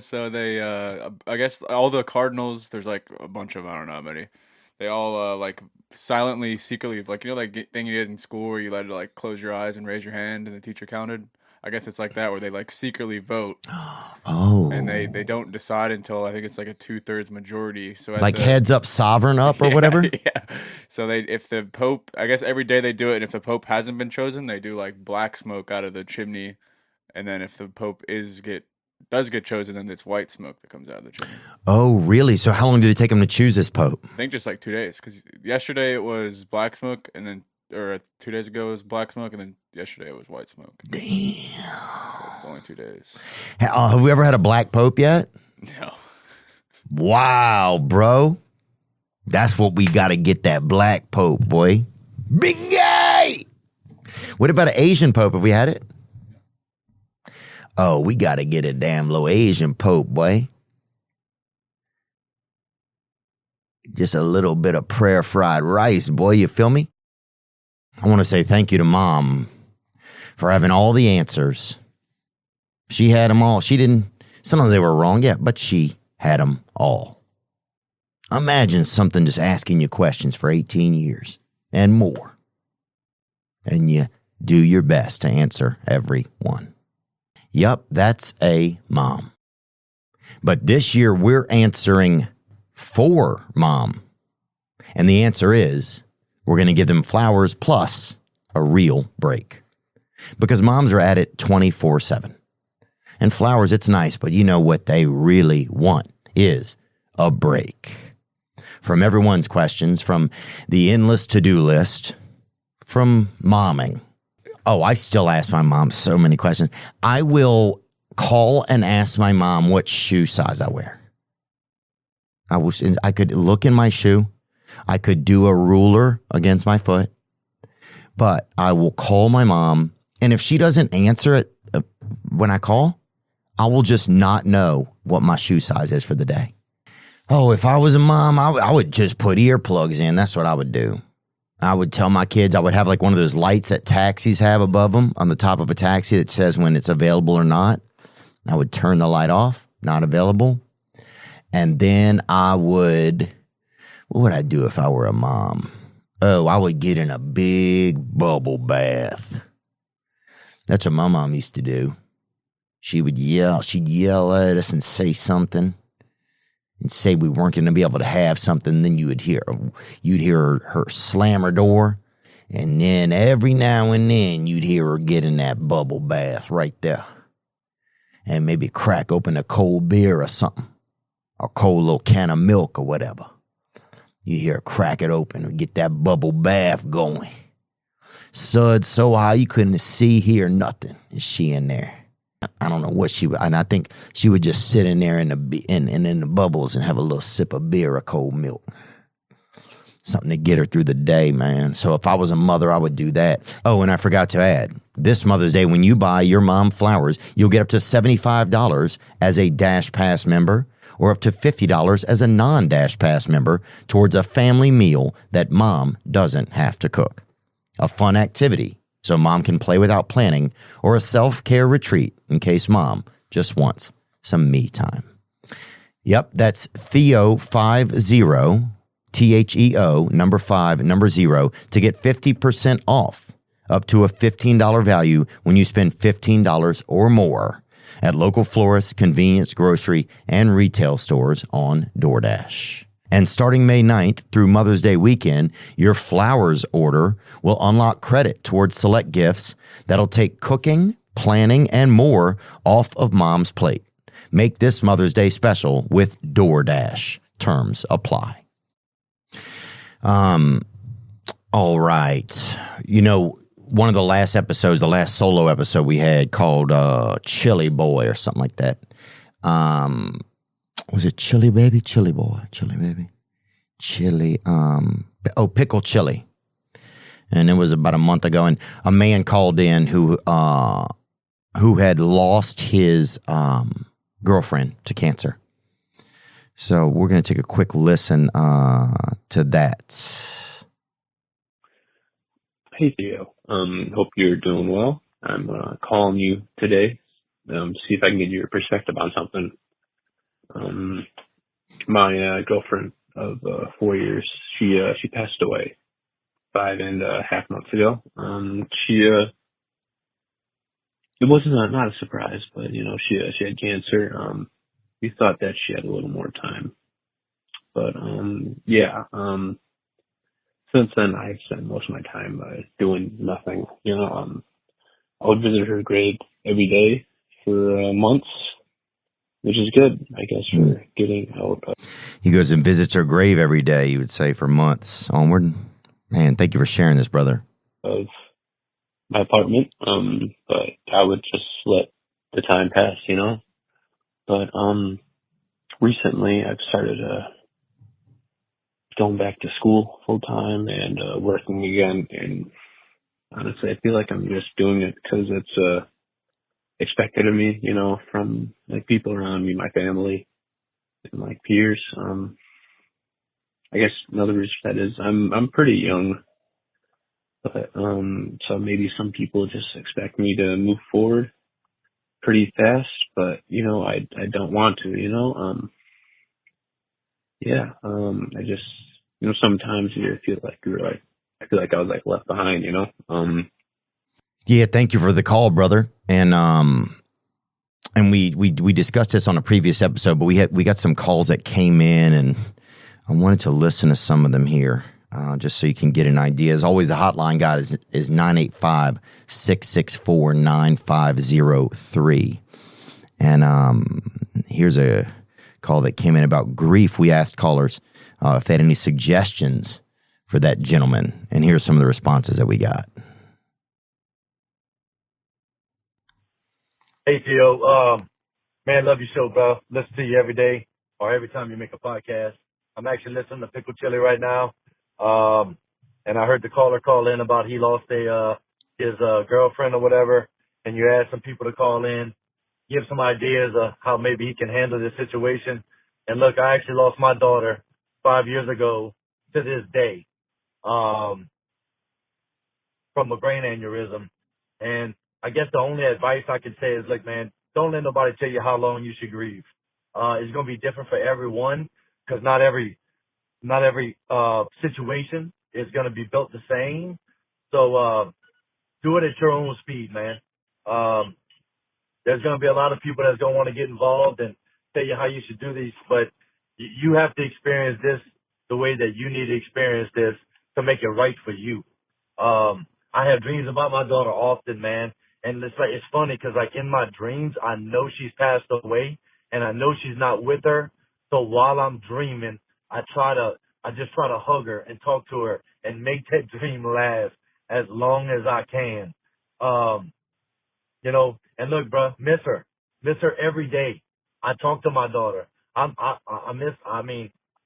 So they, I guess all the cardinals, there's like a bunch of them, I don't know how many. They all like silently, secretly, like, like thing you did in school where you had to like close your eyes and raise your hand and the teacher counted. I guess it's like that where they like secretly vote. Oh. And they don't decide until I think it's like a 2/3 majority. So like heads up, sovereign up or whatever? Yeah. So if the Pope, I guess every day they do it. And if the Pope hasn't been chosen, they do like black smoke out of the chimney. And then if the Pope does get chosen, then it's white smoke that comes out of the chimney. Oh, really? So how long did it take him to choose this Pope? I think just like 2 days. Because yesterday it was black smoke, and then, or 2 days ago it was black smoke, and then yesterday it was white smoke. Damn. So it's only 2 days. Have we ever had a black Pope yet? No. Wow, bro. That's what we got to get, that black Pope, boy. Big guy. What about an Asian Pope? Have we had it? Oh, we got to get a damn low Asian Pope, boy. Just a little bit of prayer fried rice, boy, you feel me? I want to say thank you to Mom for having all the answers. She had them all. She didn't, sometimes they were wrong, yeah, but she had them all. Imagine something just asking you questions for 18 years and more. And you do your best to answer every one. Yup, that's a mom. But this year we're answering for Mom. And the answer is we're going to give them flowers plus a real break. Because moms are at it 24/7. And flowers, it's nice, but you know what they really want is a break. From everyone's questions, from the endless to-do list, from momming. Oh, I still ask my mom so many questions. I will call and ask my mom what shoe size I wear. I could look in my shoe. I could do a ruler against my foot. But I will call my mom. And if she doesn't answer it when I call, I will just not know what my shoe size is for the day. Oh, if I was a mom, I would just put earplugs in. That's what I would do. I would tell my kids, I would have like one of those lights that taxis have above them on the top of a taxi that says when it's available or not. I would turn the light off, not available. And then what would I do if I were a mom? Oh, I would get in a big bubble bath. That's what my mom used to do. She'd yell at us and say something. And say we weren't going to be able to have something, then you'd hear her slam her door, and then every now and then you'd hear her get in that bubble bath right there, and maybe crack open a cold beer or something, or cold little can of milk or whatever. You hear her crack it open and get that bubble bath going. Suds so high you couldn't see, hear nothing. Is she in there? I don't know what she would, and I think she would just sit in there in the bubbles and have a little sip of beer or cold milk. Something to get her through the day, man. So if I was a mother, I would do that. Oh, and I forgot to add, this Mother's Day, when you buy your mom flowers, you'll get up to $75 as a Dash Pass member or up to $50 as a non-Dash Pass member towards a family meal that mom doesn't have to cook. A fun activity so mom can play without planning, or a self-care retreat in case mom just wants some me time. Yep, that's Theo 50, THEO, number 5, number 0, to get 50% off, up to a $15 value when you spend $15 or more at local florists, convenience, grocery, and retail stores on DoorDash. And starting May 9th through Mother's Day weekend, your flowers order will unlock credit towards select gifts that'll take cooking, planning, and more off of mom's plate. Make this Mother's Day special with DoorDash. Terms apply. All right. You know, one of the last episodes, the last solo episode we had called Chili Boy or something like that. Was it Chili Baby? Chili Boy. Chili Baby. Chili. Pickle Chili. And it was about a month ago. And a man called in who had lost his girlfriend to cancer. So we're going to take a quick listen to that. Hey, Theo. Hope you're doing well. I'm calling you today to see if I can get your perspective on something. My girlfriend of 4 years, she passed away 5.5 months ago. It wasn't not a surprise, but she had cancer. We thought that she had a little more time, but since then I've spent most of my time doing nothing. I would visit her grave every day for months, which is good, I guess, for getting out. He goes and visits her grave every day, you would say, for months onward. Man, thank you for sharing this, brother. Of my apartment, but I would just let the time pass, But recently I've started going back to school full time and working again. And honestly, I feel like I'm just doing it because it's expected of me, from like people around me, my family, and like peers. I guess another reason for that is I'm pretty young, but so maybe some people just expect me to move forward pretty fast, but I don't want to, I just sometimes you feel like I feel like I was like left behind, Yeah, thank you for the call, brother. And we discussed this on a previous episode, but we got some calls that came in, and I wanted to listen to some of them here, just so you can get an idea. As always, the hotline guide is 985-664-9503. And here's a call that came in about grief. We asked callers if they had any suggestions for that gentleman, and here's some of the responses that we got. Hey, Theo. Man, love your show, bro. Listen to you every day or every time you make a podcast. I'm actually listening to Pickle Chili right now. And I heard the caller call in about he lost his girlfriend or whatever. And you asked some people to call in, give some ideas of how maybe he can handle this situation. And look, I actually lost my daughter 5 years ago to this day, from a brain aneurysm. And I guess the only advice I can say is, look, man, don't let nobody tell you how long you should grieve. It's going to be different for everyone, because not every situation is going to be built the same. So do it at your own speed, man. There's going to be a lot of people that's going to want to get involved and tell you how you should do these, but you have to experience this the way that you need to experience this to make it right for you. I have dreams about my daughter often, man. And it's funny because like in my dreams, I know she's passed away and I know she's not with her. So while I'm dreaming, I just try to hug her and talk to her and make that dream last as long as I can. And look, bro, miss her every day. I talk to my daughter.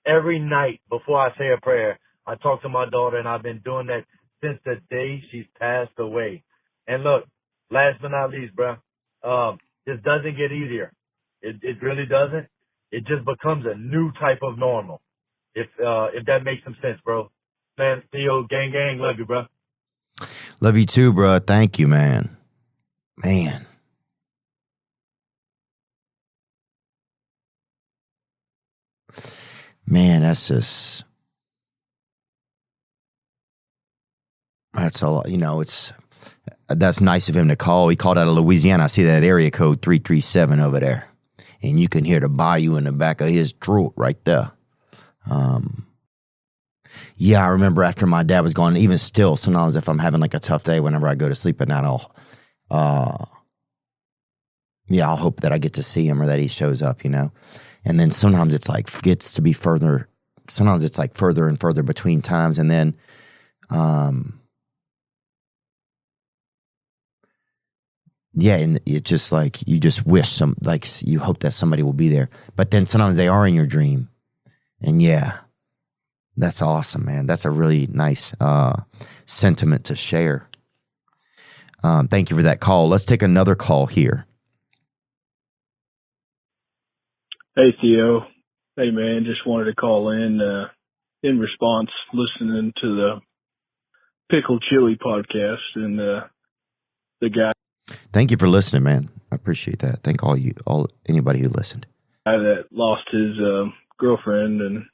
Every night before I say a prayer, I talk to my daughter, and I've been doing that since the day she's passed away. And look, last but not least, bro, this doesn't get easier. It really doesn't. It just becomes a new type of normal. If that makes some sense, bro. Man, Theo, gang, love you, bro. Love you too, bro. Thank you, man. Man, that's a lot. That's nice of him to call. He called out of Louisiana. I see that area code 337 over there. And you can hear the bayou in the back of his throat right there. Yeah, I remember after my dad was gone, even still, sometimes if I'm having like a tough day, whenever I go to sleep at night, I'll hope that I get to see him or that he shows up, And then sometimes it's like gets to be further. Sometimes it's like further and further between times. And then, and it's just like you just wish you hope that somebody will be there. But then sometimes they are in your dream. And that's awesome, man. That's a really nice sentiment to share. Thank you for that call. Let's take another call here. Hey, Theo. Hey, man. Just wanted to call in response, listening to the Pickle Chili podcast and the guy. Thank you for listening, man. I appreciate that. Thank anybody who listened. That lost his girlfriend, and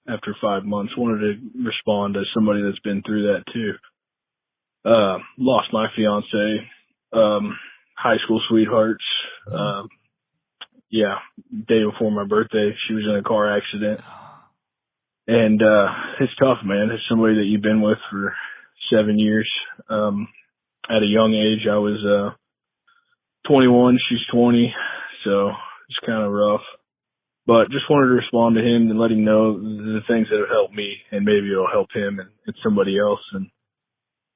after 5 months, wanted to respond to somebody that's been through that too. Lost my fiance, high school sweethearts. Day before my birthday, she was in a car accident. And it's tough, man. It's somebody that you've been with for 7 years. At a young age, I was 21, she's 20, so it's kind of rough. But just wanted to respond to him and let him know the things that have helped me, and maybe it'll help him and somebody else. And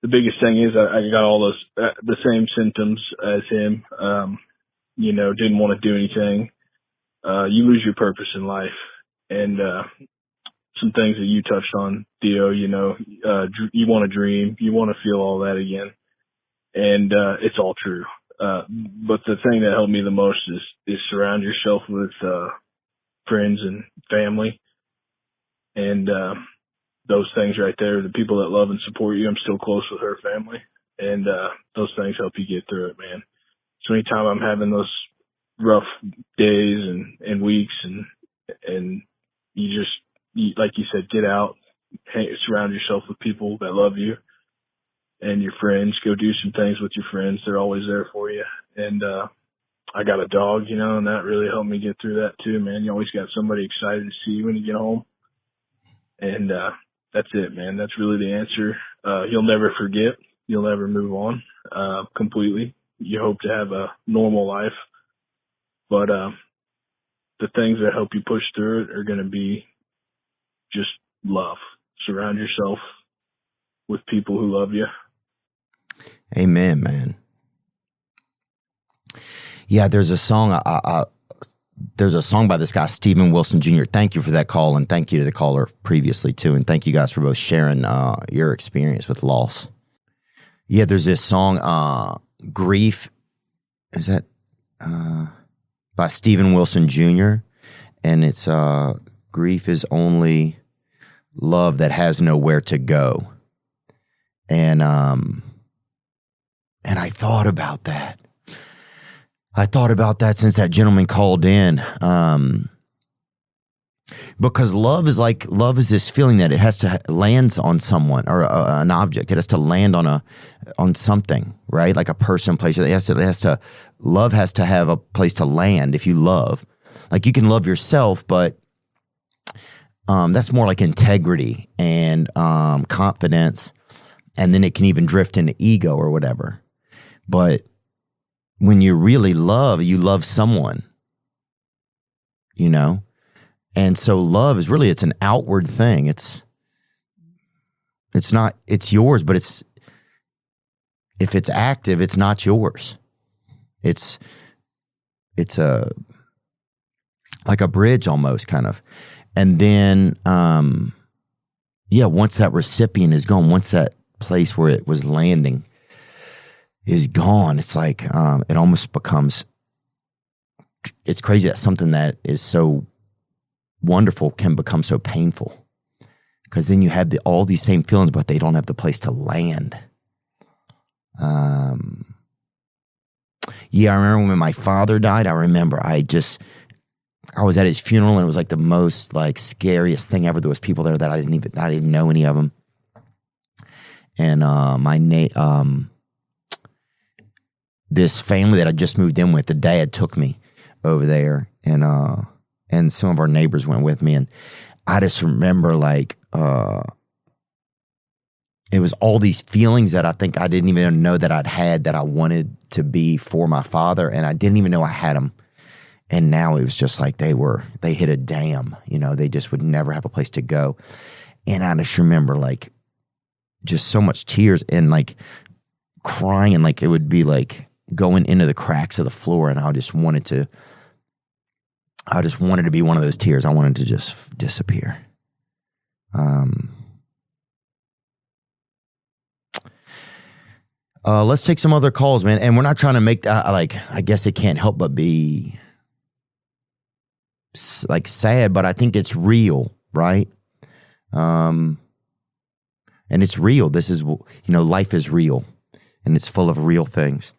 the biggest thing is I got all those the same symptoms as him. Didn't want to do anything. You lose your purpose in life, and some things that you touched on, Theo. You want to dream, you want to feel all that again, and it's all true. But the thing that helped me the most is surround yourself with friends and family, And those things right there, the people that love and support you, I'm still close with her family. And those things help you get through it, man. So anytime I'm having those rough days and weeks and you just, like you said, get out, surround yourself with people that love you and your friends. Go do some things with your friends. They're always there for you. And I got a dog, you know, and that really helped me get through that too, man. You always got somebody excited to see you when you get home. And that's it, man. That's really the answer. You'll never forget. You'll never move on completely. You hope to have a normal life. But the things that help you push through it are going to be just love. Surround yourself with people who love you. Amen, man. Yeah, there's a song. There's a song by this guy, Stephen Wilson Jr. Thank you for that call, and thank you to the caller previously too, and thank you guys for both sharing your experience with loss. Yeah, there's this song, "Grief." Is that by Stephen Wilson Jr. and it's "Grief is only love that has nowhere to go," and I thought about that. I thought about that since that gentleman called in, because love is this feeling that it has to land on someone or an object. It has to land on something, right? Like a person, place. Love has to have a place to land. If you love, like you can love yourself, but that's more like integrity and confidence, and then it can even drift into ego or whatever. But when you really love, you love someone, you know? And so love is really, it's an outward thing. It's yours, but if it's active, it's not yours. It's like a bridge almost, kind of. And then, once that recipient is gone, once that place where it was landing is gone, it's like it almost becomes, it's crazy that something that is so wonderful can become so painful, because then you have all these same feelings, but they don't have the place to land. I remember when my father died. I remember I was at his funeral, and it was like the most like scariest thing ever. There was people there that I didn't know any of them, and this family that I just moved in with, the dad took me over there, and some of our neighbors went with me, and I just remember like it was all these feelings that I think I didn't even know that I'd had, that I wanted to be for my father, and I didn't even know I had them. And now it was just like they hit a dam, you know, they just would never have a place to go. And I just remember like just so much tears and like crying, and like it would be like going into the cracks of the floor, and I just wanted to be one of those tears. I wanted to just disappear. Let's take some other calls, man. And we're not trying to make that I guess it can't help but be like sad, but I think it's real, right? And it's real. This is, life is real, and it's full of real things.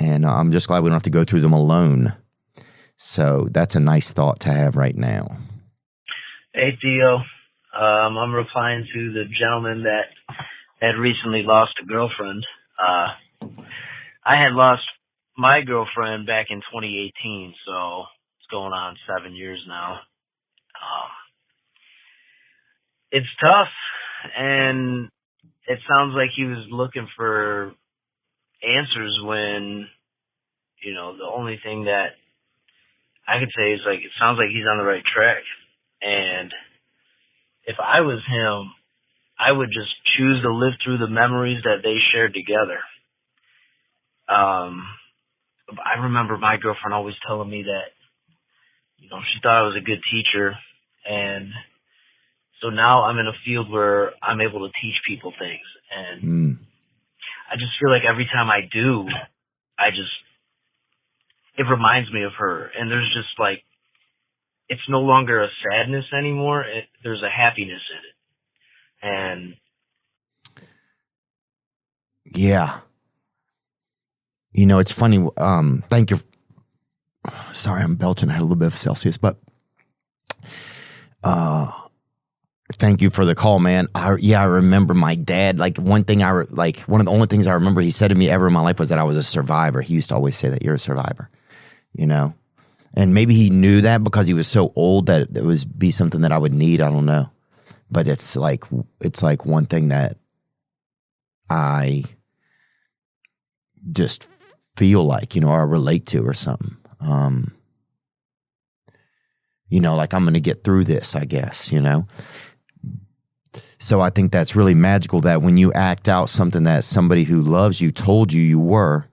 And I'm just glad we don't have to go through them alone. So that's a nice thought to have right now. Hey, Theo. I'm replying to the gentleman that had recently lost a girlfriend. I had lost my girlfriend back in 2018, so it's going on 7 years now. It's tough, and it sounds like he was looking for answers when, the only thing that I could say is like, it sounds like he's on the right track. And if I was him, I would just choose to live through the memories that they shared together. I remember my girlfriend always telling me that, she thought I was a good teacher. And so now I'm in a field where I'm able to teach people things. And I just feel like every time I do, it reminds me of her. And there's just like, it's no longer a sadness anymore. There's a happiness in it. And yeah. You know, it's funny. Thank you. Sorry, I'm belching. I had a little bit of Celsius, but thank you for the call, man. I remember my dad. Like one of the only things I remember he said to me ever in my life was that I was a survivor. He used to always say that you're a survivor, you know. And maybe he knew that because he was so old that it would be something that I would need. I don't know, but it's like one thing that I just feel like, you know, or relate to or something. You know, like I'm going to get through this, I guess, you know. So I think that's really magical that when you act out something that somebody who loves you told you were,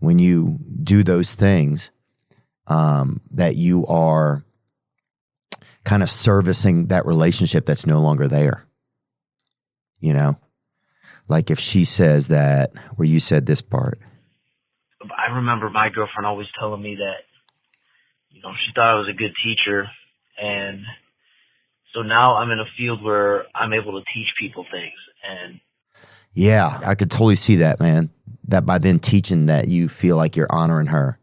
when you do those things, that you are kind of servicing that relationship that's no longer there. You know, like if she says that, where you said this part. I remember my girlfriend always telling me that, you know, she thought I was a good teacher. And so now I'm in a field where I'm able to teach people things. And yeah, I could totally see that, man. That by then teaching that you feel like you're honoring her.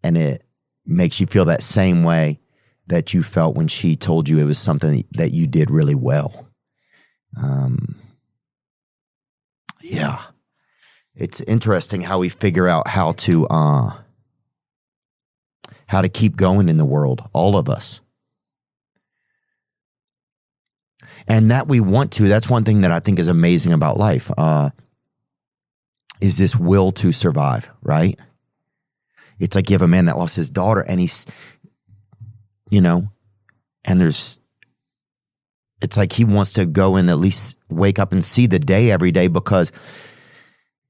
And it makes you feel that same way that you felt when she told you it was something that you did really well. Yeah. It's interesting how we figure out how to keep going in the world, all of us. And that we want to. That's one thing that I think is amazing about life, is this will to survive, right? It's like you have a man that lost his daughter and he's, you know, and it's like he wants to go and at least wake up and see the day every day because,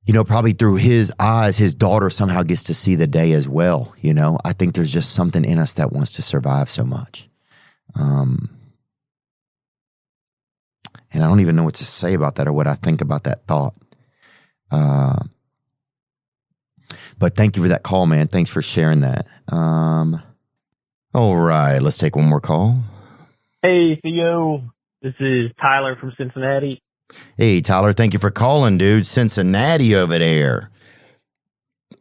you know, probably through his eyes, his daughter somehow gets to see the day as well. You know, I think there's just something in us that wants to survive so much. And I don't even know what to say about that or what I think about that thought. But thank you for that call, man. Thanks for sharing that. All right, let's take one more call. Hey, Theo. This is Tyler from Cincinnati. Hey, Tyler, thank you for calling, dude. Cincinnati over there.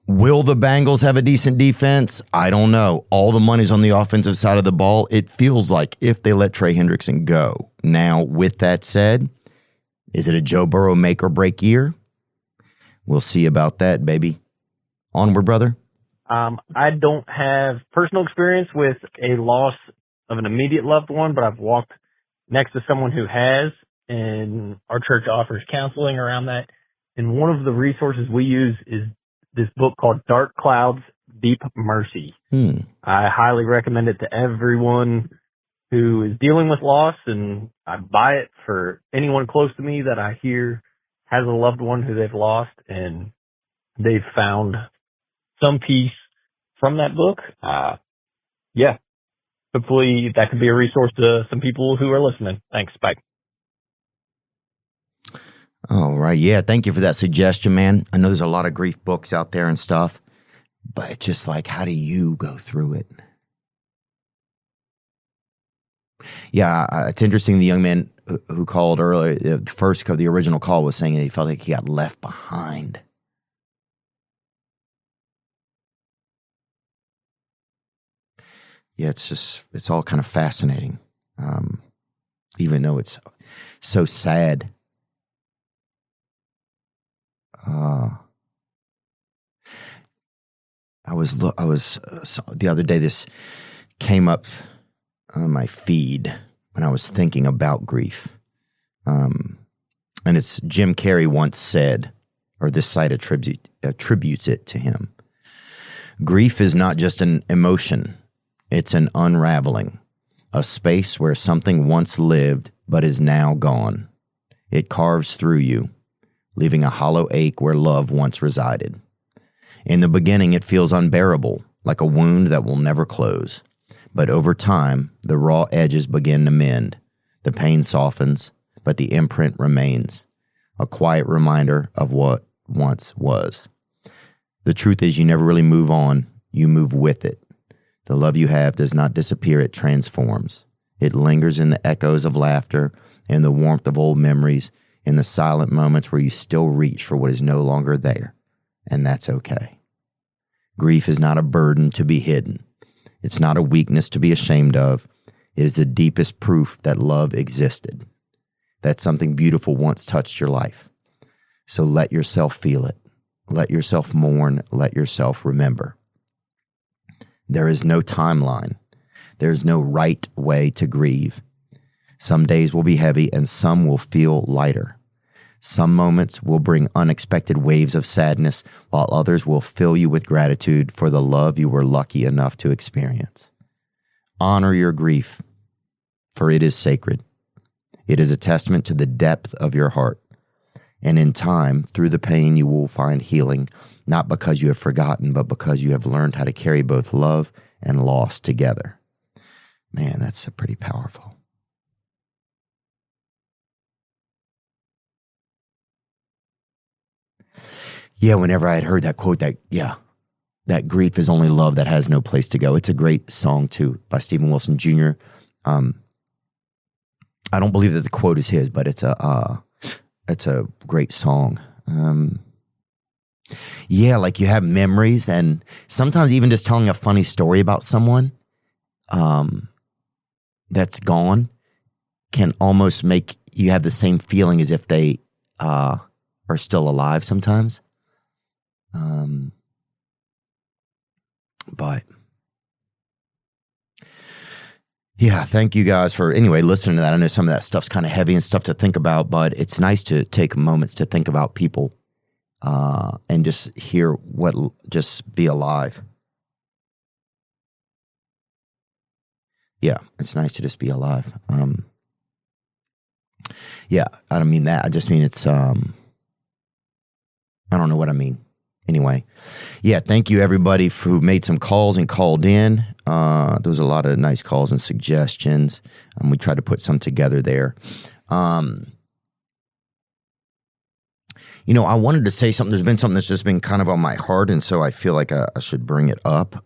Will the Bengals have a decent defense? I don't know. All the money's on the offensive side of the ball. It feels like if they let Trey Hendrickson go. Now, with that said, is it a Joe Burrow make or break year? We'll see about that, baby. Onward, brother. I don't have personal experience with a loss of an immediate loved one, but I've walked next to someone who has, and our church offers counseling around that. And one of the resources we use is this book called Dark Clouds, Deep Mercy. I highly recommend it to everyone who is dealing with loss, and I buy it for anyone close to me that I hear has a loved one who they've lost, and they've found some peace from that book. Yeah. Hopefully that could be a resource to some people who are listening. Thanks. Bye. All right. Yeah. Thank you for that suggestion, man. I know there's a lot of grief books out there and stuff, but it's just like, how do you go through it? Yeah. It's interesting. The young man who called earlier, the original call was saying that he felt like he got left behind. Yeah, it's all kind of fascinating, even though it's so sad. I was the other day, this came up on my feed when I was thinking about grief. And it's Jim Carrey once said, or this site attributes it to him. Grief is not just an emotion. It's an unraveling, a space where something once lived but is now gone. It carves through you, leaving a hollow ache where love once resided. In the beginning, it feels unbearable, like a wound that will never close. But over time, the raw edges begin to mend. The pain softens, but the imprint remains, a quiet reminder of what once was. The truth is, you never really move on, you move with it. The love you have does not disappear, it transforms. It lingers in the echoes of laughter, in the warmth of old memories, in the silent moments where you still reach for what is no longer there. And that's okay. Grief is not a burden to be hidden. It's not a weakness to be ashamed of. It is the deepest proof that love existed, that something beautiful once touched your life. So let yourself feel it. Let yourself mourn. Let yourself remember. There is no timeline. There is no right way to grieve. Some days will be heavy and some will feel lighter. Some moments will bring unexpected waves of sadness, while others will fill you with gratitude for the love you were lucky enough to experience. Honor your grief, for it is sacred. It is a testament to the depth of your heart. And in time, through the pain, you will find healing, not because you have forgotten, but because you have learned how to carry both love and loss together. Man, that's pretty powerful. Yeah, whenever I had heard that quote, that grief is only love that has no place to go. It's a great song, too, by Stephen Wilson Jr. I don't believe that the quote is his, but it's a great song. Yeah, like you have memories, and sometimes even just telling a funny story about someone that's gone can almost make you have the same feeling as if they are still alive sometimes. But yeah, thank you guys for listening to that. I know some of that stuff's kind of heavy and stuff to think about, but it's nice to take moments to think about people and just hear just be alive. Yeah, it's nice to just be alive. Yeah, I don't mean that. I just mean it's, I don't know what I mean. Anyway, yeah, thank you everybody who made some calls and called in. There was a lot of nice calls and suggestions. We tried to put some together there. I wanted to say something. There's been something that's just been kind of on my heart, and so I feel like I should bring it up.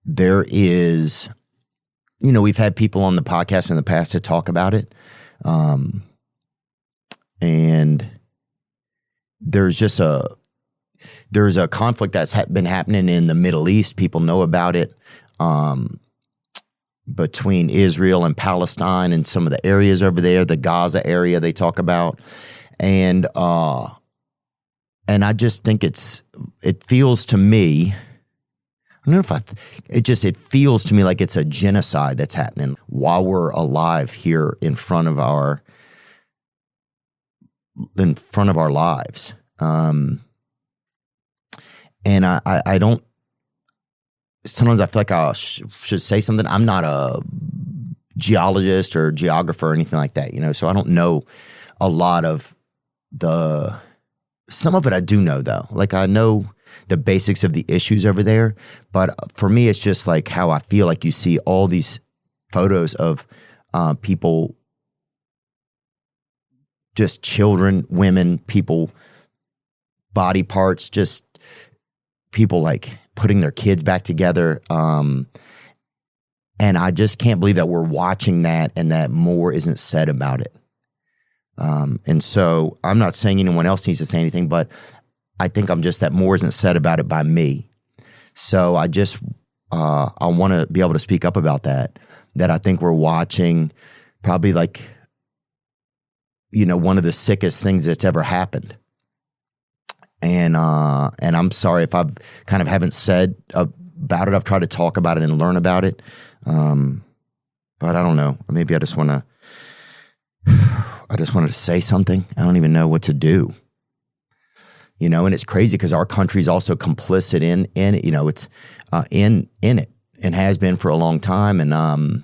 There is, we've had people on the podcast in the past to talk about it. And there's just there's a conflict that's been happening in the Middle East. People know about it, between Israel and Palestine and some of the areas over there, the Gaza area they talk about. And I just think it feels to me, I don't know if it feels to me like it's a genocide that's happening while we're alive here in front of our lives. And I don't, sometimes I feel like I should say something. I'm not a geologist or geographer or anything like that, so I don't know a lot of some of it I do know though. Like I know the basics of the issues over there, but for me, it's just like how I feel like you see all these photos of people, just children, women, people, body parts, just people like putting their kids back together. And I just can't believe that we're watching that and that more isn't said about it. And so I'm not saying anyone else needs to say anything, but I think I'm just that more isn't said about it by me. So I just, I want to be able to speak up about that I think we're watching probably like, one of the sickest things that's ever happened. And I'm sorry if I've kind of haven't said about it. I've tried to talk about it and learn about it. But I don't know. Maybe I just wanted to say something. I don't even know what to do. And it's crazy because our country's also complicit in it. It's in it and has been for a long time. And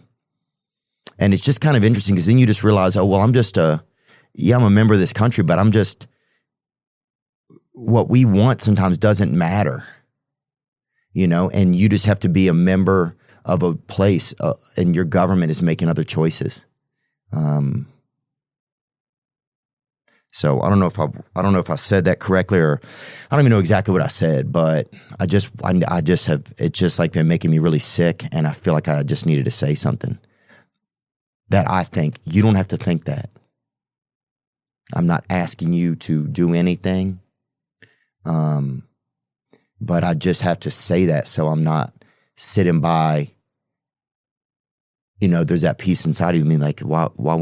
it's just kind of interesting because then you just realize, oh, well, I'm a member of this country, but I'm just, what we want sometimes doesn't matter, and you just have to be a member of a place and your government is making other choices. So I don't know if I said that correctly, or I don't even know exactly what I said, but I just have, it's just like been making me really sick, and I feel like I just needed to say something that I think. You don't have to think that. I'm not asking you to do anything. But I just have to say that so I'm not sitting by, there's that piece inside of me like, why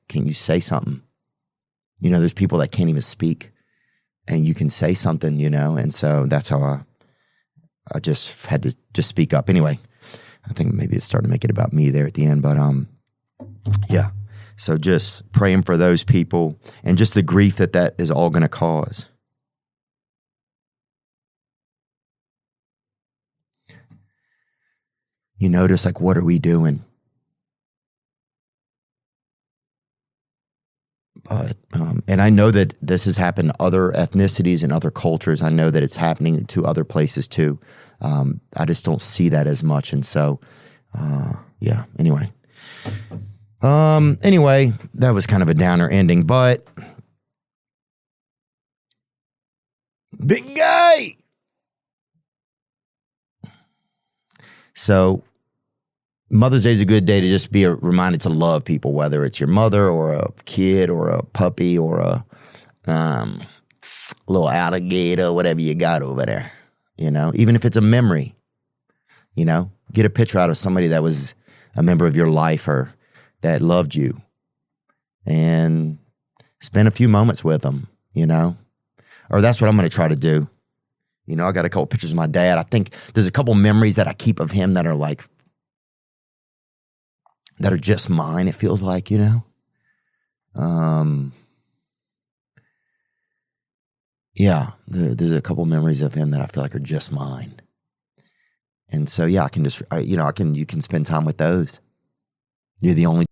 can't you say something? There's people that can't even speak, and you can say something, and so that's how I just had to just speak up. Anyway, I think maybe it's starting to make it about me there at the end, but yeah. So just praying for those people and just the grief that is all going to cause. You notice, like, what are we doing? But, and I know that this has happened to other ethnicities and other cultures. I know that it's happening to other places too. I just don't see that as much. And so, yeah, anyway. Anyway, that was kind of a downer ending, but big guy. So Mother's Day is a good day to just be reminded to love people, whether it's your mother or a kid or a puppy or a little alligator, whatever you got over there, even if it's a memory, get a picture out of somebody that was a member of your life or that loved you and spend a few moments with them, or that's what I'm going to try to do. I got a couple pictures of my dad. I think there's a couple memories that I keep of him that are like, that are just mine, it feels like, yeah, there's a couple memories of him that I feel like are just mine. And so, yeah, I can just, you can spend time with those. You're the only